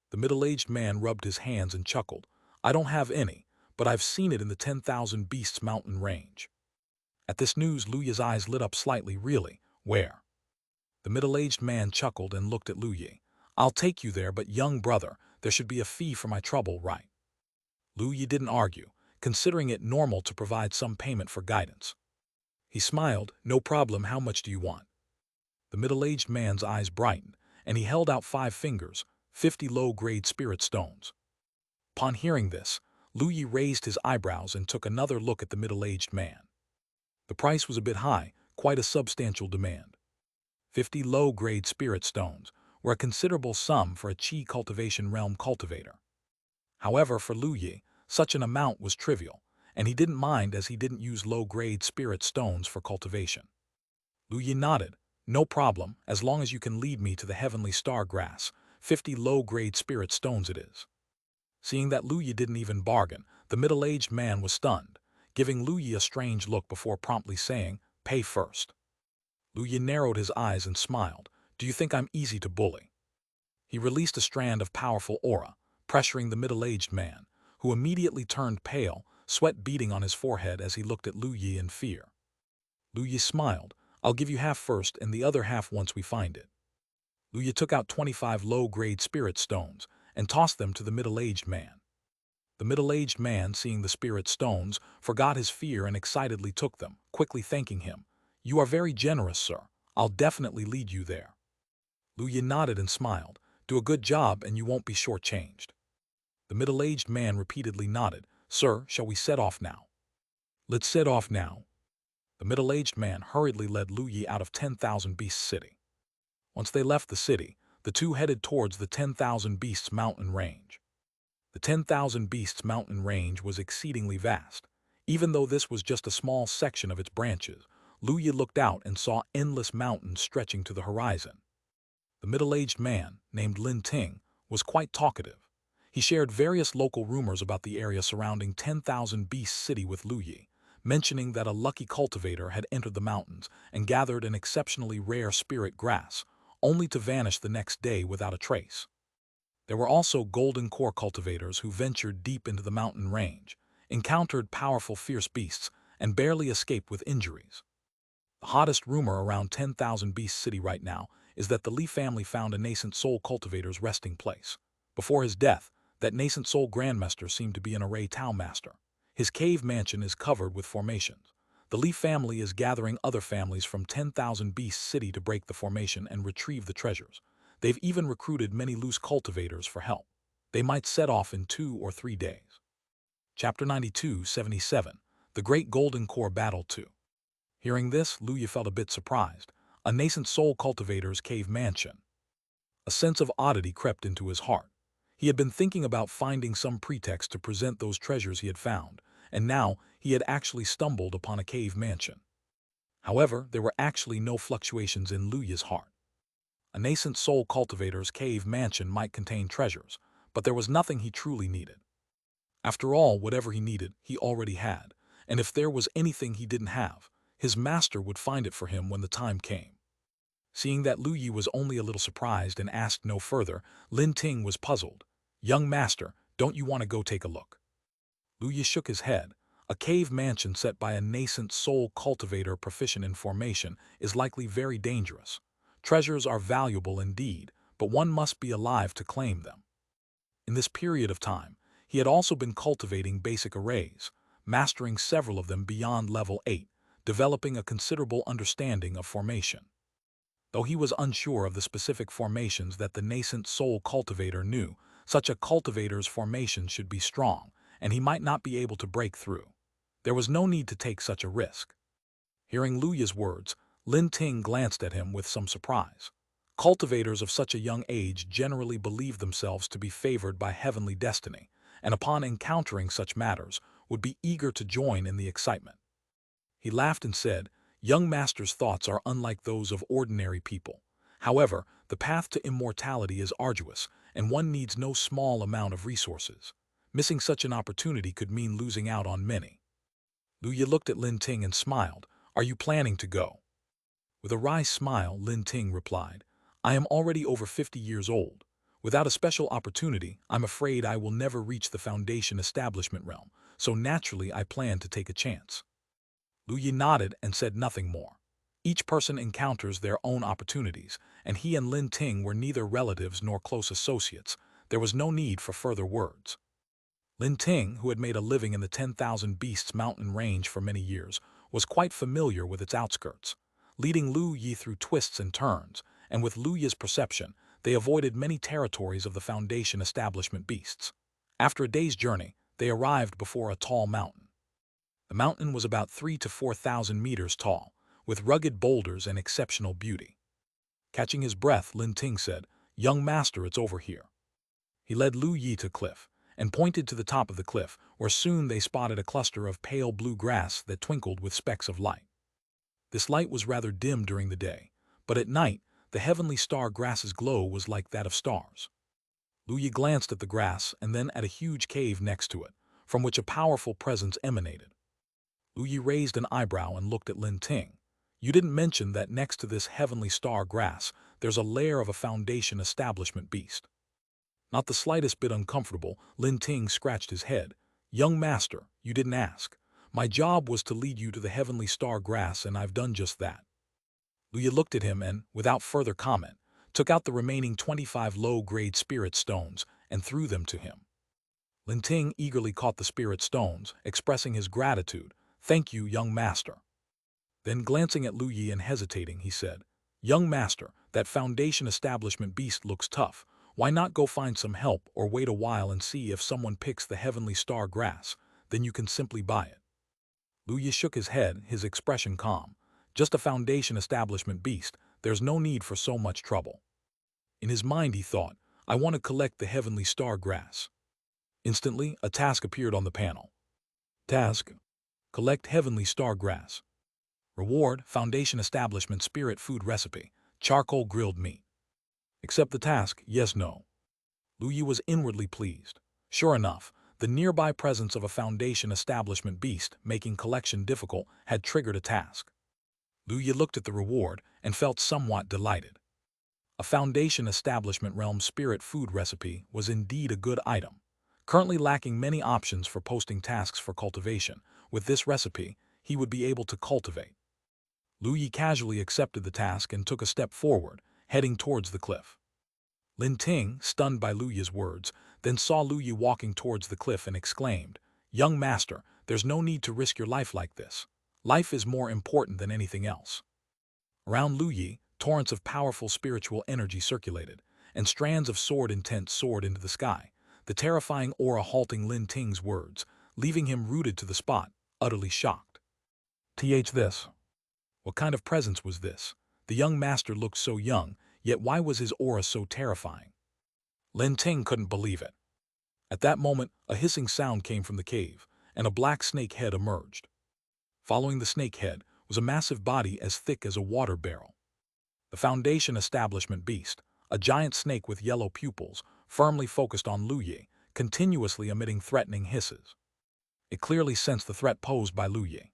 The middle-aged man rubbed his hands and chuckled, "I don't have any, but I've seen it in the 10,000 Beasts mountain range." At this news, Lu Yi's eyes lit up slightly. "Really? Where?" The middle-aged man chuckled and looked at Lu Yi. "I'll take you there, but young brother, there should be a fee for my trouble, right?" Lu Yi didn't argue, considering it normal to provide some payment for guidance. He smiled, "No problem, how much do you want?" The middle-aged man's eyes brightened, and he held out 5 fingers, 50 low-grade spirit stones. Upon hearing this, Lu Yi raised his eyebrows and took another look at the middle-aged man. The price was a bit high, quite a substantial demand. 50 low-grade spirit stones were a considerable sum for a Qi Cultivation Realm cultivator. However, for Lu Yi, such an amount was trivial, and he didn't mind as he didn't use low-grade spirit stones for cultivation. Lu Yi nodded, "No problem, as long as you can lead me to the Heavenly Star Grass, 50 low-grade spirit stones it is." Seeing that Lu Yi didn't even bargain, the middle-aged man was stunned, giving Lu Yi a strange look before promptly saying, "Pay first." Lu Yin narrowed his eyes and smiled. Do you think I'm easy to bully? He released a strand of powerful aura, pressuring the middle-aged man, who immediately turned pale, sweat beading on his forehead as he looked at Lu Yi in fear. Lu Yi smiled. I'll give you half first and the other half once we find it. Lu Yi took out 25 low-grade spirit stones and tossed them to the middle-aged man. The middle-aged man, seeing the spirit stones, forgot his fear and excitedly took them, quickly thanking him. You are very generous, sir. I'll definitely lead you there. Lu Yin nodded and smiled. Do a good job and you won't be shortchanged. The middle-aged man repeatedly nodded. Sir, shall we set off now? Let's set off now. The middle-aged man hurriedly led Lu Yi out of 10,000 Beasts City. Once they left the city, the two headed towards the 10,000 Beasts mountain range. The 10,000 Beasts mountain range was exceedingly vast. Even though this was just a small section of its branches, Lu Yi looked out and saw endless mountains stretching to the horizon. The middle-aged man, named Lin Ting, was quite talkative. He shared various local rumors about the area surrounding 10,000 Beast City with Lu Yi, mentioning that a lucky cultivator had entered the mountains and gathered an exceptionally rare spirit grass, only to vanish the next day without a trace. There were also golden core cultivators who ventured deep into the mountain range, encountered powerful fierce beasts, and barely escaped with injuries. The hottest rumor around 10,000 Beast City right now is that the Li family found a nascent soul cultivator's resting place. Before his death, that nascent soul grandmaster seemed to be an array Tao master. His cave mansion is covered with formations. The Li family is gathering other families from 10,000 Beast City to break the formation and retrieve the treasures. They've even recruited many loose cultivators for help. They might set off in 2 or 3 days. Chapter 92-77, The Great Golden Core Battle 2. Hearing this, Lu Yi felt a bit surprised. A nascent soul cultivator's cave mansion. A sense of oddity crept into his heart. He had been thinking about finding some pretext to present those treasures he had found, and now he had actually stumbled upon a cave mansion. However, there were actually no fluctuations in Lu Yi's heart. A nascent soul cultivator's cave mansion might contain treasures, but there was nothing he truly needed. After all, whatever he needed, he already had, and if there was anything he didn't have, his master would find it for him when the time came. Seeing that Lu Yi was only a little surprised and asked no further, Lin Ting was puzzled. Young master, don't you want to go take a look? Lu Yi shook his head. A cave mansion set by a nascent soul cultivator proficient in formation is likely very dangerous. Treasures are valuable indeed, but one must be alive to claim them. In this period of time, he had also been cultivating basic arrays, mastering several of them beyond level 8, developing a considerable understanding of formation. Though he was unsure of the specific formations that the nascent soul cultivator knew, such a cultivator's formation should be strong, and he might not be able to break through. There was no need to take such a risk. Hearing Lu Yi's words, Lin Ting glanced at him with some surprise. Cultivators of such a young age generally believe themselves to be favored by heavenly destiny, and upon encountering such matters, would be eager to join in the excitement. He laughed and said, Young master's thoughts are unlike those of ordinary people. However, the path to immortality is arduous, and one needs no small amount of resources. Missing such an opportunity could mean losing out on many. Lu Yi looked at Lin Ting and smiled. Are you planning to go? With a wry smile, Lin Ting replied, I am already over 50 years old. Without a special opportunity, I'm afraid I will never reach the foundation establishment realm, so naturally I plan to take a chance. Lu Yi nodded and said nothing more. Each person encounters their own opportunities, and he and Lin Ting were neither relatives nor close associates. There was no need for further words. Lin Ting, who had made a living in the 10,000 Beasts mountain range for many years, was quite familiar with its outskirts. Leading Lu Yi through twists and turns, and with Lu Yi's perception, they avoided many territories of the Foundation establishment beasts. After a day's journey, they arrived before a tall mountain. The mountain was about 3,000 to 4,000 meters tall, with rugged boulders and exceptional beauty. Catching his breath, Lin Ting said, Young master, it's over here. He led Lu Yi to cliff, and pointed to the top of the cliff, where soon they spotted a cluster of pale blue grass that twinkled with specks of light. This light was rather dim during the day, but at night, the heavenly star grass's glow was like that of stars. Lu Yi glanced at the grass and then at a huge cave next to it, from which a powerful presence emanated. Lu Yi raised an eyebrow and looked at Lin Ting. You didn't mention that next to this heavenly star grass, there's a layer of a foundation establishment beast. Not the slightest bit uncomfortable, Lin Ting scratched his head. Young master, you didn't ask. My job was to lead you to the heavenly star grass, and I've done just that. Luya looked at him and, without further comment, took out the remaining 25 low-grade spirit stones and threw them to him. Lin Ting eagerly caught the spirit stones, expressing his gratitude. Thank you, young master. Then, glancing at Lu Yi and hesitating, he said, Young master, that foundation establishment beast looks tough. Why not go find some help or wait a while and see if someone picks the heavenly star grass? Then you can simply buy it. Lu Yi shook his head, his expression calm. Just a foundation establishment beast. There's no need for so much trouble. In his mind he thought, I want to collect the heavenly star grass. Instantly, a task appeared on the panel. Task: collect heavenly star grass. Reward: foundation establishment spirit food recipe, charcoal grilled meat. Accept the task, yes, no. Lu Yi was inwardly pleased. Sure enough, the nearby presence of a foundation establishment beast making collection difficult had triggered a task. Lu Yi looked at the reward and felt somewhat delighted. A foundation establishment realm spirit food recipe was indeed a good item. Currently lacking many options for posting tasks for cultivation, with this recipe, he would be able to cultivate. Lu Yi casually accepted the task and took a step forward, heading towards the cliff. Lin Ting, stunned by Lu Yi's words, then saw Lu Yi walking towards the cliff and exclaimed, Young master, there's no need to risk your life like this. Life is more important than anything else. Around Lu Yi, torrents of powerful spiritual energy circulated, and strands of sword intent soared into the sky, the terrifying aura halting Lin Ting's words, leaving him rooted to the spot, utterly shocked. This. What kind of presence was this? The young master looked so young, yet why was his aura so terrifying? Lin Ting couldn't believe it. At that moment, a hissing sound came from the cave, and a black snake head emerged. Following the snake head was a massive body as thick as a water barrel. The foundation establishment beast, a giant snake with yellow pupils, firmly focused on Lu Yi, continuously emitting threatening hisses. It clearly sensed the threat posed by Lu Yi.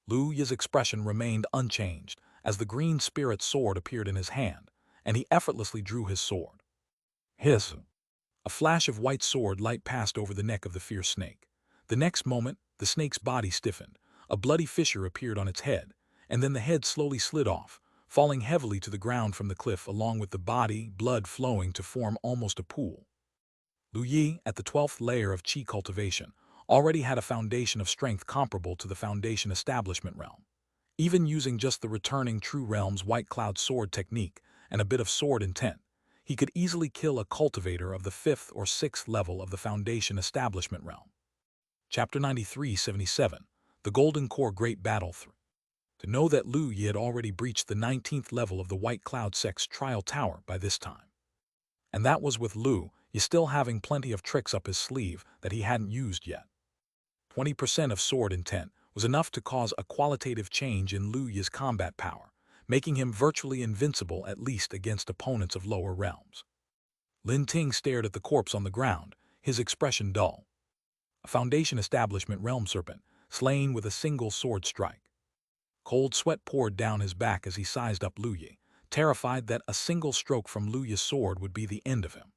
Lu Yi's expression remained unchanged as the green spirit sword appeared in his hand, and he effortlessly drew his sword. Hiss! A flash of white sword light passed over the neck of the fierce snake. The next moment, the snake's body stiffened, a bloody fissure appeared on its head, and then the head slowly slid off, falling heavily to the ground from the cliff along with the body, blood flowing to form almost a pool. Lu Yi, at the 12th layer of Qi cultivation, already had a foundation of strength comparable to the foundation establishment realm. Even using just the returning True Realm's White Cloud Sword technique and a bit of sword intent, he could easily kill a cultivator of the 5th or 6th level of the foundation establishment realm. Chapter 93-77, The Golden Core Great Battle 3. To know that Lu Yi had already breached the 19th level of the White Cloud Sect's Trial Tower by this time. And that was with Lu Yi still having plenty of tricks up his sleeve that he hadn't used yet. 20% of sword intent was enough to cause a qualitative change in Lu Yi's combat power, making him virtually invincible at least against opponents of lower realms. Lin Ting stared at the corpse on the ground, his expression dull. A foundation establishment realm serpent, slain with a single sword strike. Cold sweat poured down his back as he sized up Lu Yi, terrified that a single stroke from Lu Yi's sword would be the end of him.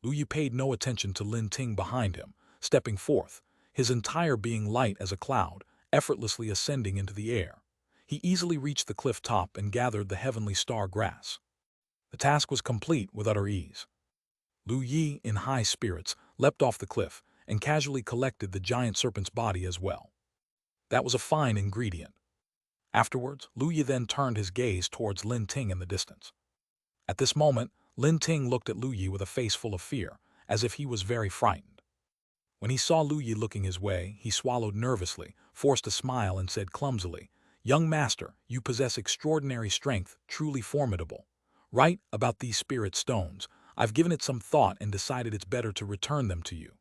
Lu Yi paid no attention to Lin Ting behind him, stepping forth, his entire being light as a cloud, effortlessly ascending into the air. He easily reached the cliff top and gathered the heavenly star grass. The task was complete with utter ease. Lu Yi, in high spirits, leapt off the cliff and casually collected the giant serpent's body as well. That was a fine ingredient. Afterwards, Lu Yi then turned his gaze towards Lin Ting in the distance. At this moment, Lin Ting looked at Lu Yi with a face full of fear, as if he was very frightened. When he saw Lu Yi looking his way, he swallowed nervously, forced a smile and said clumsily, Young master, you possess extraordinary strength, truly formidable. Right about these spirit stones, I've given it some thought and decided it's better to return them to you.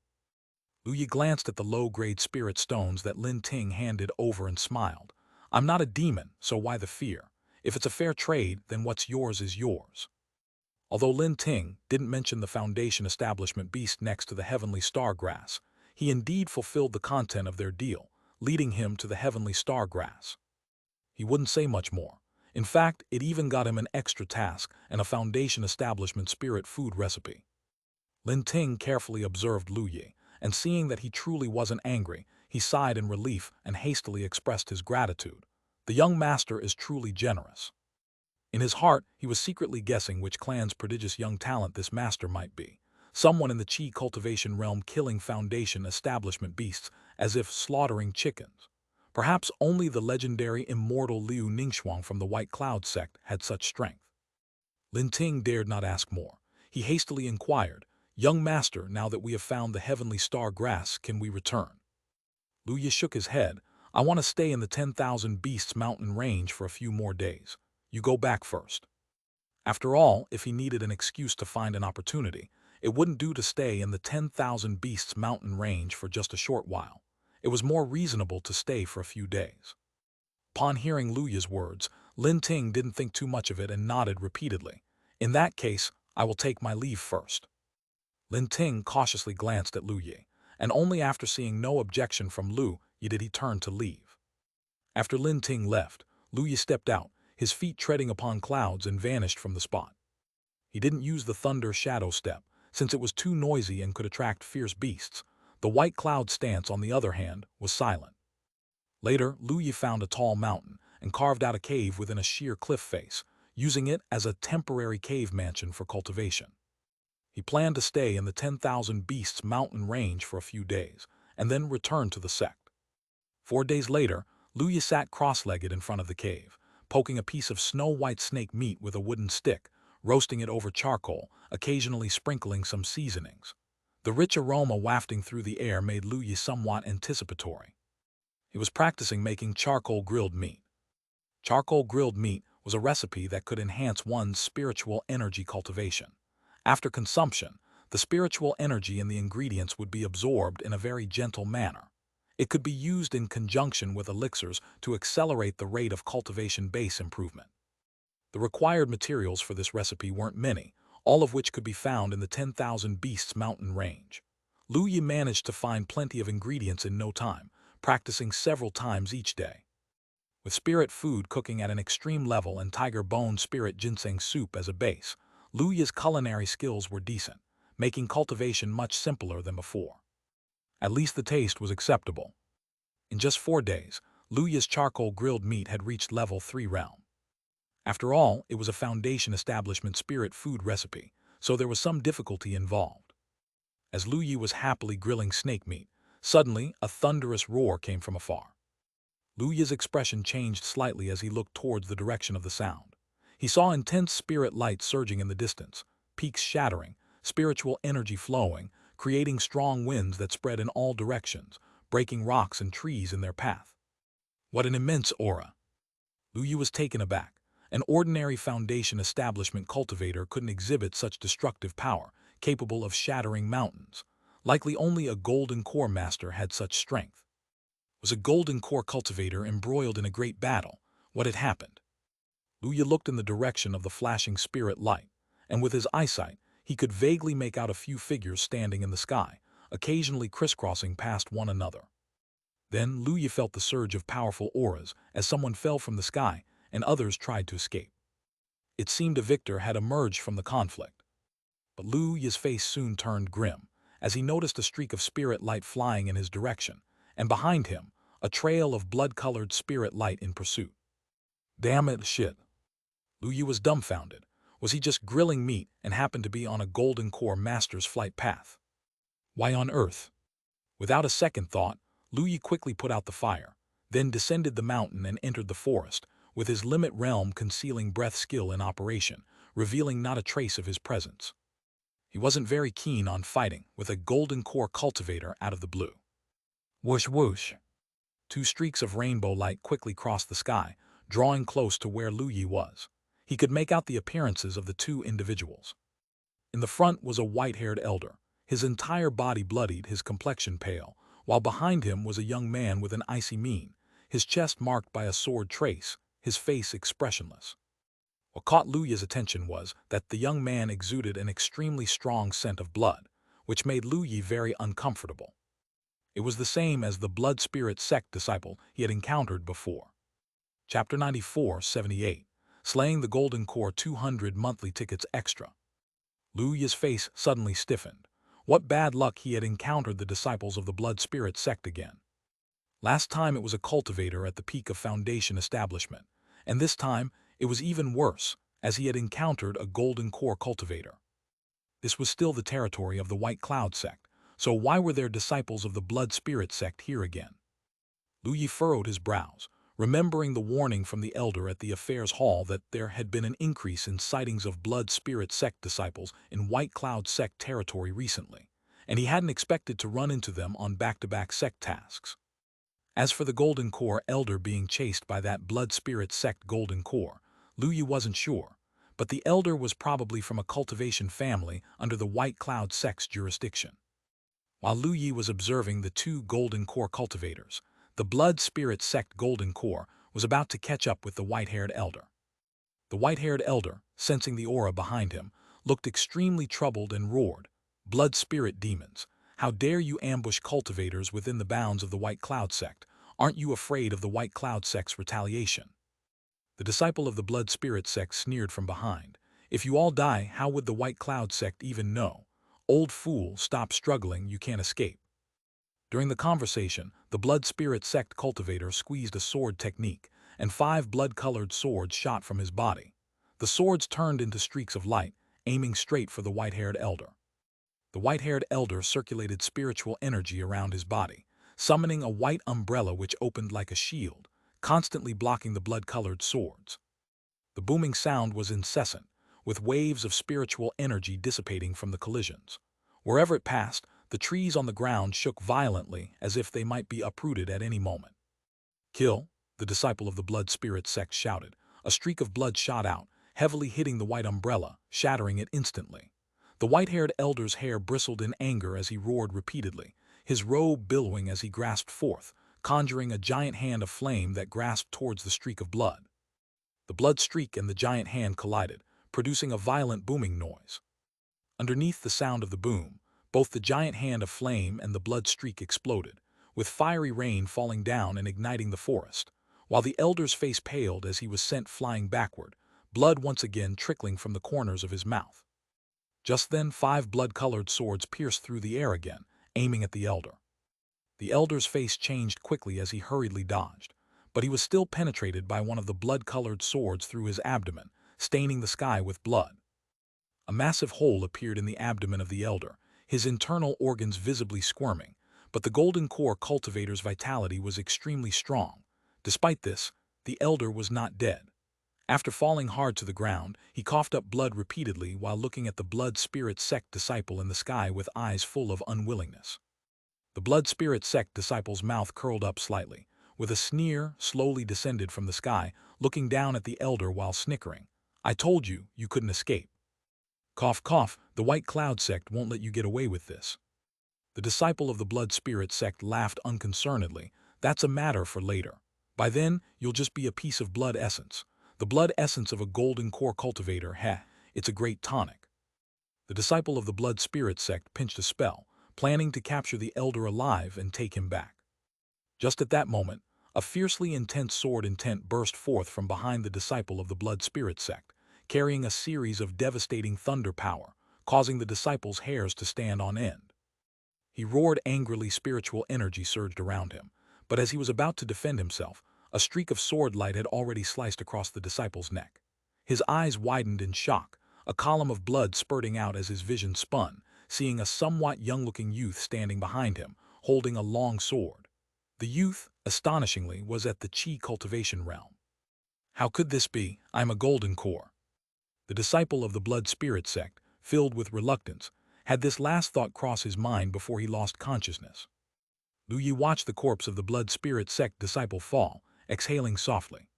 Lu Yi glanced at the low-grade spirit stones that Lin Ting handed over and smiled. I'm not a demon, so why the fear? If it's a fair trade, then what's yours is yours. Although Lin Ting didn't mention the foundation establishment beast next to the heavenly star grass, he indeed fulfilled the content of their deal, leading him to the heavenly star grass. He wouldn't say much more. In fact, it even got him an extra task and a foundation establishment spirit food recipe. Lin Ting carefully observed Lu Yi, and seeing that he truly wasn't angry, he sighed in relief and hastily expressed his gratitude. The young master is truly generous. In his heart, he was secretly guessing which clan's prodigious young talent this master might be. Someone in the Qi cultivation realm killing foundation establishment beasts as if slaughtering chickens. Perhaps only the legendary Immortal Liu Ningxuang from the White Cloud sect had such strength. Lin Ting dared not ask more. He hastily inquired, "Young master, now that we have found the heavenly star grass, can we return?" Lu Yi shook his head. "I want to stay in the 10,000 Beasts mountain range for a few more days. You go back first." After all, if he needed an excuse to find an opportunity, it wouldn't do to stay in the 10,000 Beasts mountain range for just a short while. It was more reasonable to stay for a few days. Upon hearing Lu Yi's words, Lin Ting didn't think too much of it and nodded repeatedly. "In that case, I will take my leave first." Lin Ting cautiously glanced at Lu Yi, and only after seeing no objection from Lu Yi did he turn to leave. After Lin Ting left, Lu Yi stepped out, his feet treading upon clouds, and vanished from the spot. He didn't use the thunder shadow step, since it was too noisy and could attract fierce beasts. The white cloud stance, on the other hand, was silent. Later, Lu Yi found a tall mountain and carved out a cave within a sheer cliff face, using it as a temporary cave mansion for cultivation. He planned to stay in the 10,000 Beasts mountain range for a few days, and then return to the sect. 4 days later, Lu Yi sat cross-legged in front of the cave, poking a piece of snow-white snake meat with a wooden stick, roasting it over charcoal, occasionally sprinkling some seasonings. The rich aroma wafting through the air made Lu Yi somewhat anticipatory. He was practicing making charcoal grilled meat. Charcoal grilled meat was a recipe that could enhance one's spiritual energy cultivation. After consumption, the spiritual energy in the ingredients would be absorbed in a very gentle manner. It could be used in conjunction with elixirs to accelerate the rate of cultivation base improvement. The required materials for this recipe weren't many, all of which could be found in the 10,000 Beasts mountain range. Lu Yi managed to find plenty of ingredients in no time, practicing several times each day. With spirit food cooking at an extreme level and tiger bone spirit ginseng soup as a base, Lu Yi's culinary skills were decent, making cultivation much simpler than before. At least the taste was acceptable. In just 4 days, Lu Yi's charcoal grilled meat had reached level 3 realm. After all, it was a foundation establishment spirit food recipe, so there was some difficulty involved. As Lu Yi was happily grilling snake meat, suddenly a thunderous roar came from afar. Lu Yi's expression changed slightly as he looked towards the direction of the sound. He saw intense spirit light surging in the distance, peaks shattering, spiritual energy flowing, creating strong winds that spread in all directions, breaking rocks and trees in their path. What an immense aura! Lu Yi was taken aback. An ordinary foundation establishment cultivator couldn't exhibit such destructive power, capable of shattering mountains. Likely only a golden core master had such strength. Was a golden core cultivator embroiled in a great battle? What had happened? Lu Yi looked in the direction of the flashing spirit light, and with his eyesight, he could vaguely make out a few figures standing in the sky, occasionally crisscrossing past one another. Then Lu Yi felt the surge of powerful auras as someone fell from the sky and others tried to escape. It seemed a victor had emerged from the conflict. But Lu Yi's face soon turned grim as he noticed a streak of spirit light flying in his direction, and behind him, a trail of blood-colored spirit light in pursuit. Damn it, shit. Lu Yi was dumbfounded. Was he just grilling meat and happened to be on a golden core master's flight path? Why on earth? Without a second thought, Lu Yi quickly put out the fire, then descended the mountain and entered the forest, with his limit realm concealing breath skill in operation, revealing not a trace of his presence. He wasn't very keen on fighting with a golden core cultivator out of the blue. Whoosh whoosh. 2 streaks of rainbow light quickly crossed the sky, drawing close to where Lu Yi was. He could make out the appearances of the 2 individuals. In the front was a white-haired elder, his entire body bloodied, his complexion pale, while behind him was a young man with an icy mien, his chest marked by a sword trace, his face expressionless. What caught Lu Yi's attention was that the young man exuded an extremely strong scent of blood, which made Lu Yi very uncomfortable. It was the same as the blood spirit sect disciple he had encountered before. Chapter 94-78, Slaying the Golden Core 200 Monthly Tickets Extra. Lu Yi's face suddenly stiffened. What bad luck he had encountered the disciples of the Blood Spirit sect again. Last time it was a cultivator at the peak of Foundation establishment, and this time it was even worse, as he had encountered a Golden Core cultivator. This was still the territory of the White Cloud sect, so why were there disciples of the Blood Spirit sect here again? Lu Yi furrowed his brows, remembering the warning from the elder at the affairs hall that there had been an increase in sightings of Blood Spirit sect disciples in White Cloud sect territory recently, and he hadn't expected to run into them on back-to-back sect tasks. As for the Golden Core elder being chased by that Blood Spirit sect Golden Core, Lu Yi wasn't sure, but the elder was probably from a cultivation family under the White Cloud sect's jurisdiction. While Lu Yi was observing the two Golden Core cultivators, the Blood Spirit sect Golden Core was about to catch up with the white-haired elder. The white-haired elder, sensing the aura behind him, looked extremely troubled and roared, "Blood Spirit demons! How dare you ambush cultivators within the bounds of the White Cloud sect? Aren't you afraid of the White Cloud sect's retaliation?" The disciple of the Blood Spirit sect sneered from behind. "If you all die, how would the White Cloud sect even know? Old fool, stop struggling, you can't escape." During the conversation, the Blood Spirit sect cultivator squeezed a sword technique, and 5 blood-colored swords shot from his body. The swords turned into streaks of light, aiming straight for the white-haired elder. The white-haired elder circulated spiritual energy around his body, summoning a white umbrella which opened like a shield, constantly blocking the blood-colored swords. The booming sound was incessant, with waves of spiritual energy dissipating from the collisions. Wherever it passed, the trees on the ground shook violently as if they might be uprooted at any moment. "Kill!" the disciple of the Blood Spirit sect shouted. A streak of blood shot out, heavily hitting the white umbrella, shattering it instantly. The white-haired elder's hair bristled in anger as he roared repeatedly, his robe billowing as he grasped forth, conjuring a giant hand of flame that grasped towards the streak of blood. The blood streak and the giant hand collided, producing a violent booming noise. Underneath the sound of the boom, both the giant hand of flame and the blood streak exploded, with fiery rain falling down and igniting the forest, while the elder's face paled as he was sent flying backward, blood once again trickling from the corners of his mouth. Just then 5 blood-colored swords pierced through the air again, aiming at the elder. The elder's face changed quickly as he hurriedly dodged, but he was still penetrated by one of the blood-colored swords through his abdomen, staining the sky with blood. A massive hole appeared in the abdomen of the elder, his internal organs visibly squirming, but the Golden Core cultivator's vitality was extremely strong. Despite this, the elder was not dead. After falling hard to the ground, he coughed up blood repeatedly while looking at the Blood Spirit sect disciple in the sky with eyes full of unwillingness. The Blood Spirit sect disciple's mouth curled up slightly, with a sneer slowly descended from the sky, looking down at the elder while snickering. "I told you, you couldn't escape." "Cough, cough, the White Cloud sect won't let you get away with this." The disciple of the Blood Spirit sect laughed unconcernedly. "That's a matter for later. By then, you'll just be a piece of blood essence. The blood essence of a Golden Core cultivator, it's a great tonic." The disciple of the Blood Spirit sect pinched a spell, planning to capture the elder alive and take him back. Just at that moment, a fiercely intense sword intent burst forth from behind the disciple of the Blood Spirit sect, carrying a series of devastating thunder power, causing the disciple's hairs to stand on end. He roared angrily, spiritual energy surged around him, but as he was about to defend himself, a streak of sword light had already sliced across the disciple's neck. His eyes widened in shock, a column of blood spurting out as his vision spun, seeing a somewhat young-looking youth standing behind him, holding a long sword. The youth, astonishingly, was at the Qi Cultivation realm. "How could this be? I'm a Golden Core." The disciple of the Blood Spirit sect, filled with reluctance, had this last thought cross his mind before he lost consciousness. Lu Yi watched the corpse of the Blood Spirit sect disciple fall, exhaling softly.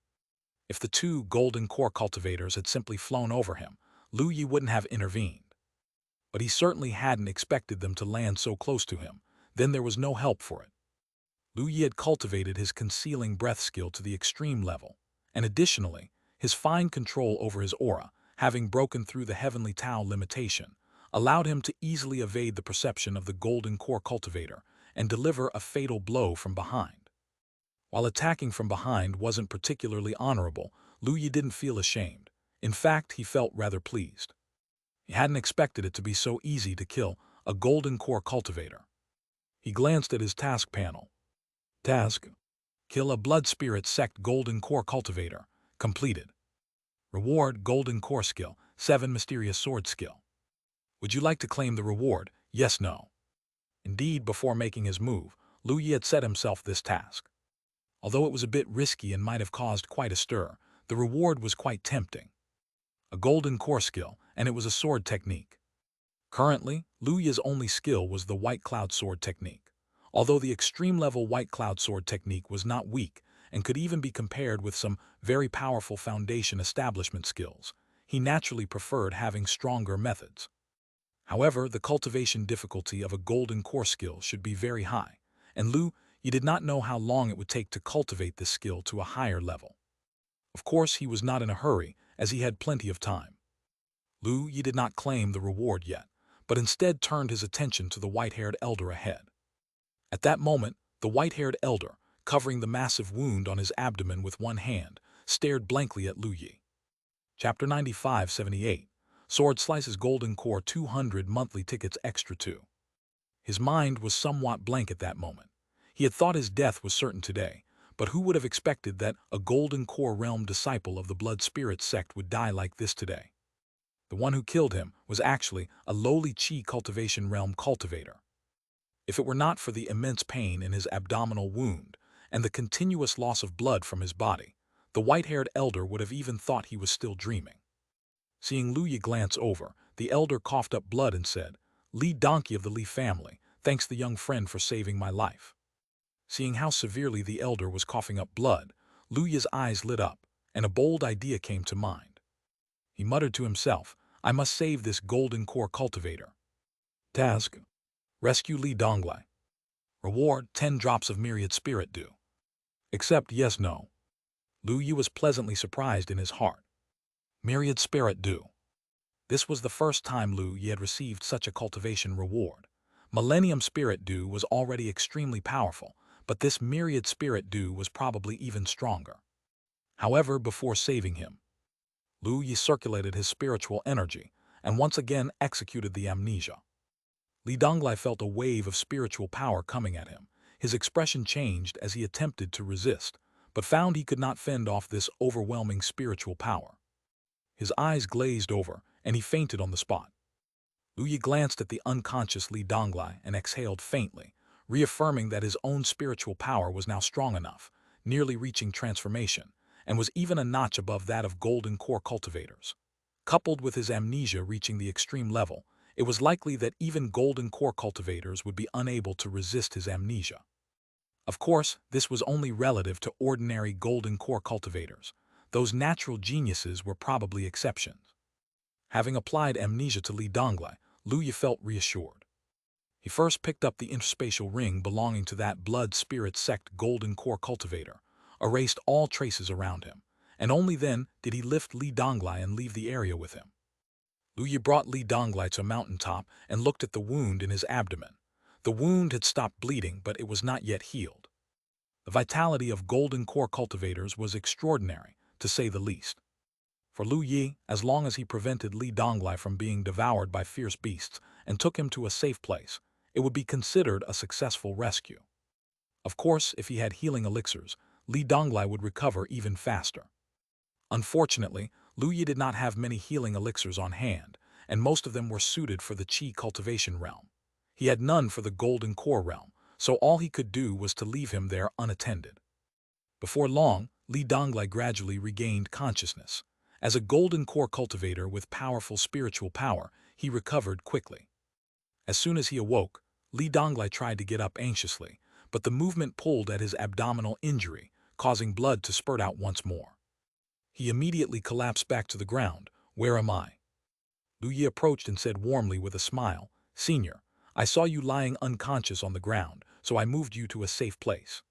If the 2 Golden Core cultivators had simply flown over him, Lu Yi wouldn't have intervened. But he certainly hadn't expected them to land so close to him, then there was no help for it. Lu Yi had cultivated his concealing breath skill to the extreme level, and additionally, his fine control over his aura, having broken through the Heavenly Tao limitation, allowed him to easily evade the perception of the Golden Core cultivator and deliver a fatal blow from behind. While attacking from behind wasn't particularly honorable, Lu Yi didn't feel ashamed. In fact, he felt rather pleased. He hadn't expected it to be so easy to kill a golden core cultivator. He glanced at his task panel. Task: kill a blood spirit sect golden core cultivator. Completed. Reward: golden core skill, 7 mysterious sword skill. Would you like to claim the reward? Yes, no. Indeed, before making his move, Lu Yi had set himself this task. Although it was a bit risky and might have caused quite a stir, the reward was quite tempting. A golden core skill, and it was a sword technique. Currently, Lu Yi's only skill was the White Cloud Sword technique. Although the extreme-level White Cloud Sword technique was not weak and could even be compared with some very powerful foundation establishment skills, he naturally preferred having stronger methods. However, the cultivation difficulty of a golden core skill should be very high, and Lu Yi did not know how long it would take to cultivate this skill to a higher level. Of course, he was not in a hurry, as he had plenty of time. Lu Yi did not claim the reward yet, but instead turned his attention to the white-haired elder ahead. At that moment, the white-haired elder, covering the massive wound on his abdomen with one hand, stared blankly at Lu Yi. Chapter 95-78. Sword Slices Golden Core 200 Monthly Tickets Extra 2. His mind was somewhat blank at that moment. He had thought his death was certain today, but who would have expected that a Golden Core Realm disciple of the Blood Spirit sect would die like this today? The one who killed him was actually a lowly Qi Cultivation Realm cultivator. If it were not for the immense pain in his abdominal wound and the continuous loss of blood from his body, the white-haired elder would have even thought he was still dreaming. Seeing Lu Yi glance over, the elder coughed up blood and said, "Li Donkey of the Li family, thanks the young friend for saving my life." Seeing how severely the elder was coughing up blood, Lu Yi's eyes lit up, and a bold idea came to mind. He muttered to himself, "I must save this golden core cultivator." Task: rescue Li Donglai. Reward: 10 drops of myriad spirit dew. Accept yes, no. Lu Yi was pleasantly surprised in his heart. Myriad spirit dew. This was the first time Lu Yi had received such a cultivation reward. Millennium spirit dew was already extremely powerful, but this myriad spirit dew was probably even stronger. However, before saving him, Lu Yi circulated his spiritual energy and once again executed the amnesia. Li Donglai felt a wave of spiritual power coming at him. His expression changed as he attempted to resist, but found he could not fend off this overwhelming spiritual power. His eyes glazed over, and he fainted on the spot. Lu Yi glanced at the unconscious Li Donglai and exhaled faintly, reaffirming that his own spiritual power was now strong enough, nearly reaching transformation, and was even a notch above that of golden core cultivators. Coupled with his amnesia reaching the extreme level, it was likely that even golden core cultivators would be unable to resist his amnesia. Of course, this was only relative to ordinary golden core cultivators. Those natural geniuses were probably exceptions. Having applied amnesia to Li Donglai, Lu Yi felt reassured. He first picked up the interspatial ring belonging to that blood spirit sect golden core cultivator, erased all traces around him, and only then did he lift Li Donglai and leave the area with him. Lu Yi brought Li Donglai to a mountaintop and looked at the wound in his abdomen. The wound had stopped bleeding, but it was not yet healed. The vitality of golden core cultivators was extraordinary, to say the least. For Lu Yi, as long as he prevented Li Donglai from being devoured by fierce beasts and took him to a safe place, it would be considered a successful rescue. Of course, if he had healing elixirs, Li Donglai would recover even faster. Unfortunately, Lu Yi did not have many healing elixirs on hand, and most of them were suited for the Qi cultivation realm. He had none for the golden core realm, so all he could do was to leave him there unattended. Before long, Li Donglai gradually regained consciousness. As a golden core cultivator with powerful spiritual power, he recovered quickly. As soon as he awoke, Li Donglai tried to get up anxiously, but the movement pulled at his abdominal injury, causing blood to spurt out once more. He immediately collapsed back to the ground. "Where am I?" Lu Yi approached and said warmly with a smile, "Senior, I saw you lying unconscious on the ground, so I moved you to a safe place."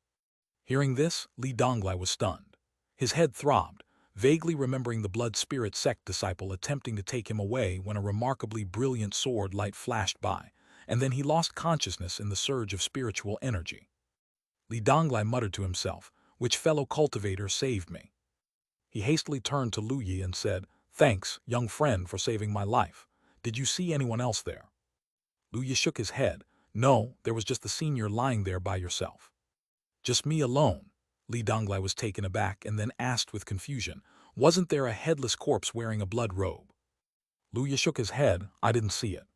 Hearing this, Li Donglai was stunned. His head throbbed, vaguely remembering the blood spirit sect disciple attempting to take him away when a remarkably brilliant sword light flashed by, and then he lost consciousness in the surge of spiritual energy. Li Donglai muttered to himself, Which fellow cultivator saved me? He hastily turned to Lu Yi and said, "Thanks, young friend, for saving my life. Did you see anyone else there?" Lu Yi shook his head. "No, there was just the senior lying there by yourself." "Just me alone?" Li Donglai was taken aback and then asked with confusion, "Wasn't there a headless corpse wearing a blood robe?" Lu Yi shook his head. "I didn't see it."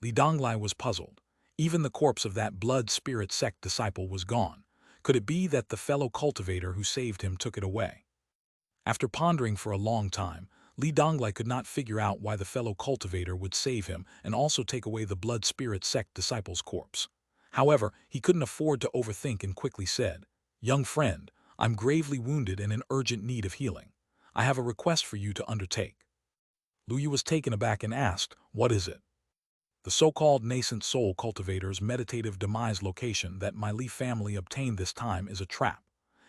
Li Donglai was puzzled. Even the corpse of that blood spirit sect disciple was gone. Could it be that the fellow cultivator who saved him took it away? After pondering for a long time, Li Donglai could not figure out why the fellow cultivator would save him and also take away the blood spirit sect disciple's corpse. However, he couldn't afford to overthink and quickly said, "Young friend, I'm gravely wounded and in urgent need of healing. I have a request for you to undertake." Lu Yu was taken aback and asked, "What is it?" "The so-called nascent soul cultivator's meditative demise location that my Li family obtained this time is a trap.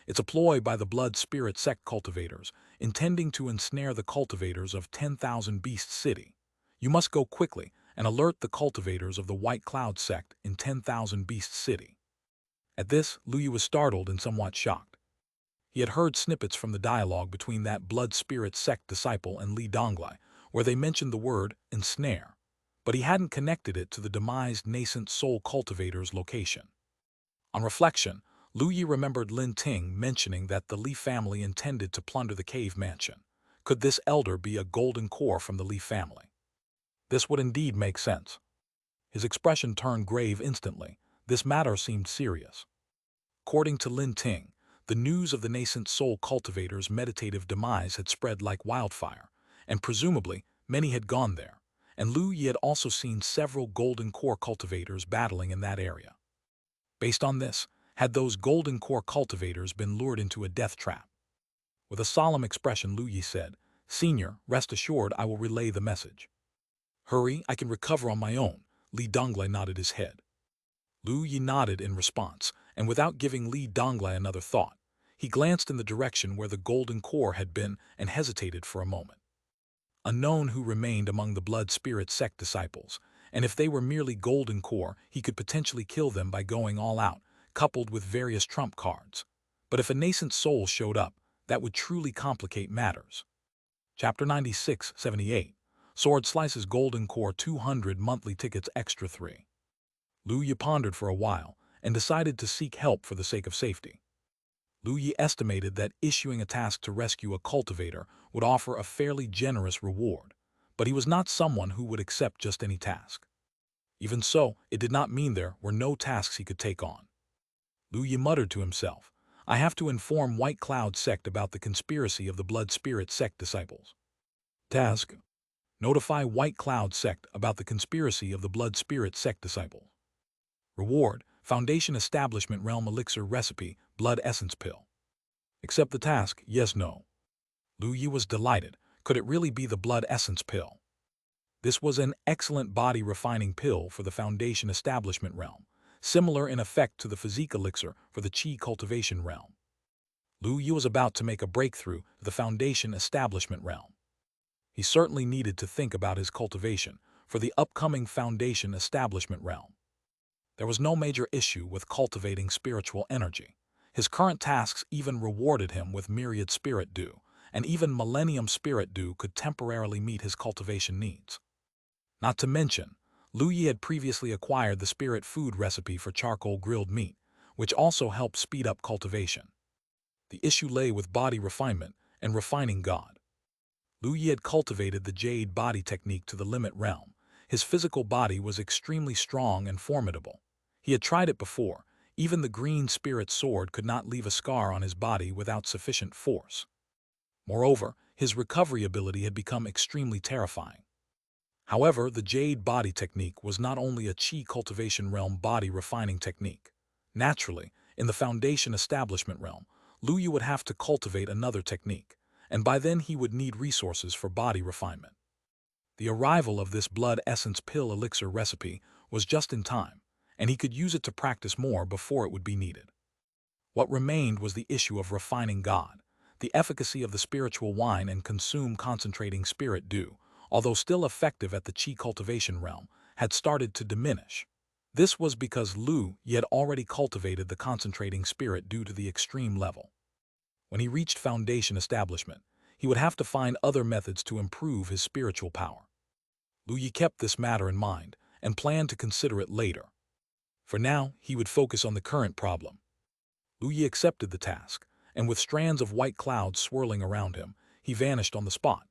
It's a ploy by the blood spirit sect cultivators, intending to ensnare the cultivators of 10,000 Beast City. You must go quickly and alert the cultivators of the White Cloud sect in 10,000 Beast City." At this, Lu Yu was startled and somewhat shocked. He had heard snippets from the dialogue between that blood spirit sect disciple and Li Donglai, where they mentioned the word ensnare, but he hadn't connected it to the demised nascent soul cultivator's location. On reflection, Lu Yi remembered Lin Ting mentioning that the Li family intended to plunder the cave mansion. Could this elder be a golden core from the Li family? This would indeed make sense. His expression turned grave instantly. This matter seemed serious. According to Lin Ting, the news of the nascent soul cultivator's meditative demise had spread like wildfire, and presumably many had gone there, and Lu Yi had also seen several golden core cultivators battling in that area. Based on this, had those golden core cultivators been lured into a death trap? With a solemn expression, Lu Yi said, "Senior, rest assured I will relay the message." "Hurry, I can recover on my own." Li Donglai nodded his head. Lu Yi nodded in response, and without giving Li Donglai another thought, he glanced in the direction where the golden core had been and hesitated for a moment. Unknown who remained among the blood spirit sect disciples, and if they were merely golden core, he could potentially kill them by going all out, coupled with various trump cards. But if a nascent soul showed up, that would truly complicate matters. Chapter 96-78. Sword Slices Golden Core 200 Monthly Tickets Extra 3. Lu Yi pondered for a while and decided to seek help for the sake of safety. Lu Yi estimated that issuing a task to rescue a cultivator would offer a fairly generous reward, but he was not someone who would accept just any task. Even so, it did not mean there were no tasks he could take on. Lu Yi muttered to himself, "I have to inform White Cloud sect about the conspiracy of the blood spirit sect disciples." Task: notify White Cloud sect about the conspiracy of the blood spirit sect disciples. Reward: Foundation Establishment Realm Elixir Recipe, Blood Essence Pill. Accept the task, yes, no. Lu Yi was delighted. Could it really be the Blood Essence Pill? This was an excellent body refining pill for the Foundation Establishment Realm, similar in effect to the Physique Elixir for the Qi Cultivation Realm. Lu Yi was about to make a breakthrough to the Foundation Establishment Realm. He certainly needed to think about his cultivation for the upcoming Foundation Establishment Realm. There was no major issue with cultivating spiritual energy. His current tasks even rewarded him with myriad spirit dew, and even millennium spirit dew could temporarily meet his cultivation needs. Not to mention, Lu Yi had previously acquired the spirit food recipe for charcoal grilled meat, which also helped speed up cultivation. The issue lay with body refinement and refining God. Lu Yi had cultivated the Jade body technique to the limit realm. His physical body was extremely strong and formidable. He had tried it before. Even the green spirit sword could not leave a scar on his body without sufficient force. Moreover, his recovery ability had become extremely terrifying. However, the Jade body technique was not only a Qi cultivation realm body refining technique. Naturally, in the Foundation Establishment realm, Lu Yi would have to cultivate another technique, and by then he would need resources for body refinement. The arrival of this blood essence pill elixir recipe was just in time, and he could use it to practice more before it would be needed. What remained was the issue of refining God. The efficacy of the spiritual wine and consume concentrating spirit dew, although still effective at the Qi cultivation realm, had started to diminish. This was because Lu Yi had already cultivated the concentrating spirit due to the extreme level. When he reached foundation establishment, he would have to find other methods to improve his spiritual power. Lu Yi kept this matter in mind and planned to consider it later. For now, he would focus on the current problem. Lu Yi accepted the task, and with strands of white clouds swirling around him, he vanished on the spot.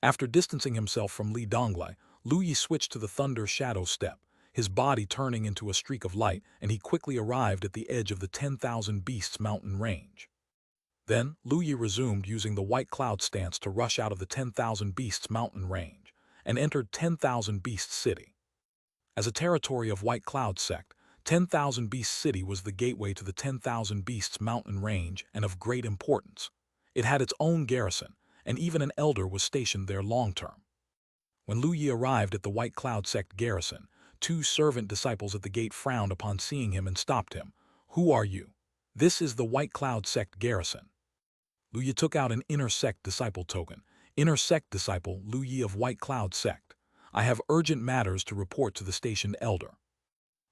After distancing himself from Li Donglai, Lu Yi switched to the Thunder Shadow step, his body turning into a streak of light, and he quickly arrived at the edge of the 10,000 Beasts mountain range. Then, Lu Yi resumed using the white cloud stance to rush out of the 10,000 Beasts mountain range, and entered 10,000 Beasts City. As a territory of White Cloud sect, 10,000 Beasts City was the gateway to the 10,000 Beasts mountain range and of great importance. It had its own garrison, and even an elder was stationed there long-term. When Lu Yi arrived at the White Cloud sect garrison, 2 servant disciples at the gate frowned upon seeing him and stopped him. "Who are you?" "This is the White Cloud sect garrison." Lu Yi took out an inner sect disciple token. "Inner sect disciple Lu Yi of White Cloud sect. I have urgent matters to report to the stationed elder."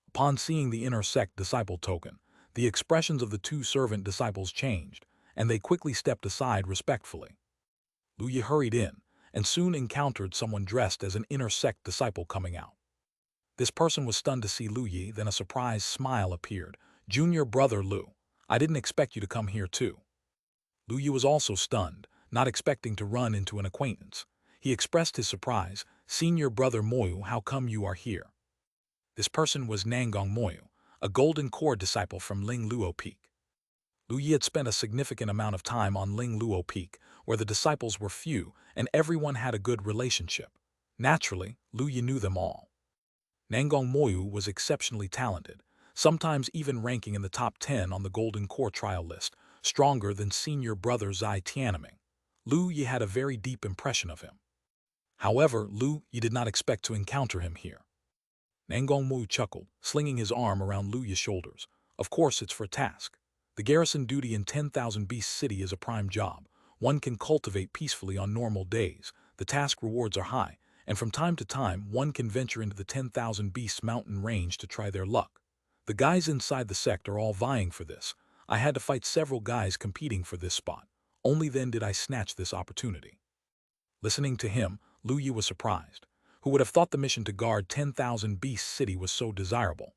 Upon seeing the inner sect disciple token, the expressions of the 2 servant disciples changed, and they quickly stepped aside respectfully. Lu Yi hurried in, and soon encountered someone dressed as an inner sect disciple coming out. This person was stunned to see Lu Yi, then a surprised smile appeared. "Junior brother Lu, I didn't expect you to come here too." Lu Yi was also stunned, not expecting to run into an acquaintance. He expressed his surprise. "Senior brother Moyu, how come you are here?" This person was Nangong Moyu, a golden core disciple from Ling Luo Peak. Lu Yi had spent a significant amount of time on Ling Luo Peak, where the disciples were few and everyone had a good relationship. Naturally, Lu Yi knew them all. Nangong Moyu was exceptionally talented, sometimes even ranking in the top 10 on the Golden Core trial list, stronger than senior brother Zai Tianming. Lu Yi had a very deep impression of him. However, Lu Yi did not expect to encounter him here. Nangong Moyu chuckled, slinging his arm around Lu Yi's shoulders. "Of course it's for a task. The garrison duty in 10,000 Beast City is a prime job. One can cultivate peacefully on normal days, the task rewards are high, and from time to time one can venture into the 10,000 Beasts mountain range to try their luck. The guys inside the sect are all vying for this. I had to fight several guys competing for this spot. Only then did I snatch this opportunity." Listening to him, Lu Yi was surprised. Who would have thought the mission to guard 10,000 Beast City was so desirable?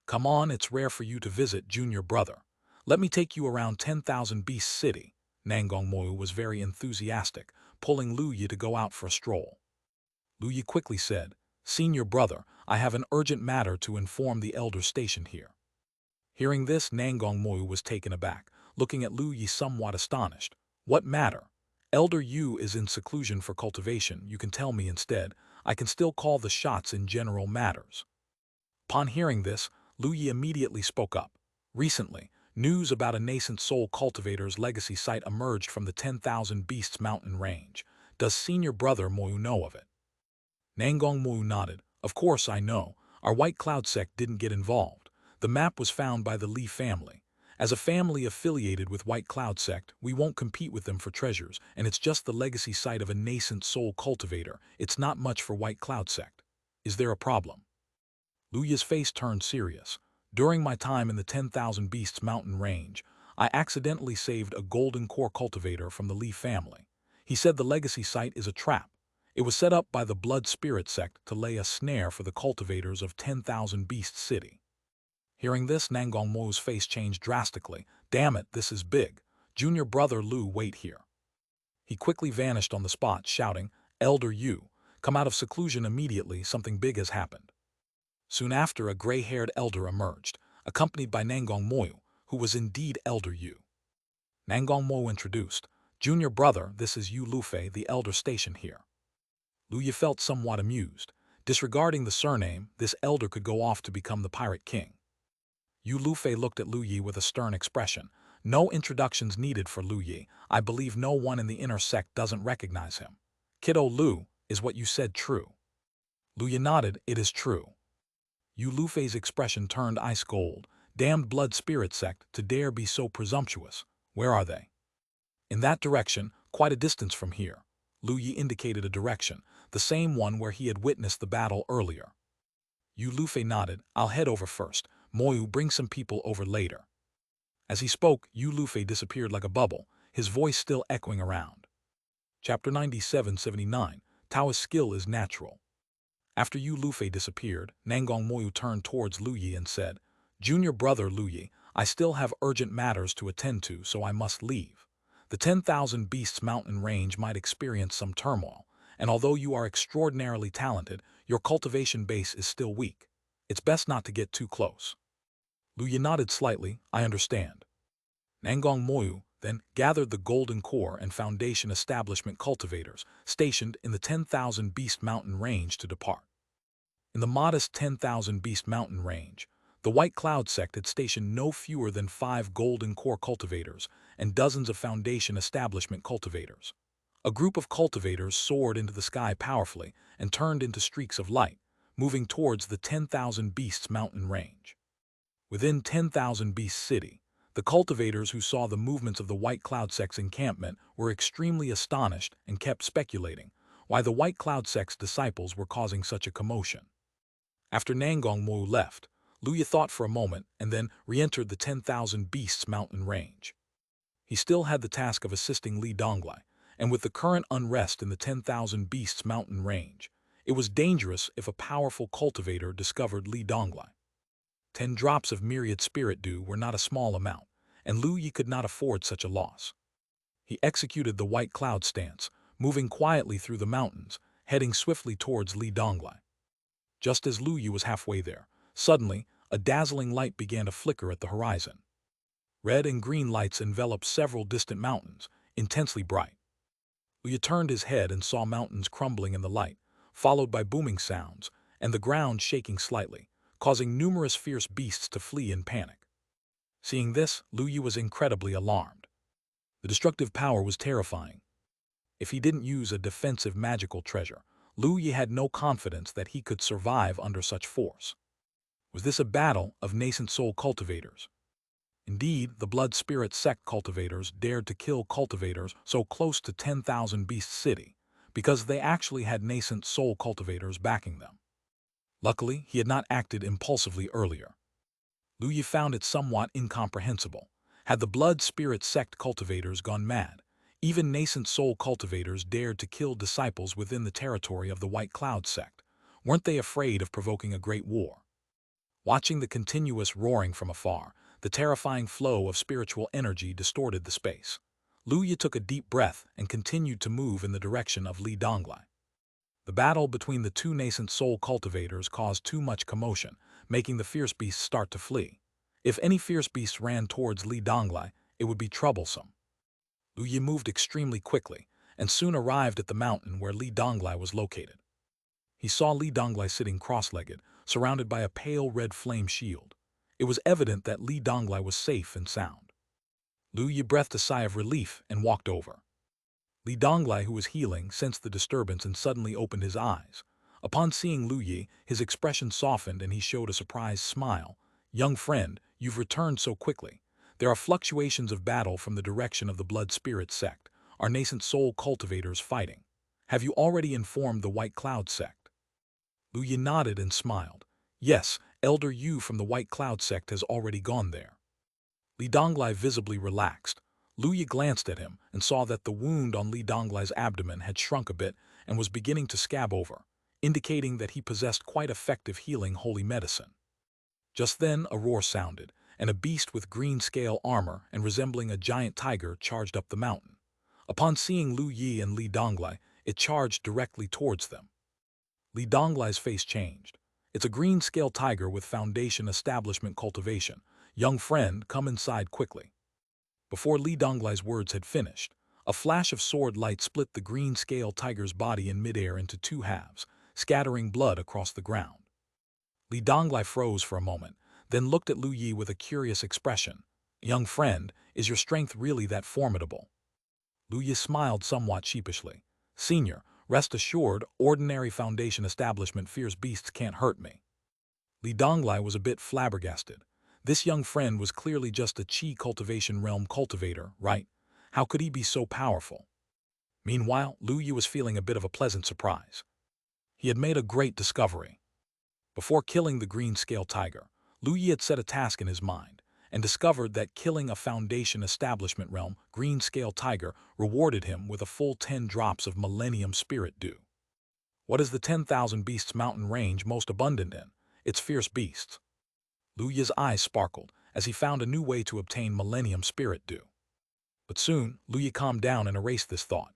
"Come on, it's rare for you to visit, junior brother. Let me take you around 10,000 Beast City." Nangong Moyu was very enthusiastic, pulling Lu Yi to go out for a stroll. Lu Yi quickly said, "Senior brother, I have an urgent matter to inform the elder stationed here." Hearing this, Nangong Moyu was taken aback, looking at Lu Yi somewhat astonished. "What matter? Elder Yu is in seclusion for cultivation, you can tell me instead. I can still call the shots in general matters." Upon hearing this, Lu Yi immediately spoke up. "Recently, news about a nascent soul cultivator's legacy site emerged from the 10,000 Beasts mountain range. Does senior brother Moyu know of it?" Nangong Moyu nodded. "Of course I know. Our White Cloud sect didn't get involved. The map was found by the Li family. As a family affiliated with White Cloud sect, we won't compete with them for treasures, and it's just the legacy site of a nascent soul cultivator. It's not much for White Cloud sect. Is there a problem?" Lu Yi's face turned serious. "During my time in the 10,000 Beasts mountain range, I accidentally saved a golden core cultivator from the Li family. He said the legacy site is a trap. It was set up by the Blood Spirit sect to lay a snare for the cultivators of 10,000 Beast City." Hearing this, Nangong Mo's face changed drastically. "Damn it, this is big. Junior brother Lu, wait here." He quickly vanished on the spot, shouting, "Elder Yu, come out of seclusion immediately, something big has happened." Soon after, a gray-haired elder emerged, accompanied by Nangong Moyu, who was indeed Elder Yu. Nangong Moyu introduced, "Junior brother, this is Yu Lufei, the elder stationed here." Lu Yi felt somewhat amused. Disregarding the surname, this elder could go off to become the Pirate King. Yu Lufei looked at Lu Yi with a stern expression. "No introductions needed for Lu Yi. I believe no one in the inner sect doesn't recognize him." "Kiddo Lu, is what you said true?" Lu Yi nodded. "It is true." Yu Lufei's expression turned ice gold. "Damned Blood Spirit sect, to dare be so presumptuous. Where are they?" "In that direction, quite a distance from here." Lu Yi indicated a direction, the same one where he had witnessed the battle earlier. Yu Lufei nodded. I'll head over first. Moyu, bring some people over later. As he spoke, Yu Lufei disappeared like a bubble, his voice still echoing around. Chapter 97-79. Taoist skill is natural. After Yu Lufei disappeared, Nangong Moyu turned towards Lu Yi and said, Junior brother Lu Yi, I still have urgent matters to attend to, so I must leave. The 10,000 Beasts mountain range might experience some turmoil, and although you are extraordinarily talented, your cultivation base is still weak. It's best not to get too close. Lu Yi nodded slightly. I understand. Nangong Moyu then gathered the Golden Core and Foundation Establishment cultivators stationed in the 10,000 Beast Mountain range to depart. In the modest 10,000 Beast Mountain range, the White Cloud sect had stationed no fewer than 5 Golden Core cultivators and dozens of Foundation Establishment cultivators. A group of cultivators soared into the sky powerfully and turned into streaks of light, moving towards the 10,000 Beasts Mountain range. Within 10,000 Beast City, the cultivators who saw the movements of the White Cloud sect's encampment were extremely astonished and kept speculating why the White Cloud sect's disciples were causing such a commotion. After Nangong Mo left, Lu Yi thought for a moment and then re-entered the 10,000 Beasts mountain range. He still had the task of assisting Li Donglai, and with the current unrest in the 10,000 Beasts mountain range, it was dangerous if a powerful cultivator discovered Li Donglai. 10 drops of myriad spirit dew were not a small amount, and Lu Yi could not afford such a loss. He executed the White Cloud stance, moving quietly through the mountains, heading swiftly towards Li Donglai. Just as Lu Yi was halfway there, suddenly, a dazzling light began to flicker at the horizon. Red and green lights enveloped several distant mountains, intensely bright. Lu Yi turned his head and saw mountains crumbling in the light, followed by booming sounds, and the ground shaking slightly, causing numerous fierce beasts to flee in panic. Seeing this, Lu Yi was incredibly alarmed. The destructive power was terrifying. If he didn't use a defensive magical treasure, Lu Yi had no confidence that he could survive under such force. Was this a battle of nascent soul cultivators? Indeed, the blood spirit sect cultivators dared to kill cultivators so close to 10,000 Beast City because they actually had nascent soul cultivators backing them. Luckily, he had not acted impulsively earlier. Lu Yi found it somewhat incomprehensible. Had the blood spirit sect cultivators gone mad, even nascent soul cultivators dared to kill disciples within the territory of the White Cloud sect. Weren't they afraid of provoking a great war? Watching the continuous roaring from afar, the terrifying flow of spiritual energy distorted the space. Lu Yi took a deep breath and continued to move in the direction of Li Donglai. The battle between the two nascent soul cultivators caused too much commotion, making the fierce beasts start to flee. If any fierce beasts ran towards Li Donglai, it would be troublesome. Lu Yi moved extremely quickly, and soon arrived at the mountain where Li Donglai was located. He saw Li Donglai sitting cross-legged, surrounded by a pale red flame shield. It was evident that Li Donglai was safe and sound. Lu Yi breathed a sigh of relief and walked over. Li Donglai, who was healing, sensed the disturbance and suddenly opened his eyes. Upon seeing Lu Yi, his expression softened and he showed a surprised smile. Young friend, you've returned so quickly. There are fluctuations of battle from the direction of the blood spirit sect, our nascent soul cultivators fighting. Have you already informed the White Cloud sect? Lu Yi nodded and smiled. Yes, Elder Yu from the White Cloud sect has already gone there. Li Donglai visibly relaxed. Lu Yi glanced at him and saw that the wound on Li Donglai's abdomen had shrunk a bit and was beginning to scab over, indicating that he possessed quite effective healing holy medicine. Just then a roar sounded, and a beast with green scale armor and resembling a giant tiger charged up the mountain. Upon seeing Lu Yi and Li Donglai, it charged directly towards them. Li Donglai's face changed. It's a green scale tiger with Foundation Establishment Cultivation. Young friend, come inside quickly. Before Li Donglai's words had finished, a flash of sword light split the green scale tiger's body in midair into 2 halves, scattering blood across the ground. Li Donglai froze for a moment, then looked at Lu Yi with a curious expression. Young friend, is your strength really that formidable? Lu Yi smiled somewhat sheepishly. Senior, rest assured, ordinary Foundation Establishment fierce beasts can't hurt me. Li Donglai was a bit flabbergasted. This young friend was clearly just a Qi cultivation realm cultivator, right? How could he be so powerful? Meanwhile, Lu Yi was feeling a bit of a pleasant surprise. He had made a great discovery. Before killing the green-scale tiger, Lu Yi had set a task in his mind, and discovered that killing a Foundation Establishment Realm green-scale tiger rewarded him with a full 10 drops of Millennium Spirit Dew. What is the 10,000 Beasts mountain range most abundant in? Its fierce beasts. Lu Yi's eyes sparkled as he found a new way to obtain Millennium Spirit Dew. But soon, Lu Yi calmed down and erased this thought.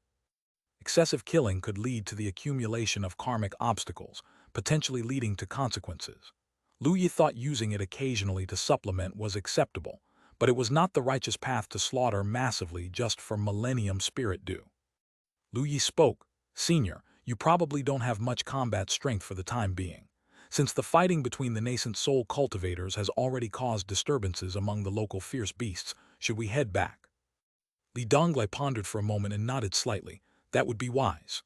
Excessive killing could lead to the accumulation of karmic obstacles, potentially leading to consequences. Lu Yi thought using it occasionally to supplement was acceptable, but it was not the righteous path to slaughter massively just for Millennium Spirit Dew. Lu Yi spoke, "Senior, you probably don't have much combat strength for the time being. Since the fighting between the nascent soul cultivators has already caused disturbances among the local fierce beasts, should we head back?" Li Donglai pondered for a moment and nodded slightly. That would be wise.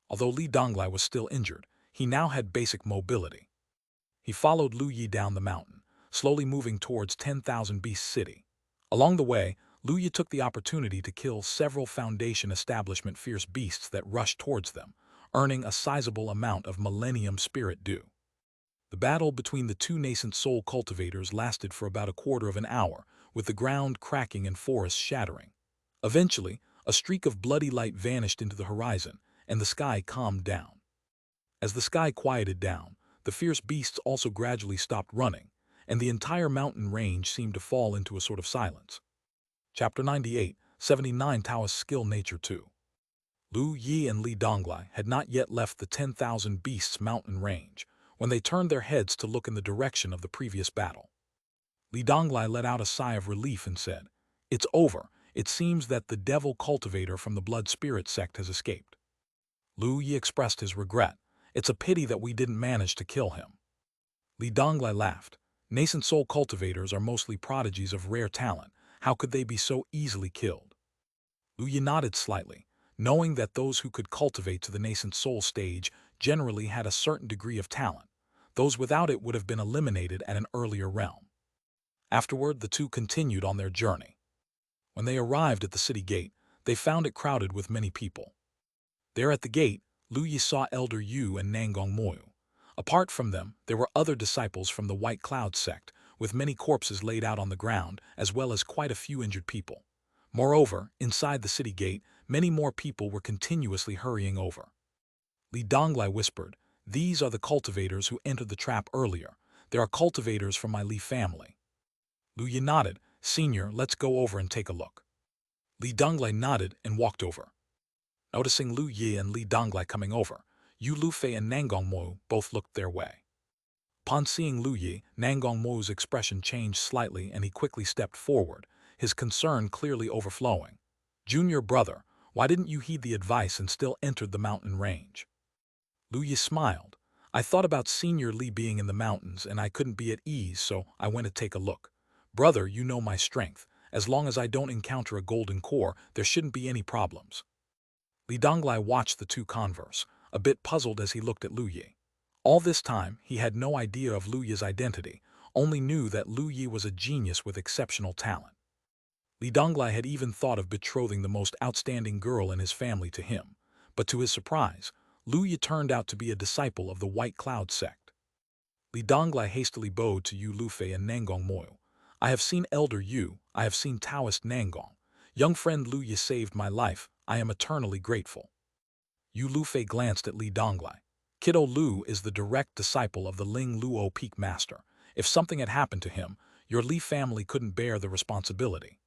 Although Li Donglai was still injured, he now had basic mobility. He followed Lu Yi down the mountain, slowly moving towards 10,000 Beast City. Along the way, Lu Yi took the opportunity to kill several Foundation Establishment fierce beasts that rushed towards them, earning a sizable amount of Millennium Spirit Dew. The battle between the two nascent soul cultivators lasted for about a quarter of an hour, with the ground cracking and forests shattering. Eventually, a streak of bloody light vanished into the horizon, and the sky calmed down. As the sky quieted down, the fierce beasts also gradually stopped running, and the entire mountain range seemed to fall into a sort of silence. Chapter 98, 79 Taoist Skill Nature 2. Lu Yi and Li Donglai had not yet left the 10,000 Beasts mountain range when they turned their heads to look in the direction of the previous battle. Li Donglai let out a sigh of relief and said, "It's over. It seems that the devil cultivator from the blood spirit sect has escaped." Lu Yi expressed his regret. "It's a pity that we didn't manage to kill him." Li Donglai laughed. "Nascent soul cultivators are mostly prodigies of rare talent. How could they be so easily killed?" Lu Yi nodded slightly, knowing that those who could cultivate to the nascent soul stage generally had a certain degree of talent. Those without it would have been eliminated at an earlier realm. Afterward, the two continued on their journey. When they arrived at the city gate, they found it crowded with many people. There at the gate, Lu Yi saw Elder Yu and Nangong Moyu. Apart from them, there were other disciples from the White Cloud sect, with many corpses laid out on the ground, as well as quite a few injured people. Moreover, inside the city gate, many more people were continuously hurrying over. Li Donglai whispered, "These are the cultivators who entered the trap earlier. There are cultivators from my Li family." Lu Yi nodded, "Senior, let's go over and take a look." Li Donglai nodded and walked over. Noticing Lu Yi and Li Donglai coming over, Yu Lufei and Nangong Mo both looked their way. Upon seeing Lu Yi, Nangong Mo's expression changed slightly and he quickly stepped forward, his concern clearly overflowing. "Junior brother, why didn't you heed the advice and still entered the mountain range?" Lu Yi smiled. "I thought about Senior Li being in the mountains and I couldn't be at ease, so I went to take a look. Brother, you know my strength. As long as I don't encounter a golden core, there shouldn't be any problems." Li Donglai watched the two converse, a bit puzzled as he looked at Lu Yi. All this time, he had no idea of Lu Yi's identity, only knew that Lu Yi was a genius with exceptional talent. Li Donglai had even thought of betrothing the most outstanding girl in his family to him, but to his surprise, Lu Yi turned out to be a disciple of the White Cloud sect. Li Donglai hastily bowed to Yu Lufei and Nangong Moyu. "I have seen Elder Yu, I have seen Taoist Nangong. Young friend Lu Yi saved my life, I am eternally grateful." Yu Lufei glanced at Li Donglai. "Kiddo Lu is the direct disciple of the Ling Luo Peak Master. If something had happened to him, your Li family couldn't bear the responsibility."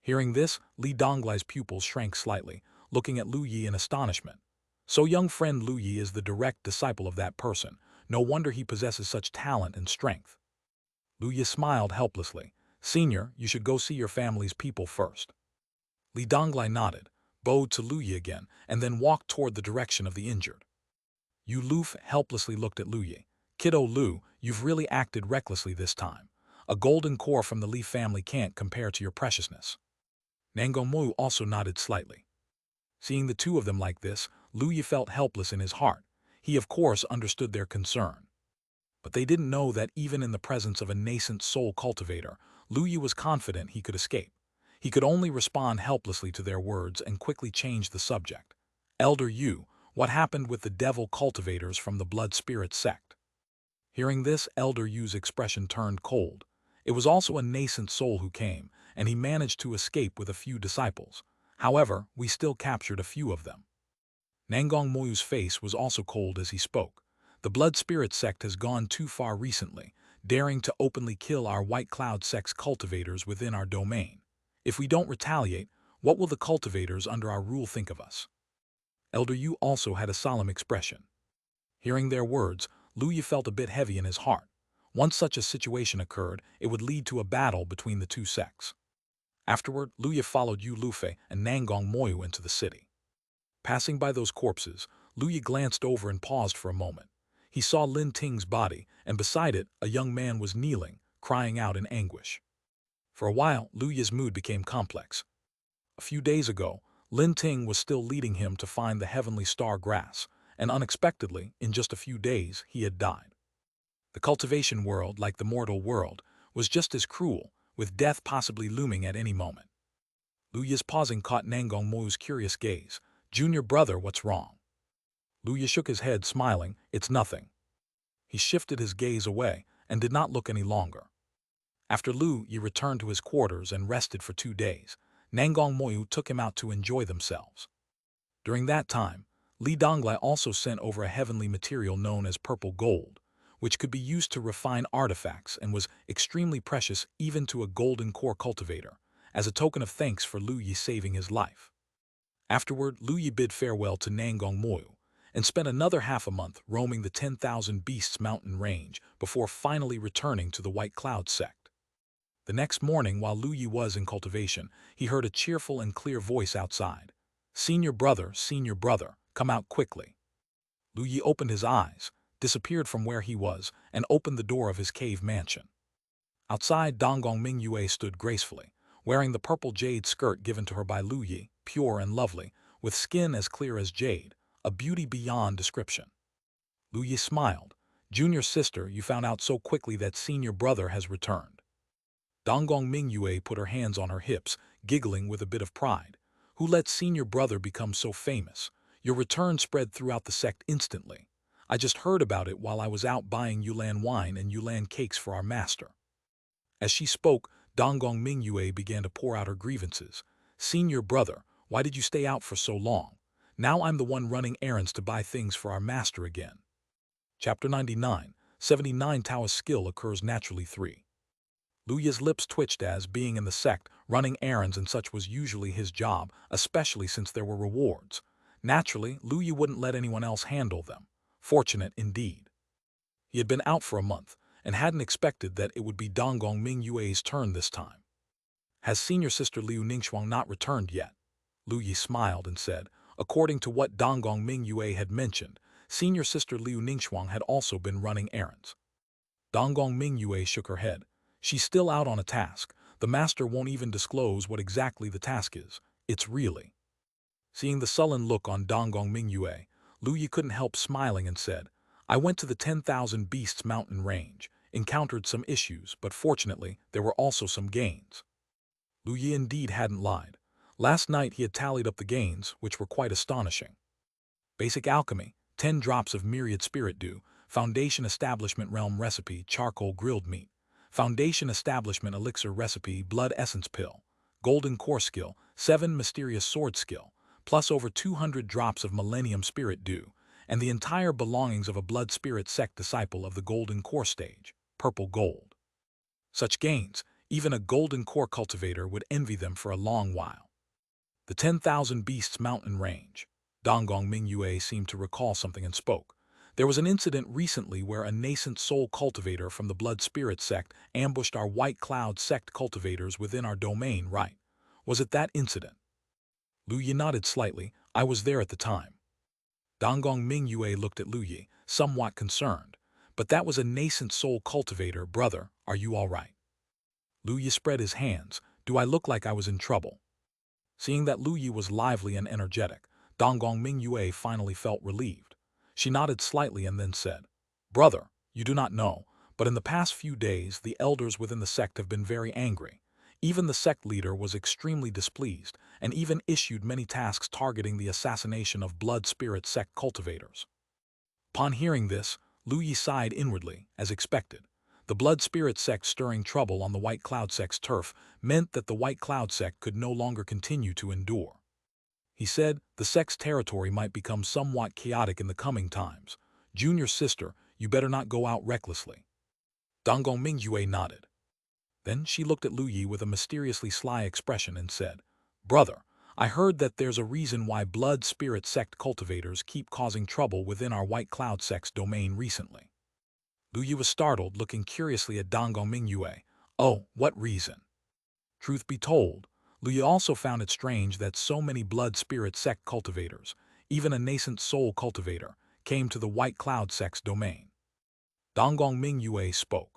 Hearing this, Li Donglai's pupils shrank slightly, looking at Lu Yi in astonishment. "So young friend Lu Yi is the direct disciple of that person. No wonder he possesses such talent and strength." Lu Yi smiled helplessly. "Senior, you should go see your family's people first." Li Donglai nodded, bowed to Lu Yi again, and then walked toward the direction of the injured. Yu Lufei helplessly looked at Lu Yi. "Kiddo Lu, you've really acted recklessly this time. A golden core from the Li family can't compare to your preciousness." Nangong Mu also nodded slightly. Seeing the two of them like this, Lu Yi felt helpless in his heart. He of course understood their concern. But they didn't know that even in the presence of a nascent soul cultivator, Lu Yi was confident he could escape. He could only respond helplessly to their words and quickly change the subject. "Elder Yu, what happened with the devil cultivators from the blood spirit sect?" Hearing this, Elder Yu's expression turned cold. It was also a nascent soul who came, and he managed to escape with a few disciples. However, we still captured a few of them. Nangong Moyu's face was also cold as he spoke. The Blood Spirit sect has gone too far recently, daring to openly kill our White Cloud sect's cultivators within our domain. If we don't retaliate, what will the cultivators under our rule think of us? Elder Yu also had a solemn expression. Hearing their words, Lu Yi felt a bit heavy in his heart. Once such a situation occurred, it would lead to a battle between the two sects. Afterward, Lu Yi followed Yu Lufei and Nangong Moyu into the city. Passing by those corpses, Lu Yi glanced over and paused for a moment. He saw Lin Ting's body, and beside it, a young man was kneeling, crying out in anguish. For a while, Lu Yi's mood became complex. A few days ago, Lin Ting was still leading him to find the heavenly star grass, and unexpectedly, in just a few days, he had died. The cultivation world, like the mortal world, was just as cruel, with death possibly looming at any moment. Lu Yi's pausing caught Nangong Moyu's curious gaze. "Junior brother, what's wrong?" Lu Yi shook his head, smiling. "It's nothing." He shifted his gaze away and did not look any longer. After Lu Yi returned to his quarters and rested for 2 days, Nangong Moyu took him out to enjoy themselves. During that time, Li Donglai also sent over a heavenly material known as purple gold, which could be used to refine artifacts and was extremely precious even to a golden core cultivator, as a token of thanks for Lu Yi saving his life. Afterward, Lu Yi bid farewell to Nangong Moyu and spent another half a month roaming the 10,000 Beasts mountain range before finally returning to the White Cloud sect. The next morning, while Lu Yi was in cultivation, he heard a cheerful and clear voice outside. Senior brother, come out quickly." Lu Yi opened his eyes, disappeared from where he was, and opened the door of his cave mansion. Outside, Donggong Mingyue stood gracefully, wearing the purple jade skirt given to her by Lu Yi, pure and lovely, with skin as clear as jade, a beauty beyond description. Lu Yi smiled. "Junior sister, you found out so quickly that senior brother has returned." Donggong Mingyue put her hands on her hips, giggling with a bit of pride. "Who let senior brother become so famous? Your return spread throughout the sect instantly. I just heard about it while I was out buying Yulan wine and Yulan cakes for our master." As she spoke, Donggong Mingyue began to pour out her grievances. "Senior brother, why did you stay out for so long? Now I'm the one running errands to buy things for our master again." Chapter 99, 79 Taoist skill occurs naturally 3. Lu Yi's lips twitched as, being in the sect, running errands and such was usually his job, especially since there were rewards. Naturally, Lu Yi wouldn't let anyone else handle them. Fortunate indeed. He had been out for a month, and hadn't expected that it would be Donggong Mingyue's turn this time. "Has senior sister Liu Ningxuang not returned yet?" Lu Yi smiled and said. According to what Donggong Mingyue had mentioned, senior sister Liu Ningxuang had also been running errands. Donggong Mingyue shook her head. "She's still out on a task. The master won't even disclose what exactly the task is. It's really..." Seeing the sullen look on Donggong Mingyue, Lu Yi couldn't help smiling and said, "I went to the 10,000 Beasts mountain range, encountered some issues, but fortunately there were also some gains." Lu Yi indeed hadn't lied. Last night he had tallied up the gains, which were quite astonishing. Basic alchemy, 10 drops of myriad spirit dew, foundation establishment realm recipe charcoal grilled meat, foundation establishment elixir recipe blood essence pill, golden core skill, 7 mysterious sword skill, plus over 200 drops of millennium spirit dew, and the entire belongings of a blood spirit sect disciple of the golden core stage, purple gold. Such gains, even a golden core cultivator would envy them for a long while. The 10,000 Beasts mountain range. Donggong Mingyue seemed to recall something and spoke. "There was an incident recently where a nascent soul cultivator from the blood spirit sect ambushed our White Cloud sect cultivators within our domain, right? Was it that incident?" Lu Yi nodded slightly. "I was there at the time." Donggong Mingyue looked at Lu Yi, somewhat concerned. "But that was a nascent soul cultivator, brother. Are you all right?" Lu Yi spread his hands. "Do I look like I was in trouble?" Seeing that Lu Yi was lively and energetic, Donggong Mingyue finally felt relieved. She nodded slightly and then said, "Brother, you do not know, but in the past few days the elders within the sect have been very angry. Even the sect leader was extremely displeased and even issued many tasks targeting the assassination of blood spirit sect cultivators." Upon hearing this, Lu Yi sighed inwardly, as expected. The Blood Spirit sect stirring trouble on the White Cloud sect's turf meant that the White Cloud sect could no longer continue to endure. He said the sect's territory might become somewhat chaotic in the coming times. Junior sister, you better not go out recklessly. Donggong Mingyue nodded. Then she looked at Lu Yi with a mysteriously sly expression and said, Brother, I heard that there's a reason why Blood Spirit sect cultivators keep causing trouble within our White Cloud sect's domain recently. Lu Yi was startled, looking curiously at Donggong Mingyue. Oh, what reason? Truth be told, Lu Yi also found it strange that so many Blood Spirit sect cultivators, even a nascent soul cultivator, came to the White Cloud sect's domain. Donggong Mingyue spoke.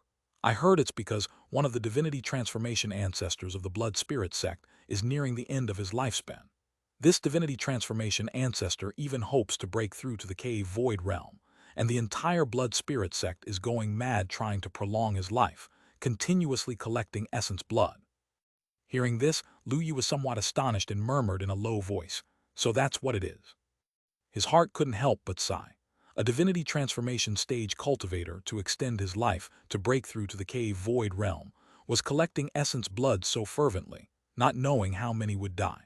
I heard it's because one of the divinity transformation ancestors of the Blood Spirit sect is nearing the end of his lifespan. This divinity transformation ancestor even hopes to break through to the cave void realm, and the entire Blood Spirit sect is going mad trying to prolong his life, continuously collecting essence blood. Hearing this, Lu Yi was somewhat astonished and murmured in a low voice, so that's what it is. His heart couldn't help but sigh. A divinity transformation stage cultivator to extend his life to break through to the cave void realm was collecting essence blood so fervently, not knowing how many would die.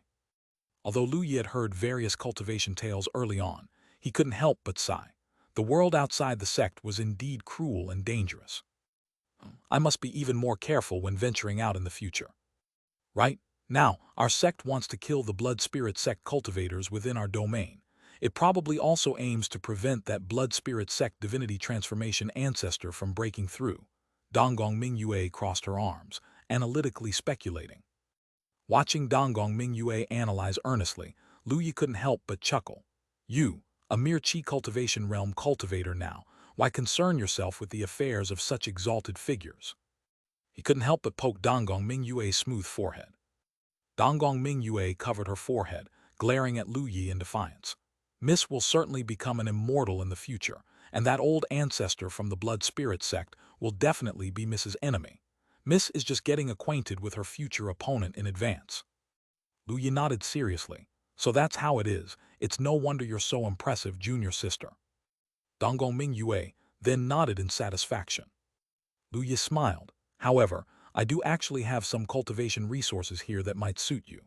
Although Lu Yi had heard various cultivation tales early on, he couldn't help but sigh. The world outside the sect was indeed cruel and dangerous. I must be even more careful when venturing out in the future. Right now, our sect wants to kill the Blood Spirit sect cultivators within our domain. It probably also aims to prevent that Blood Spirit sect divinity transformation ancestor from breaking through. Donggong Mingyue crossed her arms, analytically speculating. Watching Donggong Mingyue analyze earnestly, Lu Yi couldn't help but chuckle. You, a mere Qi cultivation realm cultivator now, why concern yourself with the affairs of such exalted figures? He couldn't help but poke Donggong Mingyue's smooth forehead. Donggong Mingyue covered her forehead, glaring at Lu Yi in defiance. Miss will certainly become an immortal in the future, and that old ancestor from the Blood Spirit sect will definitely be Miss's enemy. Miss is just getting acquainted with her future opponent in advance. Lu Yi nodded seriously. So that's how it is. It's no wonder you're so impressive, junior sister. Donggong Mingyue then nodded in satisfaction. Lu Yi smiled. However, I do actually have some cultivation resources here that might suit you.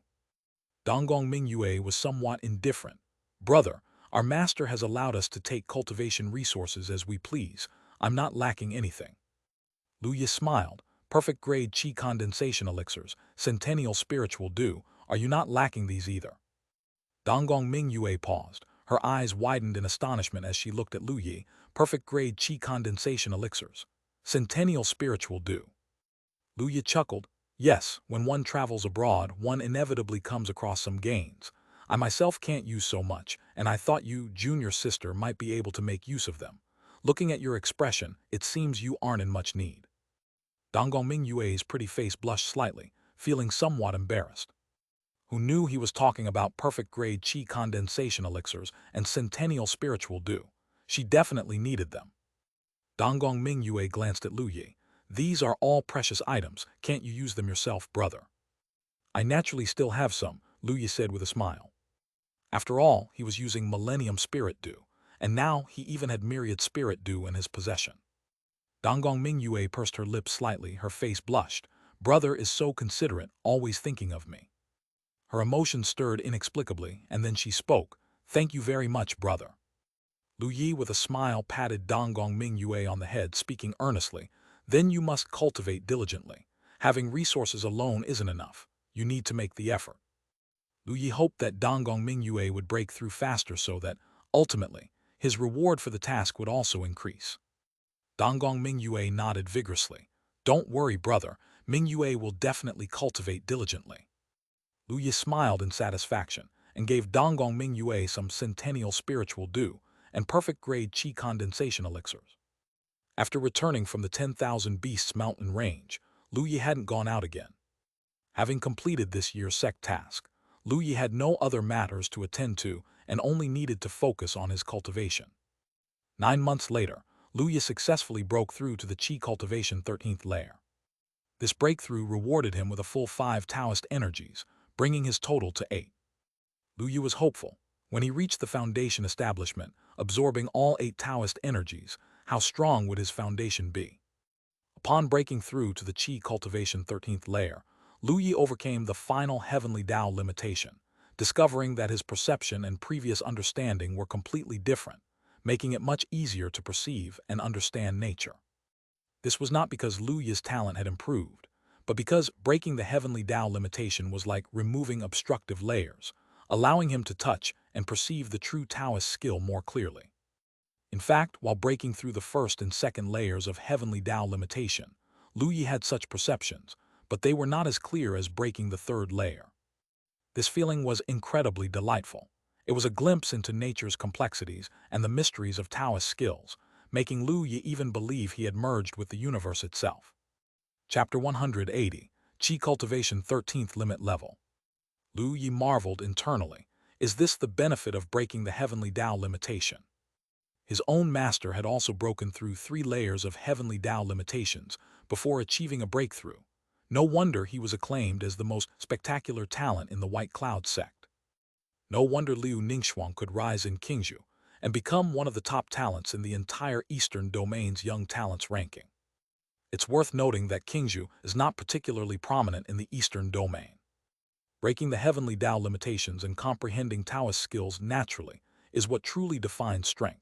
Donggong Mingyue was somewhat indifferent. Brother, our master has allowed us to take cultivation resources as we please. I'm not lacking anything. Lu Yi smiled. Perfect grade Qi condensation elixirs, centennial spiritual dew, are you not lacking these either? Donggong Mingyue paused. Her eyes widened in astonishment as she looked at Lu Yi. Perfect grade Qi condensation elixirs, centennial spiritual dew. Lu Yi chuckled. Yes, when one travels abroad, one inevitably comes across some gains. I myself can't use so much, and I thought you, junior sister, might be able to make use of them. Looking at your expression, it seems you aren't in much need. Donggong Mingyue's pretty face blushed slightly, feeling somewhat embarrassed. Who knew he was talking about perfect-grade Qi condensation elixirs and centennial spiritual dew? She definitely needed them. Donggong Mingyue glanced at Lu Yi. These are all precious items. Can't you use them yourself, brother? I naturally still have some, Lu Yi said with a smile. After all, he was using Millennium Spirit Dew, and now he even had Myriad Spirit Dew in his possession. Donggong Mingyue pursed her lips slightly, her face blushed. Brother is so considerate, always thinking of me. Her emotions stirred inexplicably, and then she spoke. Thank you very much, brother. Lu Yi with a smile patted Donggong Mingyue on the head, speaking earnestly. Then you must cultivate diligently. Having resources alone isn't enough. You need to make the effort. Lu Yi hoped that Donggong Mingyue would break through faster so that, ultimately, his reward for the task would also increase. Donggong Mingyue nodded vigorously. Don't worry, brother. Mingyue will definitely cultivate diligently. Lu Yi smiled in satisfaction and gave Donggong Mingyue some centennial spiritual dew and perfect-grade Qi condensation elixirs. After returning from the 10,000 Beasts mountain range, Lu Yi hadn't gone out again. Having completed this year's sect task, Lu Yi had no other matters to attend to and only needed to focus on his cultivation. 9 months later, Lu Yi successfully broke through to the Qi Cultivation 13th layer. This breakthrough rewarded him with a full 5 Taoist energies, bringing his total to 8. Lu Yi was hopeful. When he reached the foundation establishment, absorbing all 8 Taoist energies, how strong would his foundation be? Upon breaking through to the Qi Cultivation 13th layer, Lu Yi overcame the final heavenly Tao limitation, discovering that his perception and previous understanding were completely different, making it much easier to perceive and understand nature. This was not because Lu Yi's talent had improved, but because breaking the heavenly Tao limitation was like removing obstructive layers, allowing him to touch and perceive the true Taoist skill more clearly. In fact, while breaking through the first and second layers of heavenly Tao limitation, Lu Yi had such perceptions, but they were not as clear as breaking the third layer. This feeling was incredibly delightful. It was a glimpse into nature's complexities and the mysteries of Taoist skills, making Lu Yi even believe he had merged with the universe itself. Chapter 180, Qi Cultivation 13th Limit Level. Lu Yi marveled internally. Is this the benefit of breaking the heavenly Tao limitation? His own master had also broken through 3 layers of heavenly Tao limitations before achieving a breakthrough. No wonder he was acclaimed as the most spectacular talent in the White Cloud sect. No wonder Liu Ningxuang could rise in Qingzhou and become one of the top talents in the entire Eastern Domain's Young Talents ranking. It's worth noting that Qingzhou is not particularly prominent in the Eastern Domain. Breaking the heavenly Tao limitations and comprehending Taoist skills naturally is what truly defines strength.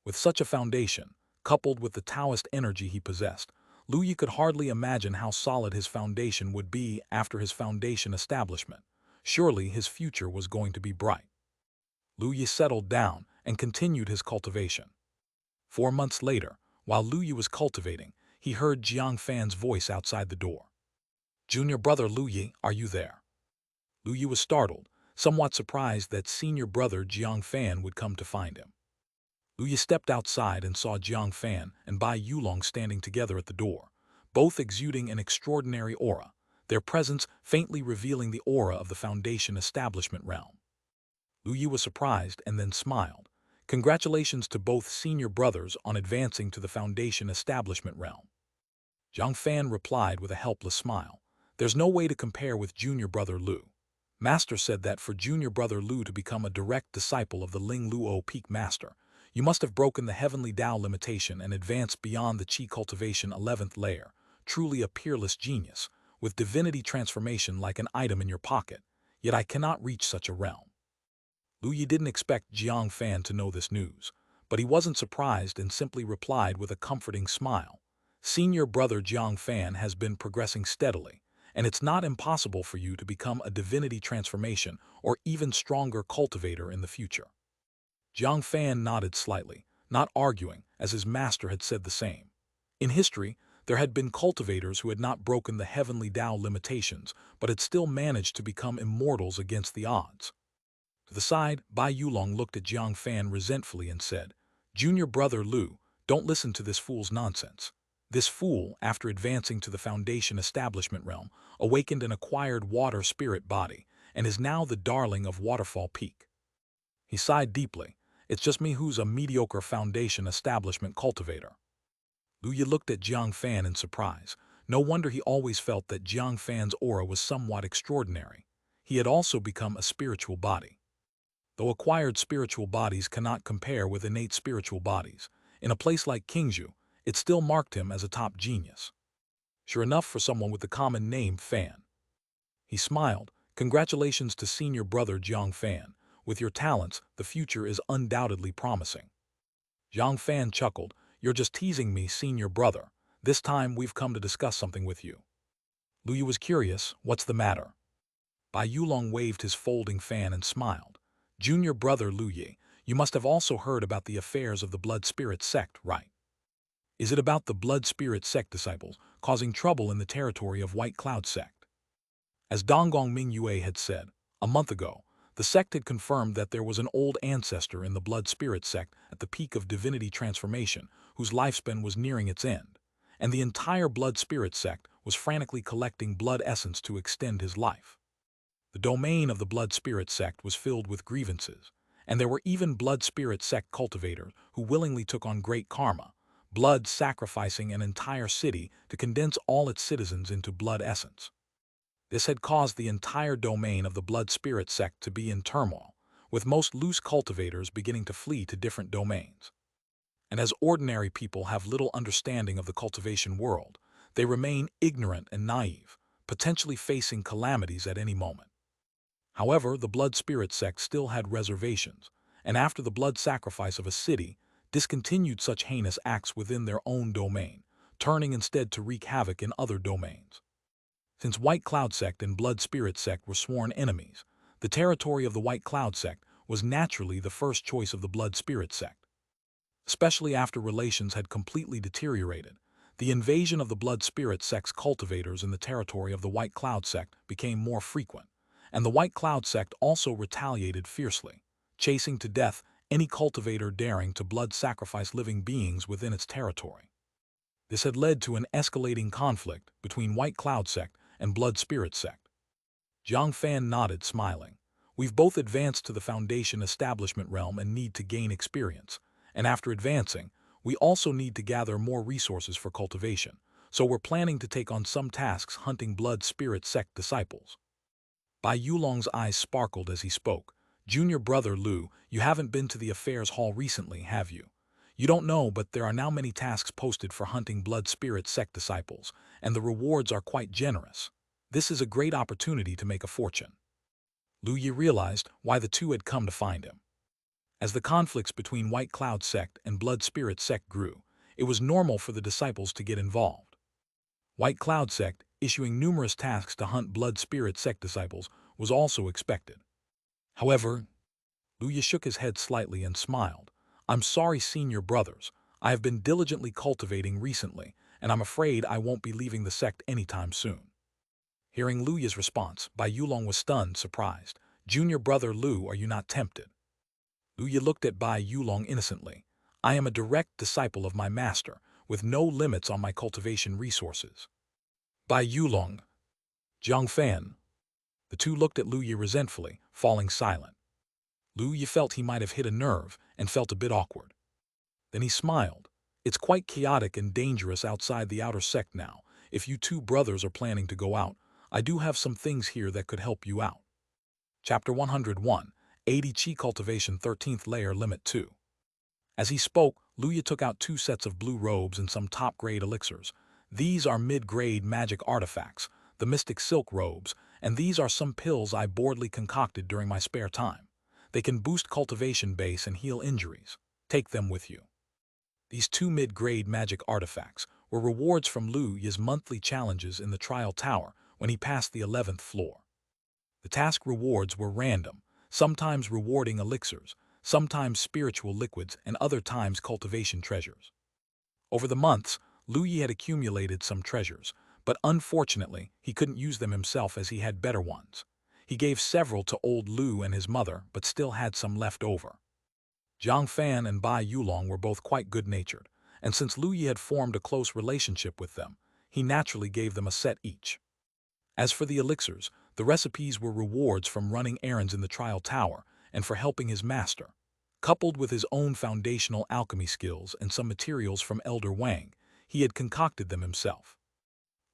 With such a foundation, coupled with the Taoist energy he possessed, Lu Yi could hardly imagine how solid his foundation would be after his foundation establishment. Surely his future was going to be bright. Lu Yi settled down and continued his cultivation. 4 months later, while Lu Yi was cultivating, he heard Jiang Fan's voice outside the door. "Junior brother Lu Yi, are you there?" Lu Yi was startled, somewhat surprised that senior brother Jiang Fan would come to find him. Lu Yi stepped outside and saw Jiang Fan and Bai Yulong standing together at the door, both exuding an extraordinary aura, their presence faintly revealing the aura of the Foundation Establishment realm. Lu Yi was surprised and then smiled. Congratulations to both senior brothers on advancing to the Foundation Establishment realm. Jiang Fan replied with a helpless smile. There's no way to compare with junior brother Lu. Master said that for junior brother Lu to become a direct disciple of the Ling Luo Peak Master, you must have broken the heavenly Tao limitation and advanced beyond the Qi Cultivation 11th layer, truly a peerless genius, with divinity transformation like an item in your pocket, yet I cannot reach such a realm. Lu Yi didn't expect Jiang Fan to know this news, but he wasn't surprised and simply replied with a comforting smile. Senior brother Jiang Fan has been progressing steadily, and it's not impossible for you to become a divinity transformation or even stronger cultivator in the future. Jiang Fan nodded slightly, not arguing, as his master had said the same. In history, there had been cultivators who had not broken the heavenly Tao limitations, but had still managed to become immortals against the odds. To the side, Bai Yulong looked at Jiang Fan resentfully and said, "Junior brother Lu, don't listen to this fool's nonsense." This fool, after advancing to the Foundation Establishment realm, awakened an acquired water spirit body, and is now the darling of Waterfall Peak. He sighed deeply. It's just me who's a mediocre Foundation Establishment cultivator. Lu Yi looked at Jiang Fan in surprise. No wonder he always felt that Jiang Fan's aura was somewhat extraordinary. He had also become a spiritual body. Though acquired spiritual bodies cannot compare with innate spiritual bodies, in a place like Qingzhou, it still marked him as a top genius. Sure enough for someone with the common name Fan. He smiled. Congratulations to senior brother Jiang Fan. With your talents, the future is undoubtedly promising. Jiang Fan chuckled. You're just teasing me, senior brother. This time we've come to discuss something with you. Lu Yi was curious. What's the matter? Bai Yulong waved his folding fan and smiled. Junior brother Lu Yi, you must have also heard about the affairs of the Blood Spirit sect, right? Is it about the Blood Spirit sect disciples causing trouble in the territory of White Cloud sect? As Donggong Mingyue had said, a month ago, the sect had confirmed that there was an old ancestor in the Blood Spirit sect at the peak of divinity transformation whose lifespan was nearing its end, and the entire Blood Spirit sect was frantically collecting blood essence to extend his life. The domain of the Blood Spirit sect was filled with grievances, and there were even Blood Spirit sect cultivators who willingly took on great karma, blood sacrificing an entire city to condense all its citizens into blood essence. This had caused the entire domain of the Blood Spirit sect to be in turmoil, with most loose cultivators beginning to flee to different domains. And as ordinary people have little understanding of the cultivation world, they remain ignorant and naive, potentially facing calamities at any moment. However, the blood spirit sect still had reservations, and after the blood sacrifice of a city, discontinued such heinous acts within their own domain, turning instead to wreak havoc in other domains. Since White Cloud Sect and Blood Spirit Sect were sworn enemies, the territory of the White Cloud Sect was naturally the first choice of the Blood Spirit Sect. Especially after relations had completely deteriorated, the invasion of the Blood Spirit Sect's cultivators in the territory of the White Cloud Sect became more frequent, and the White Cloud Sect also retaliated fiercely, chasing to death any cultivator daring to blood sacrifice living beings within its territory. This had led to an escalating conflict between White Cloud Sect and Blood Spirit Sect. Jiang Fan nodded, smiling. We've both advanced to the Foundation establishment realm and need to gain experience, and after advancing, we also need to gather more resources for cultivation, so we're planning to take on some tasks hunting Blood Spirit Sect disciples. Bai Yulong's eyes sparkled as he spoke. Junior brother Lu, you haven't been to the affairs hall recently, have you? You don't know, but there are now many tasks posted for hunting Blood Spirit Sect disciples, and the rewards are quite generous. This is a great opportunity to make a fortune. Lu Yi realized why the two had come to find him. As the conflicts between White Cloud Sect and Blood Spirit Sect grew, it was normal for the disciples to get involved. White Cloud Sect, issuing numerous tasks to hunt Blood Spirit Sect disciples, was also expected. However, Lu Yi shook his head slightly and smiled. I'm sorry, senior brothers. I have been diligently cultivating recently, and I'm afraid I won't be leaving the sect anytime soon. Hearing Lu Yi's response, Bai Yulong was stunned, surprised. Junior brother Lu, are you not tempted? Lu Yi looked at Bai Yulong innocently. I am a direct disciple of my master, with no limits on my cultivation resources. Bai Yulong. Jiang Fan. The two looked at Lu Yi resentfully, falling silent. Lu Yi felt he might have hit a nerve and felt a bit awkward. Then he smiled. It's quite chaotic and dangerous outside the outer sect now. If you two brothers are planning to go out, I do have some things here that could help you out. Chapter 101, 80 Qi Cultivation 13th Layer Limit 2. As he spoke, Lu Yi took out 2 sets of blue robes and some top-grade elixirs. These are mid-grade magic artifacts, the Mystic Silk robes, and these are some pills I boldly concocted during my spare time. They can boost cultivation base and heal injuries. Take them with you. These 2 mid-grade magic artifacts were rewards from Lu Yi's monthly challenges in the trial tower when he passed the 11th floor. The task rewards were random, sometimes rewarding elixirs, sometimes spiritual liquids, and other times cultivation treasures. Over the months, Lu Yi had accumulated some treasures, but unfortunately he couldn't use them himself as he had better ones. He gave several to old Lu and his mother, but still had some left over. Jiang Fan and Bai Yulong were both quite good-natured, and since Lu Yi had formed a close relationship with them, he naturally gave them a set each. As for the elixirs, the recipes were rewards from running errands in the trial tower and for helping his master. Coupled with his own foundational alchemy skills and some materials from Elder Wang, he had concocted them himself.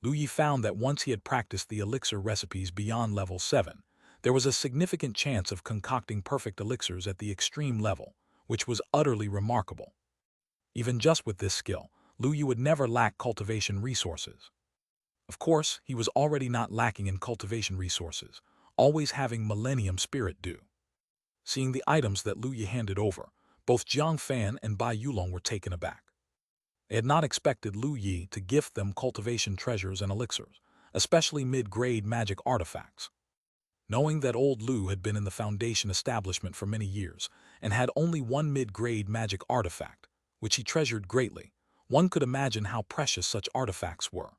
Lu Yi found that once he had practiced the elixir recipes beyond level 7, there was a significant chance of concocting perfect elixirs at the extreme level, which was utterly remarkable. Even just with this skill, Lu Yi would never lack cultivation resources. Of course, he was already not lacking in cultivation resources, always having Millennium Spirit Dew. Seeing the items that Lu Yi handed over, both Jiang Fan and Bai Yulong were taken aback. They had not expected Lu Yi to gift them cultivation treasures and elixirs, especially mid-grade magic artifacts. Knowing that old Lu had been in the Foundation establishment for many years and had only one mid-grade magic artifact, which he treasured greatly, one could imagine how precious such artifacts were.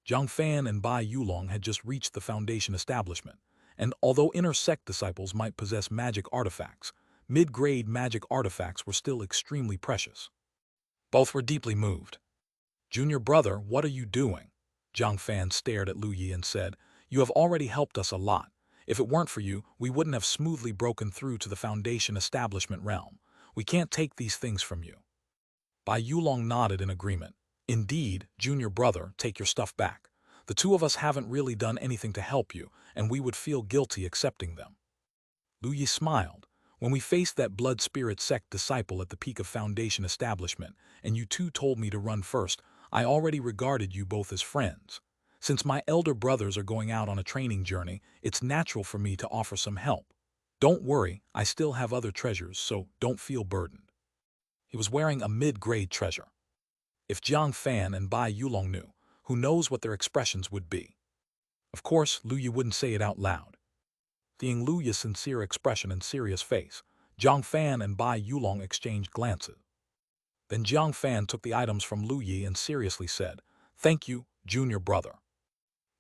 Jiang Fan and Bai Yulong had just reached the Foundation establishment, and although inner sect disciples might possess magic artifacts, mid-grade magic artifacts were still extremely precious. Both were deeply moved. Junior brother, what are you doing? Jiang Fan stared at Lu Yi and said, You have already helped us a lot. If it weren't for you, we wouldn't have smoothly broken through to the Foundation establishment realm. We can't take these things from you. Bai Yulong nodded in agreement. Indeed, junior brother, take your stuff back. The two of us haven't really done anything to help you, and we would feel guilty accepting them. Lu Yi smiled. When we faced that blood spirit sect disciple at the peak of Foundation establishment, and you two told me to run first, I already regarded you both as friends. Since my elder brothers are going out on a training journey, it's natural for me to offer some help. Don't worry, I still have other treasures, so don't feel burdened. He was wearing a mid-grade treasure. If Jiang Fan and Bai Yulong knew, who knows what their expressions would be. Of course, Lu Yi wouldn't say it out loud. Seeing Lu Yi's sincere expression and serious face, Jiang Fan and Bai Yulong exchanged glances. Then Jiang Fan took the items from Lu Yi and seriously said, "Thank you, junior brother."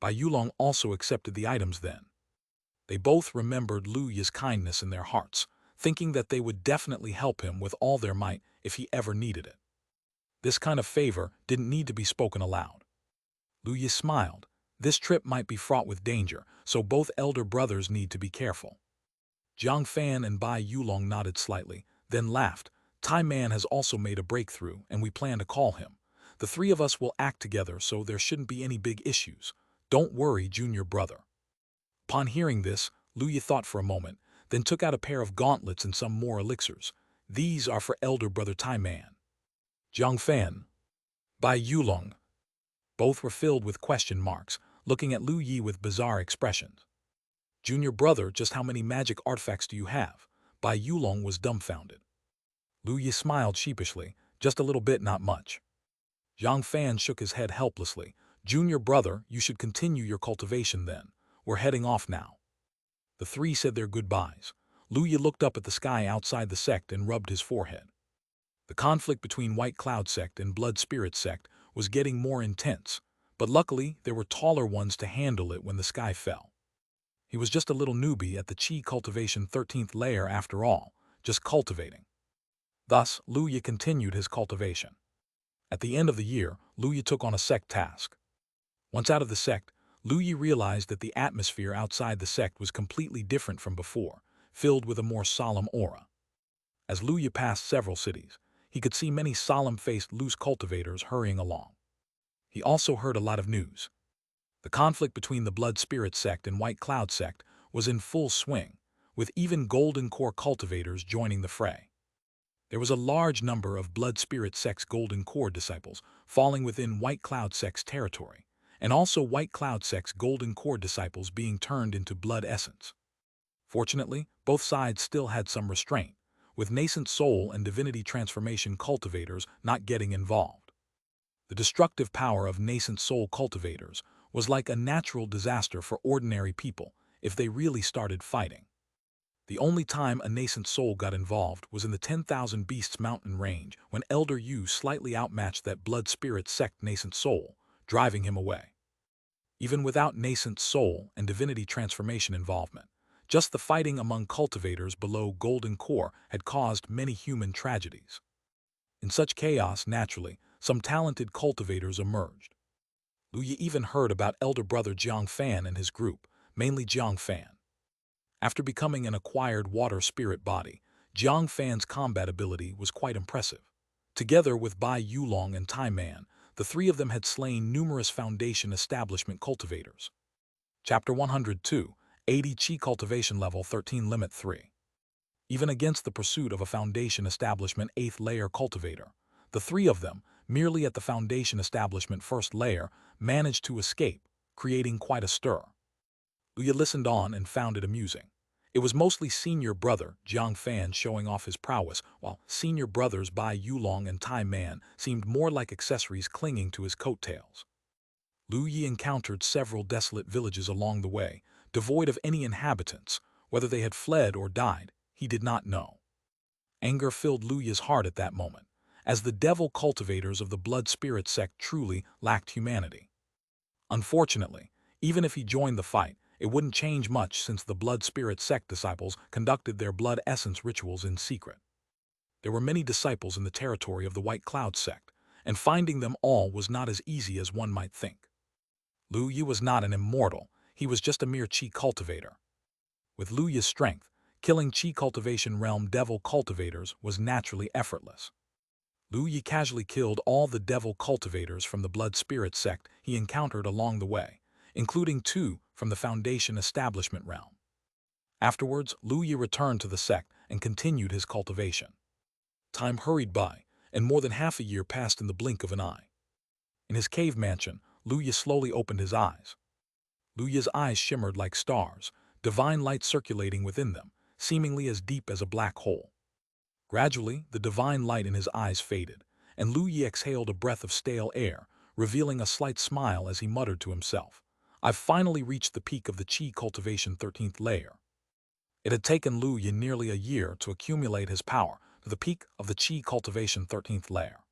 Bai Yulong also accepted the items then. They both remembered Lu Yi's kindness in their hearts, thinking that they would definitely help him with all their might if he ever needed it. This kind of favor didn't need to be spoken aloud. Lu Yi smiled. This trip might be fraught with danger, so both elder brothers need to be careful. Jiang Fan and Bai Yulong nodded slightly, then laughed. Tai Man has also made a breakthrough, and we plan to call him. The three of us will act together, so there shouldn't be any big issues. Don't worry, junior brother. Upon hearing this, Lu Yi thought for a moment, then took out a pair of gauntlets and some more elixirs. These are for elder brother Tai Man. Jiang Fan, Bai Yulong. Both were filled with question marks, looking at Lu Yi with bizarre expressions. Junior brother, just how many magic artifacts do you have? Bai Yulong was dumbfounded. Lu Yi smiled sheepishly, just a little bit, not much. Jiang Fan shook his head helplessly. Junior brother, you should continue your cultivation then. We're heading off now. The three said their goodbyes. Lu Yi looked up at the sky outside the sect and rubbed his forehead. The conflict between White Cloud sect and Blood Spirit sect was getting more intense, but luckily there were taller ones to handle it when the sky fell. He was just a little newbie at the Qi Cultivation 13th layer after all, just cultivating. Thus, Lu Yi continued his cultivation. At the end of the year, Lu Yi took on a sect task. Once out of the sect, Lu Yi realized that the atmosphere outside the sect was completely different from before, filled with a more solemn aura. As Lu Yi passed several cities, he could see many solemn-faced loose cultivators hurrying along. He also heard a lot of news. The conflict between the Blood Spirit sect and White Cloud sect was in full swing, with even Golden Core cultivators joining the fray. There was a large number of Blood Spirit sect's Golden Core disciples falling within White Cloud sect's territory, and also White Cloud sect's Golden Core disciples being turned into blood essence. Fortunately, both sides still had some restraint, with nascent soul and divinity transformation cultivators not getting involved. The destructive power of nascent soul cultivators was like a natural disaster for ordinary people if they really started fighting. The only time a nascent soul got involved was in the 10,000 Beasts mountain range when Elder Yu slightly outmatched that Blood Spirit sect nascent soul, driving him away. Even without nascent soul and divinity transformation involvement, just the fighting among cultivators below Golden Core had caused many human tragedies. In such chaos, naturally, some talented cultivators emerged. Lu Yi even heard about elder brother Jiang Fan and his group, mainly Jiang Fan. After becoming an acquired water spirit body, Jiang Fan's combat ability was quite impressive. Together with Bai Yulong and Tai Man, the three of them had slain numerous Foundation establishment cultivators. Chapter 102, 80 Qi Cultivation Level 13 Limit 3. Even against the pursuit of a Foundation establishment 8th layer cultivator, the three of them, merely at the Foundation establishment 1st layer, managed to escape, creating quite a stir. Lu Yi listened on and found it amusing. It was mostly senior brother Jiang Fan showing off his prowess, while senior brothers Bai Yulong and Tai Man seemed more like accessories clinging to his coattails. Lu Yi encountered several desolate villages along the way, devoid of any inhabitants. Whether they had fled or died, he did not know. Anger filled Lu Yi's heart at that moment, as the devil cultivators of the Blood Spirit sect truly lacked humanity. Unfortunately, even if he joined the fight, it wouldn't change much since the Blood Spirit sect disciples conducted their blood essence rituals in secret. There were many disciples in the territory of the White Cloud sect, and finding them all was not as easy as one might think. Lu Yi was not an immortal, he was just a mere Qi cultivator. With Lu Yi's strength, killing Qi cultivation realm devil cultivators was naturally effortless. Lu Yi casually killed all the devil cultivators from the Blood Spirit sect he encountered along the way, including 2 from the Foundation establishment realm. Afterwards, Lu Yi returned to the sect and continued his cultivation. Time hurried by, and more than half a year passed in the blink of an eye. In his cave mansion, Lu Yi slowly opened his eyes. Lu Yi's eyes shimmered like stars, divine light circulating within them, seemingly as deep as a black hole. Gradually, the divine light in his eyes faded, and Lu Yi exhaled a breath of stale air, revealing a slight smile as he muttered to himself, "I've finally reached the peak of the Qi Cultivation 13th layer." It had taken Lu Yi nearly a year to accumulate his power to the peak of the Qi Cultivation 13th layer.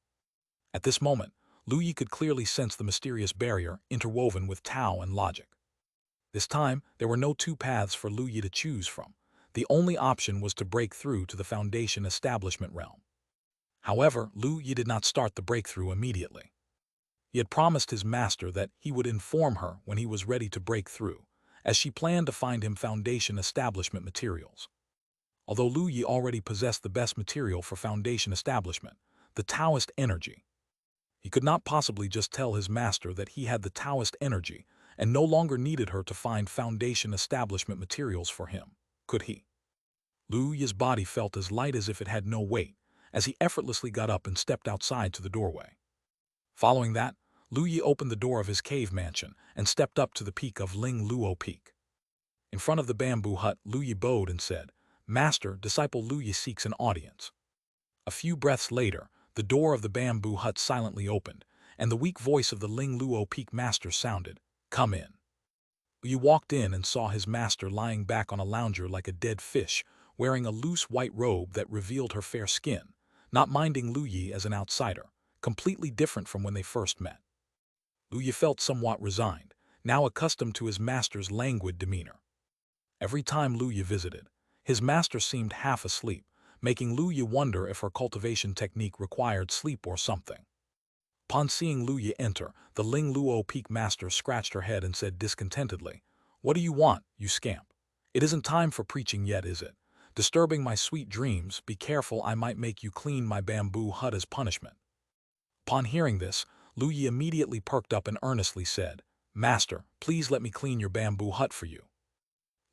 At this moment, Lu Yi could clearly sense the mysterious barrier interwoven with Tao and logic. This time, there were no two paths for Lu Yi to choose from. The only option was to break through to the Foundation establishment realm. However, Lu Yi did not start the breakthrough immediately. He had promised his master that he would inform her when he was ready to break through, as she planned to find him Foundation establishment materials. Although Lu Yi already possessed the best material for Foundation establishment, the Taoist energy, he could not possibly just tell his master that he had the Taoist energy and no longer needed her to find Foundation establishment materials for him, could he? Lu Yi's body felt as light as if it had no weight, as he effortlessly got up and stepped outside to the doorway. Following that, Lu Yi opened the door of his cave mansion and stepped up to the peak of Ling Luo Peak. In front of the bamboo hut, Lu Yi bowed and said, "Master, disciple Lu Yi seeks an audience." A few breaths later, the door of the bamboo hut silently opened, and the weak voice of the Ling Luo Peak master sounded, "Come in." Lu Yi walked in and saw his master lying back on a lounger like a dead fish, wearing a loose white robe that revealed her fair skin, not minding Lu Yi as an outsider, completely different from when they first met. Lu Yi felt somewhat resigned, now accustomed to his master's languid demeanor. Every time Lu Yi visited, his master seemed half asleep, making Lu Yi wonder if her cultivation technique required sleep or something. Upon seeing Lu Yi enter, the Ling Luo Peak master scratched her head and said discontentedly, "What do you want, you scamp? It isn't time for preaching yet, is it? Disturbing my sweet dreams, be careful, I might make you clean my bamboo hut as punishment." Upon hearing this, Lu Yi immediately perked up and earnestly said, "Master, please let me clean your bamboo hut for you."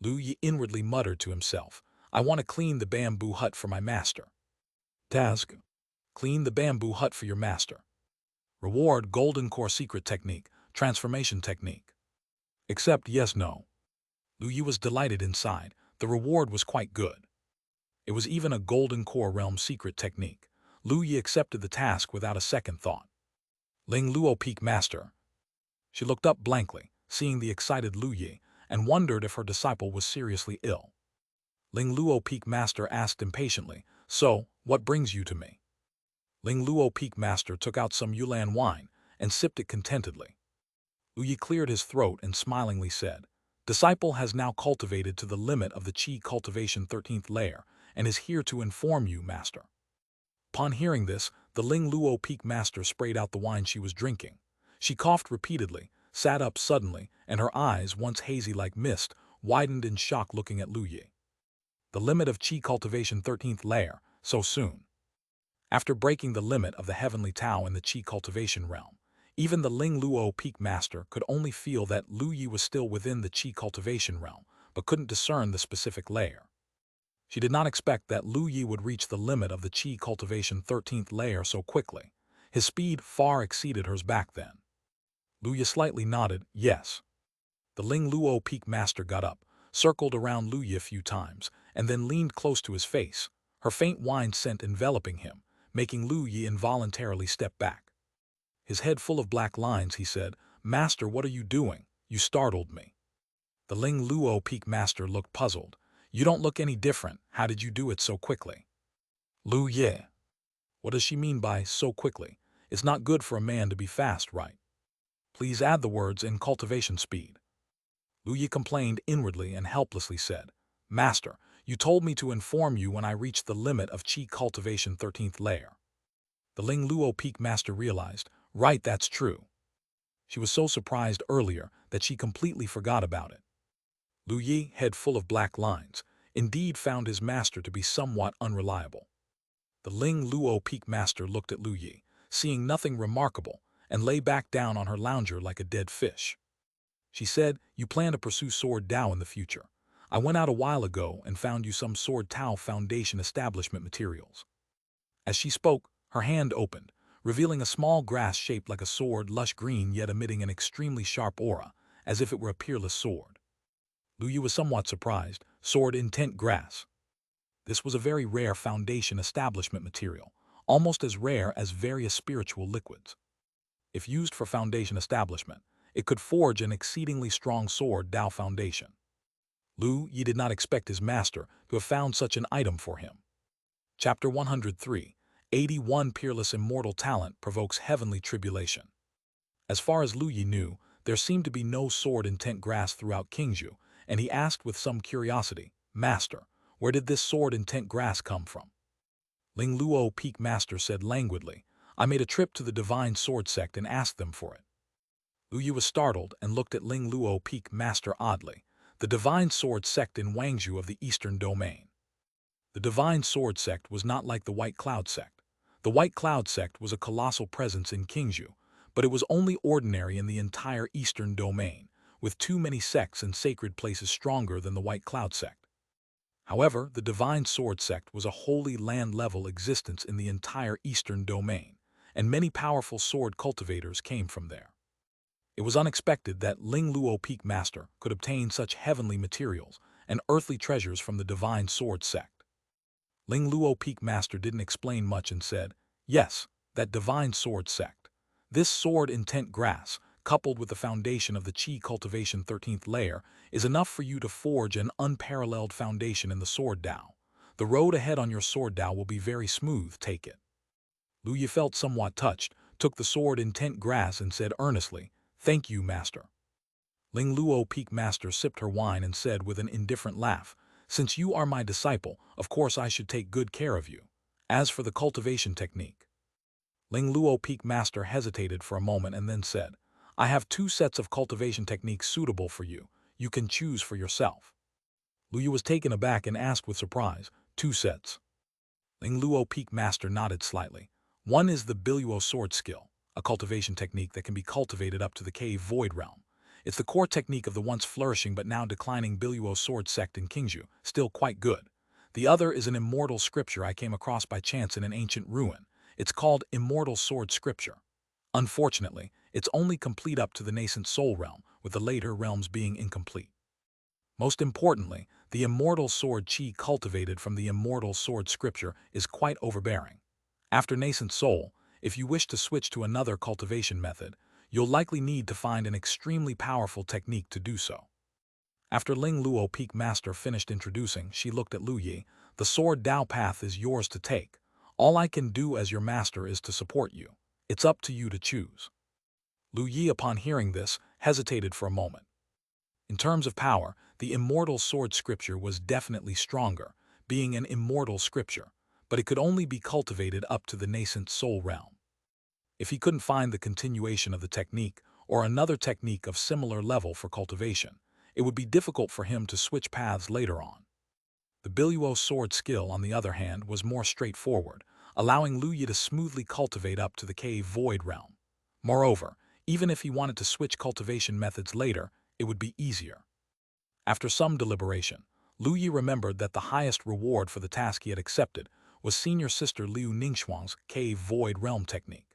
Lu Yi inwardly muttered to himself, "I want to clean the bamboo hut for my master." Task: clean the bamboo hut for your master. Reward: Golden Core Secret Technique, Transformation Technique. Accept yes, no. Lu Yi was delighted inside. The reward was quite good. It was even a Golden Core Realm Secret Technique. Lu Yi accepted the task without a second thought. Ling Luo Peak Master. She looked up blankly, seeing the excited Lu Yi, and wondered if her disciple was seriously ill. Ling Luo Peak Master asked impatiently, "So, what brings you to me?" Ling Luo Peak Master took out some Yulan wine and sipped it contentedly. Lu Yi cleared his throat and smilingly said, "Disciple has now cultivated to the limit of the Qi Cultivation 13th layer and is here to inform you, Master." Upon hearing this, the Ling Luo Peak Master sprayed out the wine she was drinking. She coughed repeatedly, sat up suddenly, and her eyes, once hazy like mist, widened in shock looking at Lu Yi. The limit of Qi Cultivation 13th layer, so soon. After breaking the limit of the heavenly Tao in the Qi cultivation realm, even the Ling Luo Peak Master could only feel that Lu Yi was still within the Qi cultivation realm, but couldn't discern the specific layer. She did not expect that Lu Yi would reach the limit of the Qi cultivation 13th layer so quickly. His speed far exceeded hers back then. Lu Yi slightly nodded, yes. The Ling Luo Peak Master got up, circled around Lu Yi a few times, and then leaned close to his face, her faint wine scent enveloping him, making Lu Yi involuntarily step back. His head full of black lines, he said, "Master, what are you doing? You startled me." The Ling Luo Peak Master looked puzzled. "You don't look any different. How did you do it so quickly?" Lu Yi. What does she mean by so quickly? It's not good for a man to be fast, right? Please add the words in cultivation speed. Lu Yi complained inwardly and helplessly said, "Master, you told me to inform you when I reached the limit of Qi cultivation 13th layer." The Ling Luo Peak Master realized, right, that's true. She was so surprised earlier that she completely forgot about it. Lu Yi, head full of black lines, indeed found his master to be somewhat unreliable. The Ling Luo Peak Master looked at Lu Yi, seeing nothing remarkable, and lay back down on her lounger like a dead fish. She said, "You plan to pursue Sword Dao in the future. I went out a while ago and found you some Sword Tao Foundation establishment materials." As she spoke, her hand opened, revealing a small grass shaped like a sword, lush green yet emitting an extremely sharp aura, as if it were a peerless sword. Lu Yu was somewhat surprised. Sword intent grass. This was a very rare foundation establishment material, almost as rare as various spiritual liquids. If used for foundation establishment, it could forge an exceedingly strong sword Tao foundation. Lu Yi did not expect his master to have found such an item for him. Chapter 103, 81 Peerless Immortal Talent Provokes Heavenly Tribulation. As far as Lu Yi knew, there seemed to be no sword intent grass throughout Qingzhou, and he asked with some curiosity, "Master, where did this sword intent grass come from?" Ling Luo Peak Master said languidly, "I made a trip to the Divine Sword Sect and asked them for it." Lu Yu was startled and looked at Ling Luo Peak Master oddly. The Divine Sword Sect in Wangzhou of the Eastern Domain. The Divine Sword Sect was not like the White Cloud Sect. The White Cloud Sect was a colossal presence in Qingzhou, but it was only ordinary in the entire Eastern Domain, with too many sects and sacred places stronger than the White Cloud Sect. However, the Divine Sword Sect was a wholly land-level existence in the entire Eastern Domain, and many powerful sword cultivators came from there. It was unexpected that Ling Luo Peak Master could obtain such heavenly materials and earthly treasures from the Divine Sword Sect. Ling Luo Peak Master didn't explain much and said, "Yes, that Divine Sword Sect. This sword intent grass, coupled with the foundation of the Qi Cultivation 13th layer, is enough for you to forge an unparalleled foundation in the Sword Tao. The road ahead on your Sword Tao will be very smooth, take it." Lu Yi felt somewhat touched, took the sword intent grass and said earnestly, "Thank you, Master." Ling Luo Peak Master sipped her wine and said with an indifferent laugh, "Since you are my disciple, of course I should take good care of you. As for the cultivation technique." Ling Luo Peak Master hesitated for a moment and then said, "I have 2 sets of cultivation techniques suitable for you. You can choose for yourself." Lu Yu was taken aback and asked with surprise, "2 sets?" Ling Luo Peak Master nodded slightly. "One is the Biluo Sword Skill, a cultivation technique that can be cultivated up to the Cave Void Realm. It's the core technique of the once flourishing but now declining Biluo Sword Sect in Qingzhou, still quite good. The other is an immortal scripture I came across by chance in an ancient ruin. It's called Immortal Sword Scripture. Unfortunately, it's only complete up to the nascent soul realm, with the later realms being incomplete. Most importantly, the immortal sword Qi cultivated from the immortal sword scripture is quite overbearing. After nascent soul, if you wish to switch to another cultivation method, you'll likely need to find an extremely powerful technique to do so." After Ling Luo Peak Master finished introducing, she looked at Lu Yi. "The Sword Tao path is yours to take. All I can do as your master is to support you. It's up to you to choose." Lu Yi, upon hearing this, hesitated for a moment. In terms of power, the immortal sword scripture was definitely stronger, being an immortal scripture, but it could only be cultivated up to the nascent soul realm. If he couldn't find the continuation of the technique or another technique of similar level for cultivation, it would be difficult for him to switch paths later on. The Biluo sword skill, on the other hand, was more straightforward, allowing Lu Yi to smoothly cultivate up to the Cave Void Realm. Moreover, even if he wanted to switch cultivation methods later, it would be easier. After some deliberation, Lu Yi remembered that the highest reward for the task he had accepted was senior sister Liu Ningxuang's Cave Void Realm technique.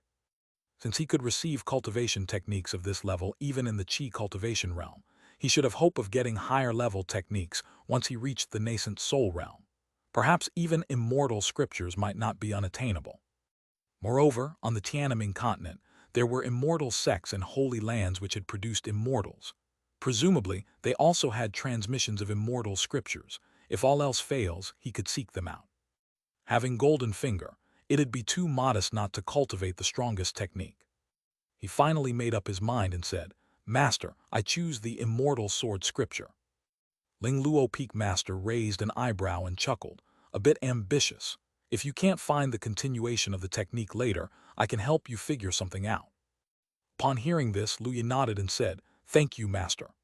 Since he could receive cultivation techniques of this level even in the Qi cultivation realm, he should have hope of getting higher-level techniques once he reached the nascent soul realm. Perhaps even immortal scriptures might not be unattainable. Moreover, on the Tiananmen continent, there were immortal sects and holy lands which had produced immortals. Presumably, they also had transmissions of immortal scriptures. If all else fails, he could seek them out. Having Golden Finger, it'd be too modest not to cultivate the strongest technique. He finally made up his mind and said, "Master, I choose the immortal sword scripture." Ling Luo Peak Master raised an eyebrow and chuckled, a bit ambitious. "If you can't find the continuation of the technique later, I can help you figure something out." Upon hearing this, Lu Yi nodded and said, "Thank you, Master."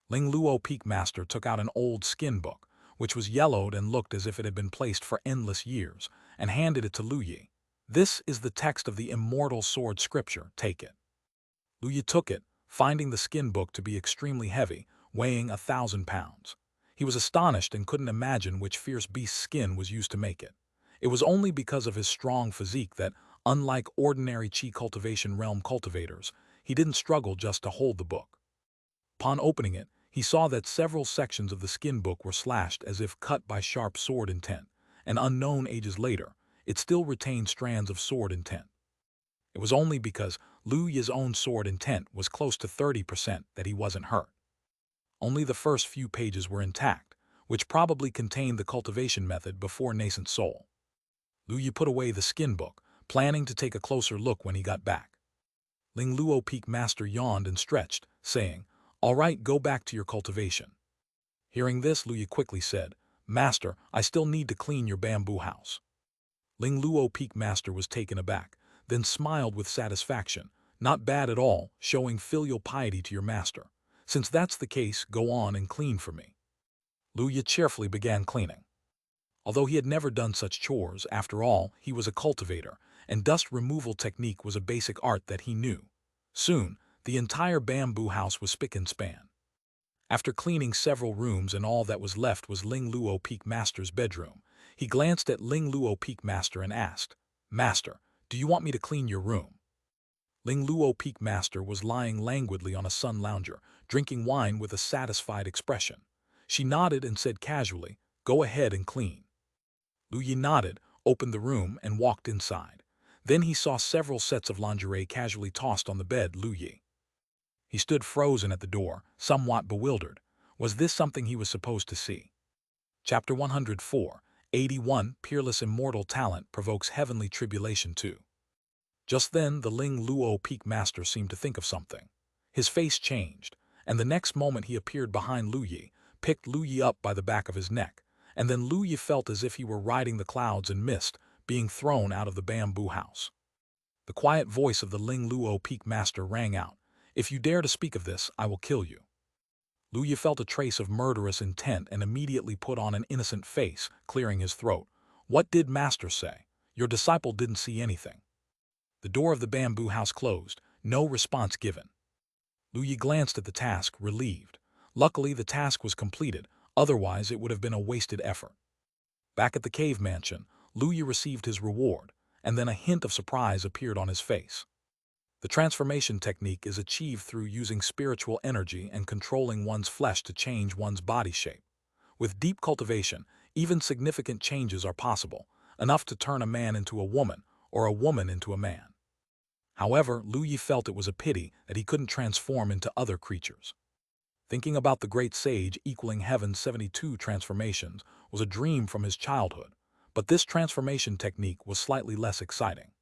Ling Luo Peak Master took out an old skin book, which was yellowed and looked as if it had been placed for endless years, and handed it to Lu Yi. "This is the text of the immortal sword scripture, take it." Lu Yi took it, finding the skin book to be extremely heavy, weighing 1,000 pounds. He was astonished and couldn't imagine which fierce beast's skin was used to make it. It was only because of his strong physique that, unlike ordinary Qi cultivation realm cultivators, he didn't struggle just to hold the book. Upon opening it, he saw that several sections of the skin book were slashed as if cut by sharp sword intent, and unknown ages later, it still retained strands of sword intent. It was only because Lu Yi's own sword intent was close to 30% that he wasn't hurt. Only the first few pages were intact, which probably contained the cultivation method before nascent soul. Lu Yi put away the skin book, planning to take a closer look when he got back. Ling Luo Peak Master yawned and stretched, saying, "All right, go back to your cultivation." Hearing this, Lu Yi quickly said, "Master, I still need to clean your bamboo house." Ling Luo Peak Master was taken aback, then smiled with satisfaction. "Not bad at all, showing filial piety to your master. Since that's the case, go on and clean for me." Lu Yi cheerfully began cleaning. Although he had never done such chores, after all, he was a cultivator, and dust removal technique was a basic art that he knew. Soon, the entire bamboo house was spick and span. After cleaning several rooms and all that was left was Ling Luo Peak Master's bedroom, he glanced at Ling Luo Peak Master and asked, "Master, do you want me to clean your room?" Ling Luo Peak Master was lying languidly on a sun lounger, drinking wine with a satisfied expression. She nodded and said casually, "Go ahead and clean." Lu Yi nodded, opened the room, and walked inside. Then he saw several sets of lingerie casually tossed on the bed. Lu Yi. He stood frozen at the door, somewhat bewildered. Was this something he was supposed to see? Chapter 104, 81, Peerless Immortal Talent Provokes Heavenly Tribulation 2. Just then, the Ling Luo Peak Master seemed to think of something. His face changed, and the next moment he appeared behind Lu Yi, picked Lu Yi up by the back of his neck, and then Lu Yi felt as if he were riding the clouds in mist, being thrown out of the bamboo house. The quiet voice of the Ling Luo Peak Master rang out, "If you dare to speak of this, I will kill you." Lu Yi felt a trace of murderous intent and immediately put on an innocent face, clearing his throat. "What did Master say? Your disciple didn't see anything." The door of the bamboo house closed, no response given. Lu Yi glanced at the task, relieved. Luckily, the task was completed, otherwise it would have been a wasted effort. Back at the cave mansion, Lu Yi received his reward, and then a hint of surprise appeared on his face. The transformation technique is achieved through using spiritual energy and controlling one's flesh to change one's body shape. With deep cultivation, even significant changes are possible, enough to turn a man into a woman or a woman into a man. However, Lu Yi felt it was a pity that he couldn't transform into other creatures. Thinking about the great sage equaling heaven's 72 transformations was a dream from his childhood, but this transformation technique was slightly less exciting.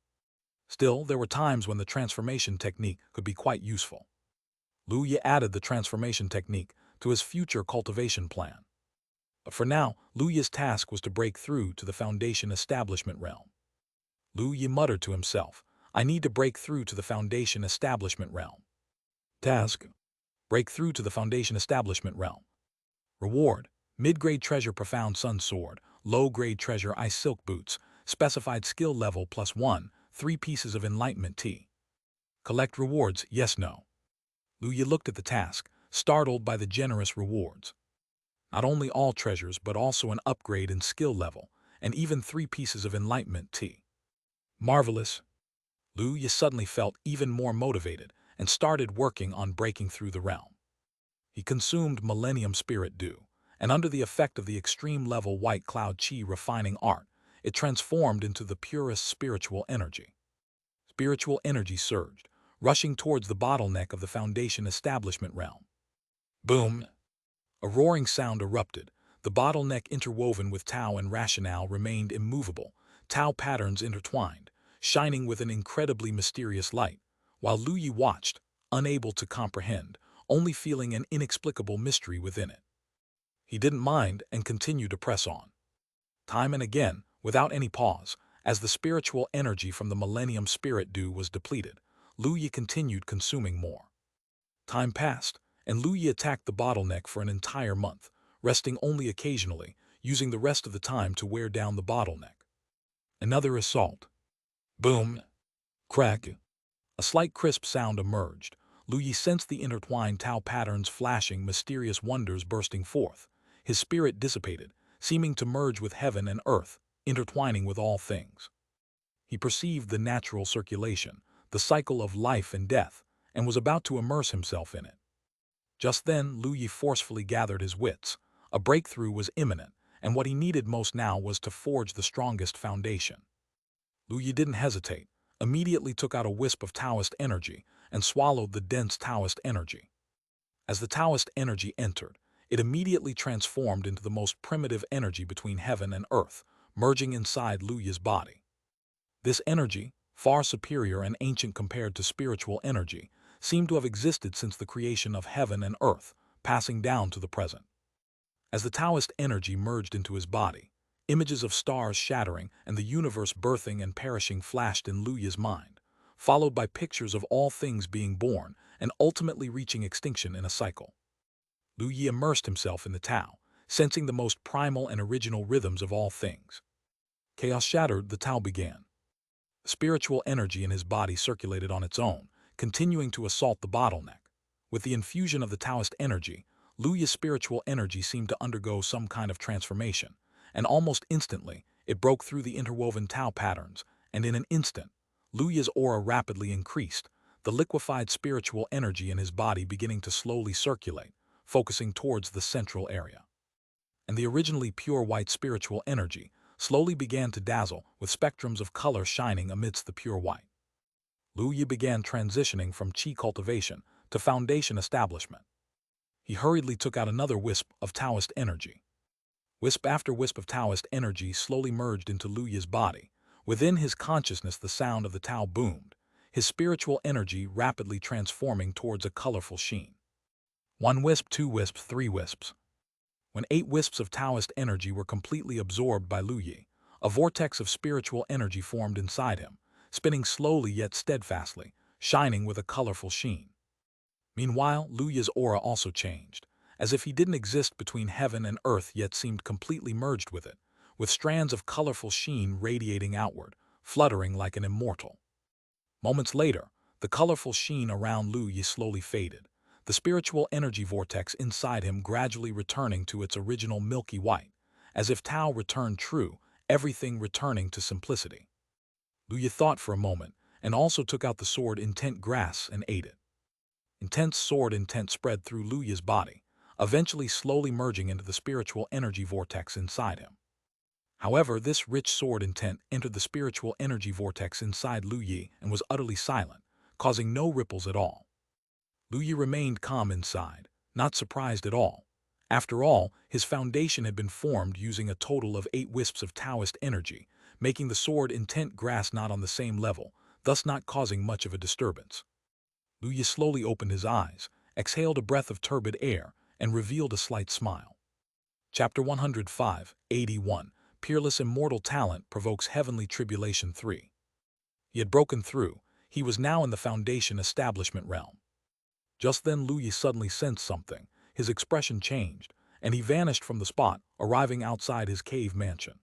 Still, there were times when the transformation technique could be quite useful. Lu Yi added the transformation technique to his future cultivation plan. But for now, Lu Yi's task was to break through to the foundation establishment realm. Lu Yi muttered to himself, "I need to break through to the foundation establishment realm." Task: break through to the foundation establishment realm. Reward: mid-grade treasure Profound Sun Sword, low-grade treasure Ice Silk Boots, specified skill level +1, 3 pieces of enlightenment tea. Collect rewards, yes, no. Lu Yi looked at the task, startled by the generous rewards. Not only all treasures, but also an upgrade in skill level, and even 3 pieces of enlightenment tea. Marvelous. Lu Yi suddenly felt even more motivated and started working on breaking through the realm. He consumed Millennium Spirit Dew, and under the effect of the extreme level White Cloud Qi refining art, it transformed into the purest spiritual energy. Spiritual energy surged, rushing towards the bottleneck of the foundation establishment realm. Boom! A roaring sound erupted. The bottleneck interwoven with Tao and rationale remained immovable, Tao patterns intertwined, shining with an incredibly mysterious light, while Lu Yi watched, unable to comprehend, only feeling an inexplicable mystery within it. He didn't mind and continued to press on. Time and again, without any pause, as the spiritual energy from the Millennium Spirit Dew was depleted, Lu Yi continued consuming more. Time passed, and Lu Yi attacked the bottleneck for an entire month, resting only occasionally, using the rest of the time to wear down the bottleneck. Another assault. Boom! Crack! A slight crisp sound emerged. Lu Yi sensed the intertwined Tao patterns flashing, mysterious wonders bursting forth. his spirit dissipated, seeming to merge with heaven and earth, intertwining with all things. He perceived the natural circulation, the cycle of life and death, and was about to immerse himself in it. Just then, Lu Yi forcefully gathered his wits. A breakthrough was imminent, and what he needed most now was to forge the strongest foundation. Lu Yi didn't hesitate, immediately took out a wisp of Taoist energy and swallowed the dense Taoist energy. As the Taoist energy entered, it immediately transformed into the most primitive energy between heaven and earth, merging inside Lu Yi's body. This energy, far superior and ancient compared to spiritual energy, seemed to have existed since the creation of heaven and earth, passing down to the present. As the Taoist energy merged into his body, images of stars shattering and the universe birthing and perishing flashed in Lu Yi's mind, followed by pictures of all things being born and ultimately reaching extinction in a cycle. Lu Yi immersed himself in the Tao, sensing the most primal and original rhythms of all things. Chaos shattered, the Tao began. Spiritual energy in his body circulated on its own, continuing to assault the bottleneck. With the infusion of the Taoist energy, Lu Yi's spiritual energy seemed to undergo some kind of transformation, and almost instantly, it broke through the interwoven Tao patterns, and in an instant, Lu Yi's aura rapidly increased, the liquefied spiritual energy in his body beginning to slowly circulate, focusing towards the central area. And the originally pure white spiritual energy slowly began to dazzle with spectrums of color shining amidst the pure white. Lu Yi began transitioning from Qi cultivation to foundation establishment. He hurriedly took out another wisp of Taoist energy. Wisp after wisp of Taoist energy slowly merged into Lu Yi's body. Within his consciousness the sound of the Tao boomed, his spiritual energy rapidly transforming towards a colorful sheen. 1 wisp, 2 wisps, 3 wisps. When 8 wisps of Taoist energy were completely absorbed by Lu Yi, a vortex of spiritual energy formed inside him, spinning slowly yet steadfastly, shining with a colorful sheen. Meanwhile, Lu Yi's aura also changed, as if he didn't exist between heaven and earth yet seemed completely merged with it, with strands of colorful sheen radiating outward, fluttering like an immortal. Moments later, the colorful sheen around Lu Yi slowly faded, the spiritual energy vortex inside him gradually returning to its original milky white, as if Tao returned true, everything returning to simplicity. Lu Yi thought for a moment, and also took out the sword intent grass and ate it. Intense sword intent spread through Lu Yi's body, eventually slowly merging into the spiritual energy vortex inside him. However, this rich sword intent entered the spiritual energy vortex inside Lu Yi and was utterly silent, causing no ripples at all. Lu Yi remained calm inside, not surprised at all. After all, his foundation had been formed using a total of 8 wisps of Taoist energy, making the sword intent grass not on the same level, thus not causing much of a disturbance. Lu Yi slowly opened his eyes, exhaled a breath of turbid air, and revealed a slight smile. Chapter 105, 81, Peerless Immortal Talent Provokes Heavenly Tribulation 3. He had broken through. He was now in the foundation establishment realm. Just then Lu Yi suddenly sensed something. His expression changed, and he vanished from the spot, arriving outside his cave mansion.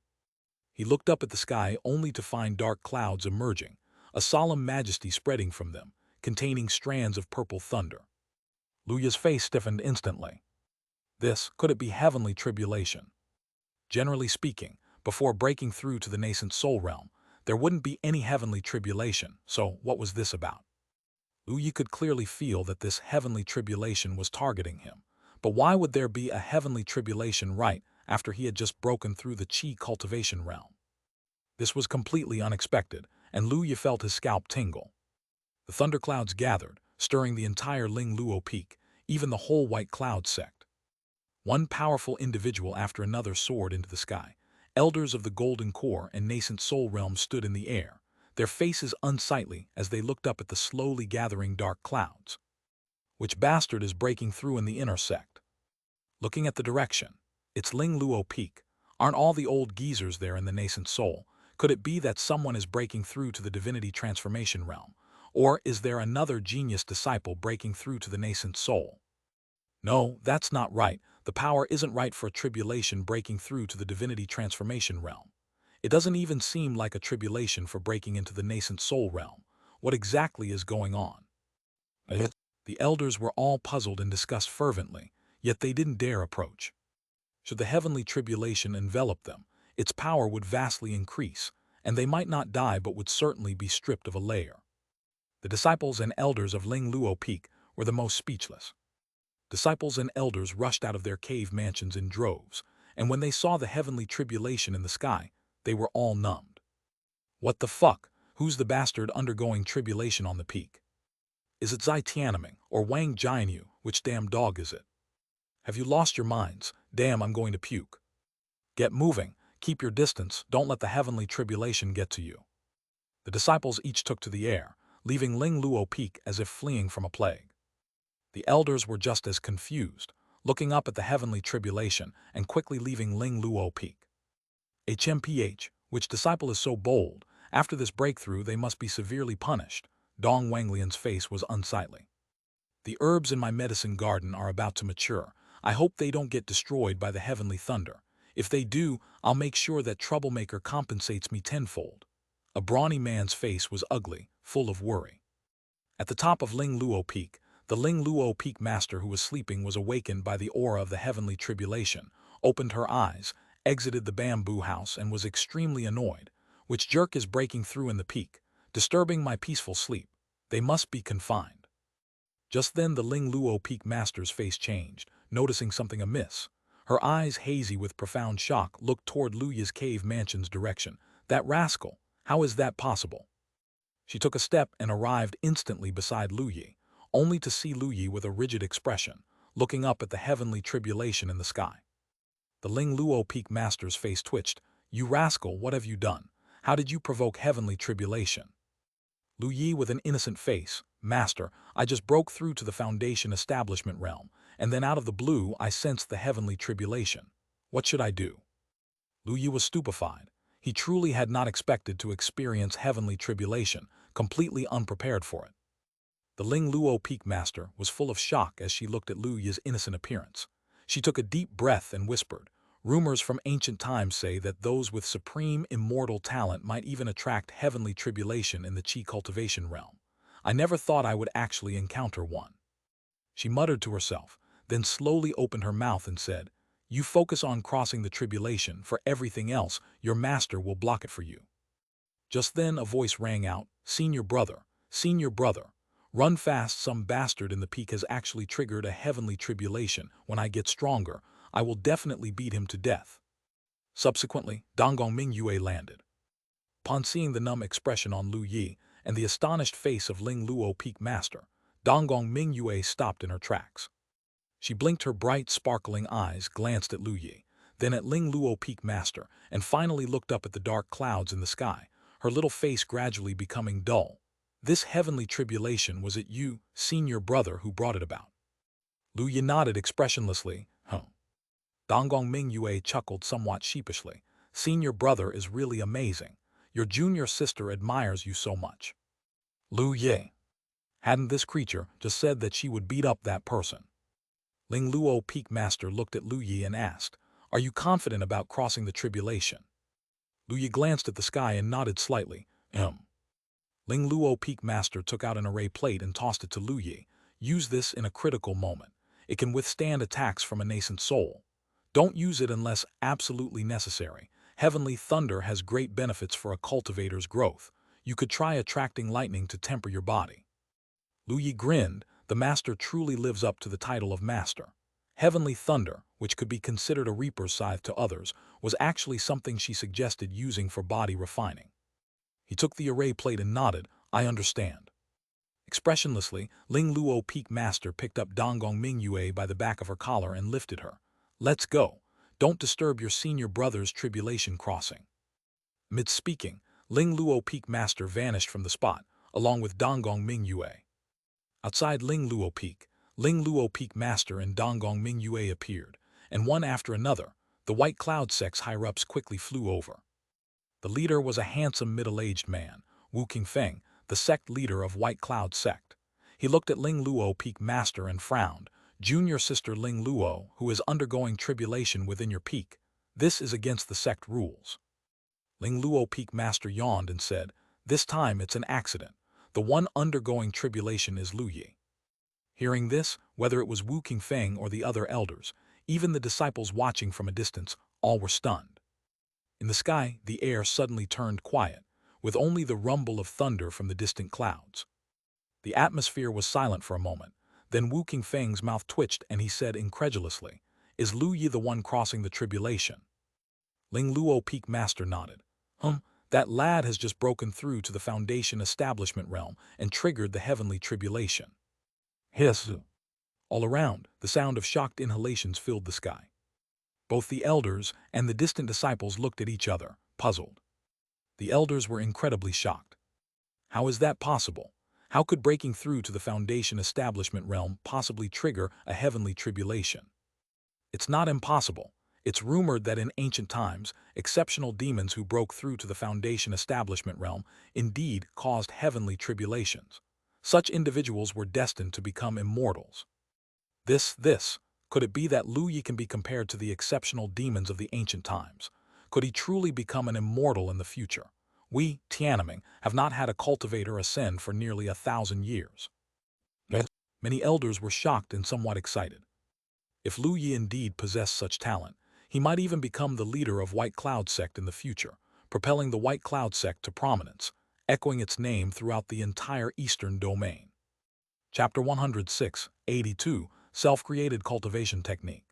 He looked up at the sky only to find dark clouds emerging, a solemn majesty spreading from them, containing strands of purple thunder. Lu Yi's face stiffened instantly. Could it be heavenly tribulation? Generally speaking, before breaking through to the nascent soul realm, there wouldn't be any heavenly tribulation, so what was this about? Lu Yi could clearly feel that this heavenly tribulation was targeting him, but why would there be a heavenly tribulation right after he had just broken through the Qi cultivation realm? This was completely unexpected, and Lu Yi felt his scalp tingle. The thunderclouds gathered, stirring the entire Ling Luo peak, even the whole white cloud sect. One powerful individual after another soared into the sky. Elders of the Golden Core and nascent soul realm stood in the air, their faces unsightly as they looked up at the slowly gathering dark clouds. Which bastard is breaking through in the inner sect? Looking at the direction, it's Ling Luo Peak. Aren't all the old geezers there in the nascent soul? Could it be that someone is breaking through to the divinity transformation realm? Or is there another genius disciple breaking through to the nascent soul? No, that's not right. The power isn't right for a tribulation breaking through to the divinity transformation realm. It doesn't even seem like a tribulation for breaking into the nascent soul realm. What exactly is going on? The elders were all puzzled and discussed fervently, yet they didn't dare approach. Should the heavenly tribulation envelop them, its power would vastly increase, and they might not die but would certainly be stripped of a layer. The disciples and elders of Ling Luo Peak were the most speechless. Disciples and elders rushed out of their cave mansions in droves, and when they saw the heavenly tribulation in the sky, they were all numbed. What the fuck? Who's the bastard undergoing tribulation on the peak? Is it Zai Tianming or Wang Jianyu? Which damn dog is it? Have you lost your minds? Damn, I'm going to puke. Get moving, keep your distance, don't let the heavenly tribulation get to you. The disciples each took to the air, leaving Ling Luo Peak as if fleeing from a plague. The elders were just as confused, looking up at the heavenly tribulation and quickly leaving Ling Luo Peak. HMPH, which disciple is so bold? After this breakthrough they must be severely punished. Dong Wanglian's face was unsightly. The herbs in my medicine garden are about to mature. I hope they don't get destroyed by the heavenly thunder. If they do, I'll make sure that Troublemaker compensates me tenfold. A brawny man's face was ugly, full of worry. At the top of Ling Luo Peak, the Ling Luo Peak master who was sleeping was awakened by the aura of the heavenly tribulation, opened her eyes, exited the bamboo house and was extremely annoyed. Which jerk is breaking through in the peak, disturbing my peaceful sleep? They must be confined. Just then the Ling Luo Peak master's face changed, noticing something amiss. Her eyes, hazy with profound shock, looked toward Luya's cave mansion's direction. That rascal! How is that possible? She took a step and arrived instantly beside Luyi, only to see Luyi with a rigid expression, looking up at the heavenly tribulation in the sky. The Ling Luo Peak master's face twitched. You rascal, what have you done? How did you provoke heavenly tribulation? Luyi with an innocent face. Master, I just broke through to the Foundation establishment realm, and then out of the blue I sensed the heavenly tribulation. What should I do? Luyi was stupefied. He truly had not expected to experience heavenly tribulation, completely unprepared for it. The Ling Luo Peak master was full of shock as she looked at Luyi's innocent appearance. She took a deep breath and whispered, rumors from ancient times say that those with supreme immortal talent might even attract heavenly tribulation in the Qi cultivation realm. I never thought I would actually encounter one. She muttered to herself, then slowly opened her mouth and said, You focus on crossing the tribulation, for everything else, your master will block it for you. Just then a voice rang out, Senior brother, run fast, some bastard in the peak has actually triggered a heavenly tribulation. When I get stronger, I will definitely beat him to death. Subsequently, Donggong Mingyue landed. Upon seeing the numb expression on Lu Yi and the astonished face of Ling Luo Peak master, Donggong Mingyue stopped in her tracks. She blinked her bright, sparkling eyes, glanced at Lu Yi, then at Ling Luo Peak master, and finally looked up at the dark clouds in the sky, her little face gradually becoming dull. This heavenly tribulation, was it you, senior brother, who brought it about? Lu Yi nodded expressionlessly. Donggong Mingyue chuckled somewhat sheepishly. Senior brother is really amazing. Your junior sister admires you so much. Lu Yi. Hadn't this creature just said that she would beat up that person? Ling Luo Peak master looked at Lu Yi and asked, Are you confident about crossing the tribulation? Lu Yi glanced at the sky and nodded slightly. Ling Luo Peak master took out an array plate and tossed it to Lu Yi. Use this in a critical moment. It can withstand attacks from a nascent soul. Don't use it unless absolutely necessary. Heavenly thunder has great benefits for a cultivator's growth. You could try attracting lightning to temper your body. Lu Yi grinned. The master truly lives up to the title of master. Heavenly thunder, which could be considered a reaper's scythe to others, was actually something she suggested using for body refining. He took the array plate and nodded, I understand. Expressionlessly, Ling Luo Peak master picked up Donggong Mingyue by the back of her collar and lifted her. Let's go. Don't disturb your senior brother's tribulation crossing. Amid speaking, Ling Luo Peak master vanished from the spot, along with Donggong Mingyue. Outside Ling Luo Peak master and Donggong Mingyue appeared, and one after another, the White Cloud sect's higher-ups quickly flew over. The leader was a handsome middle-aged man, Wu Qingfeng, the sect leader of White Cloud sect. He looked at Ling Luo Peak master and frowned. Junior sister Ling Luo, who is undergoing tribulation within your peak. This is against the sect rules. Ling Luo Peak master yawned and said, This time it's an accident. The one undergoing tribulation is Lu Yi. Hearing this, whether it was Wu Qingfeng or the other elders, Even the disciples watching from a distance, all were stunned. In the sky, the air suddenly turned quiet, with only the rumble of thunder from the distant clouds. The atmosphere was silent for a moment. Then Wu Qingfeng's mouth twitched and he said incredulously, "Is Lu Yi the one crossing the tribulation?" Ling Luo Peak Master nodded. That lad has just broken through to the Foundation establishment realm and triggered the heavenly tribulation." Hiss. All around, the sound of shocked inhalations filled the sky. Both the elders and the distant disciples looked at each other, puzzled. The elders were incredibly shocked. How is that possible? How could breaking through to the Foundation establishment realm possibly trigger a heavenly tribulation? It's not impossible. It's rumored that in ancient times, exceptional demons who broke through to the Foundation establishment realm indeed caused heavenly tribulations. Such individuals were destined to become immortals. Could it be that Lu Yi can be compared to the exceptional demons of the ancient times? Could he truly become an immortal in the future? We, Tiananmen, have not had a cultivator ascend for nearly 1,000 years. Yes. Many elders were shocked and somewhat excited. If Lu Yi indeed possessed such talent, he might even become the leader of White Cloud Sect in the future, propelling the White Cloud Sect to prominence, echoing its name throughout the entire Eastern domain. Chapter 106, 82, Self-Created Cultivation Technique.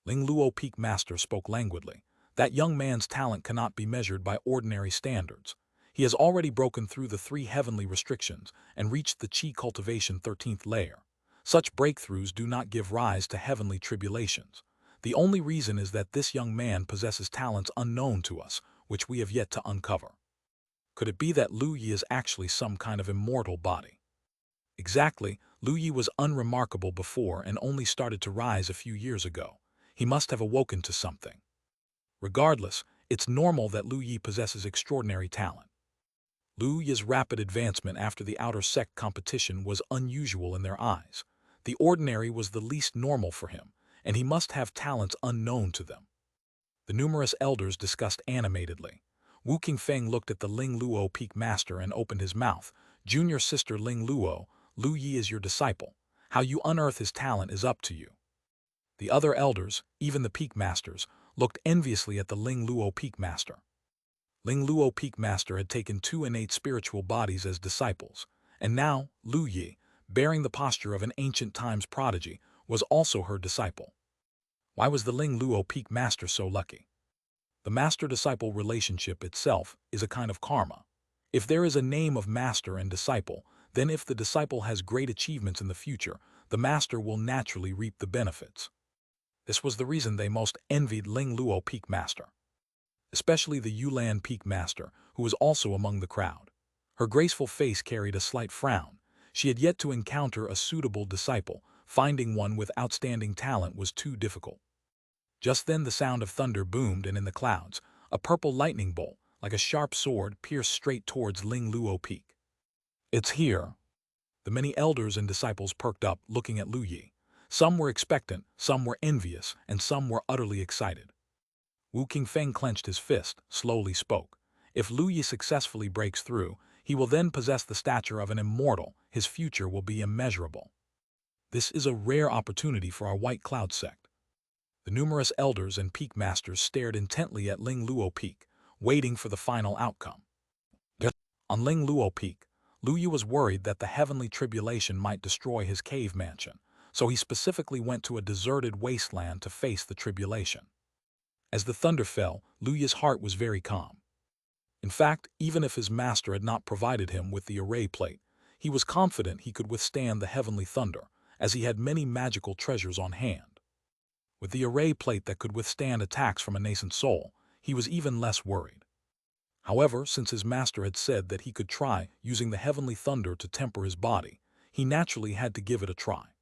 Ling Luo Peak Master spoke languidly. That young man's talent cannot be measured by ordinary standards. He has already broken through the 3 heavenly restrictions and reached the Qi Cultivation 13th layer. Such breakthroughs do not give rise to heavenly tribulations. The only reason is that this young man possesses talents unknown to us, which we have yet to uncover. Could it be that Lu Yi is actually some kind of immortal body? Exactly, Lu Yi was unremarkable before and only started to rise a few years ago. He must have awoken to something. Regardless, it's normal that Lu Yi possesses extraordinary talent. Lu Yi's rapid advancement after the outer sect competition was unusual in their eyes. The ordinary was the least normal for him, and he must have talents unknown to them. The numerous elders discussed animatedly. Wu Qingfeng looked at the Ling Luo Peak Master and opened his mouth. "Junior sister Ling Luo, Lu Yi is your disciple. How you unearth his talent is up to you." The other elders, even the Peak Masters, looked enviously at the Ling Luo Peak Master. Ling Luo Peak Master had taken 2 innate spiritual bodies as disciples, and now Lu Yi, bearing the posture of an ancient times prodigy, was also her disciple. Why was the Ling Luo Peak Master so lucky? The master-disciple relationship itself is a kind of karma. If there is a name of master and disciple, then if the disciple has great achievements in the future, the master will naturally reap the benefits. This was the reason they most envied Ling Luo Peak Master, especially the Yulan Peak Master, who was also among the crowd. Her graceful face carried a slight frown. She had yet to encounter a suitable disciple. Finding one with outstanding talent was too difficult. Just then the sound of thunder boomed, and in the clouds, a purple lightning bolt, like a sharp sword, pierced straight towards Ling Luo Peak. "It's here." The many elders and disciples perked up, looking at Lu Yi. Some were expectant, some were envious, and some were utterly excited. Wu Qingfeng clenched his fist, slowly spoke. "If Lu Yi successfully breaks through, he will then possess the stature of an immortal. His future will be immeasurable. This is a rare opportunity for our White Cloud Sect." The numerous elders and peak masters stared intently at Ling Luo Peak, waiting for the final outcome. On Ling Luo Peak, Lu Yi was worried that the heavenly tribulation might destroy his cave mansion, so he specifically went to a deserted wasteland to face the tribulation. As the thunder fell, Lu Yi's heart was very calm. In fact, even if his master had not provided him with the array plate, he was confident he could withstand the heavenly thunder, as he had many magical treasures on hand. With the array plate that could withstand attacks from a nascent soul, he was even less worried. However, since his master had said that he could try using the heavenly thunder to temper his body, he naturally had to give it a try.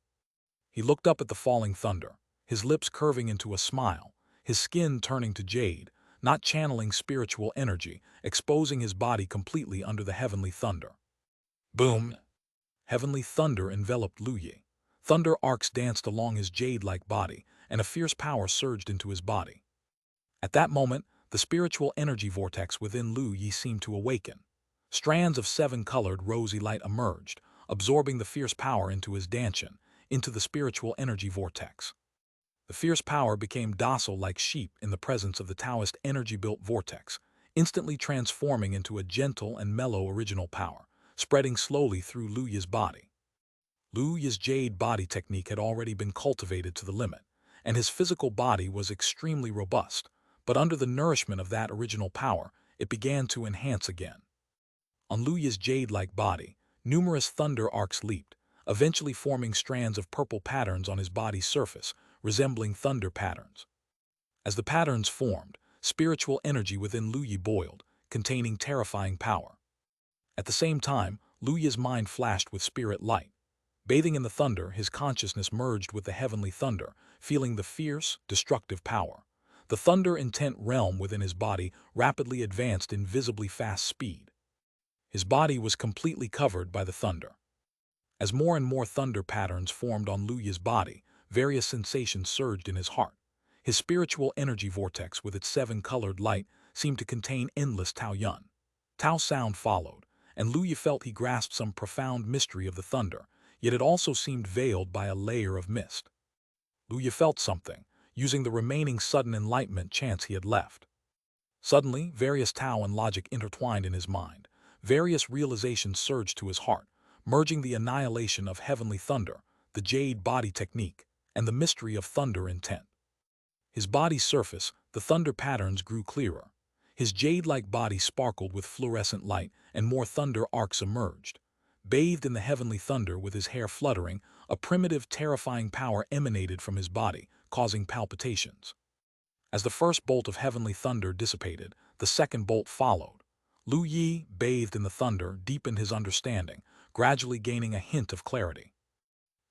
He looked up at the falling thunder, his lips curving into a smile, his skin turning to jade, not channeling spiritual energy, exposing his body completely under the heavenly thunder. Boom! Heavenly thunder enveloped Lu Yi. Thunder arcs danced along his jade-like body, and a fierce power surged into his body. At that moment, the spiritual energy vortex within Lu Yi seemed to awaken. Strands of 7-colored rosy light emerged, absorbing the fierce power into his dantian, into the spiritual energy vortex. The The fierce power became docile like sheep in the presence of the Taoist energy-built vortex, instantly transforming into a gentle and mellow original power, spreading slowly through Lu Yi's body. Lu Yi's Jade body technique had already been cultivated to the limit, and his physical body was extremely robust, but under the nourishment of that original power, it began to enhance again. On Lu Yi's jade-like body, numerous thunder arcs leaped, eventually forming strands of purple patterns on his body's surface, resembling thunder patterns. As the patterns formed, spiritual energy within Lu Yi boiled, containing terrifying power. At the same time, Lu Yi's mind flashed with spirit light. Bathing in the thunder, his consciousness merged with the heavenly thunder, feeling the fierce, destructive power. The thunder-intent realm within his body rapidly advanced in visibly fast speed. His body was completely covered by the thunder. As more and more thunder patterns formed on Lu Yi's body, various sensations surged in his heart. His spiritual energy vortex with its seven-colored light seemed to contain endless Tao Yun. Tao sound followed, and Lu Yi felt he grasped some profound mystery of the thunder, yet it also seemed veiled by a layer of mist. Lu Yi felt something, using the remaining sudden enlightenment chance he had left. Suddenly, various Tao and logic intertwined in his mind. Various realizations surged to his heart, merging the annihilation of heavenly thunder, the jade body technique, and the mystery of thunder intent. His body's surface, the thunder patterns grew clearer. His jade-like body sparkled with fluorescent light, and more thunder arcs emerged. Bathed in the heavenly thunder with his hair fluttering, a primitive, terrifying power emanated from his body, causing palpitations. As the first bolt of heavenly thunder dissipated, the second bolt followed. Lu Yi, bathed in the thunder, deepened his understanding, gradually gaining a hint of clarity.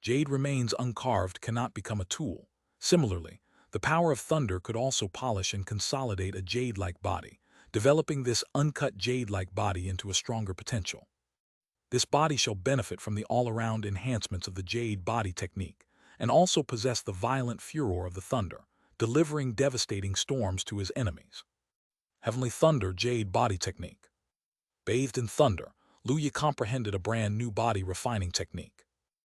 Jade remains uncarved cannot become a tool. Similarly, the power of thunder could also polish and consolidate a jade-like body, developing this uncut jade-like body into a stronger potential. This body shall benefit from the all-around enhancements of the jade body technique, and also possess the violent furor of the thunder, delivering devastating storms to his enemies. Heavenly Thunder Jade Body Technique. Bathed in thunder, Lu Yi comprehended a brand new body refining technique.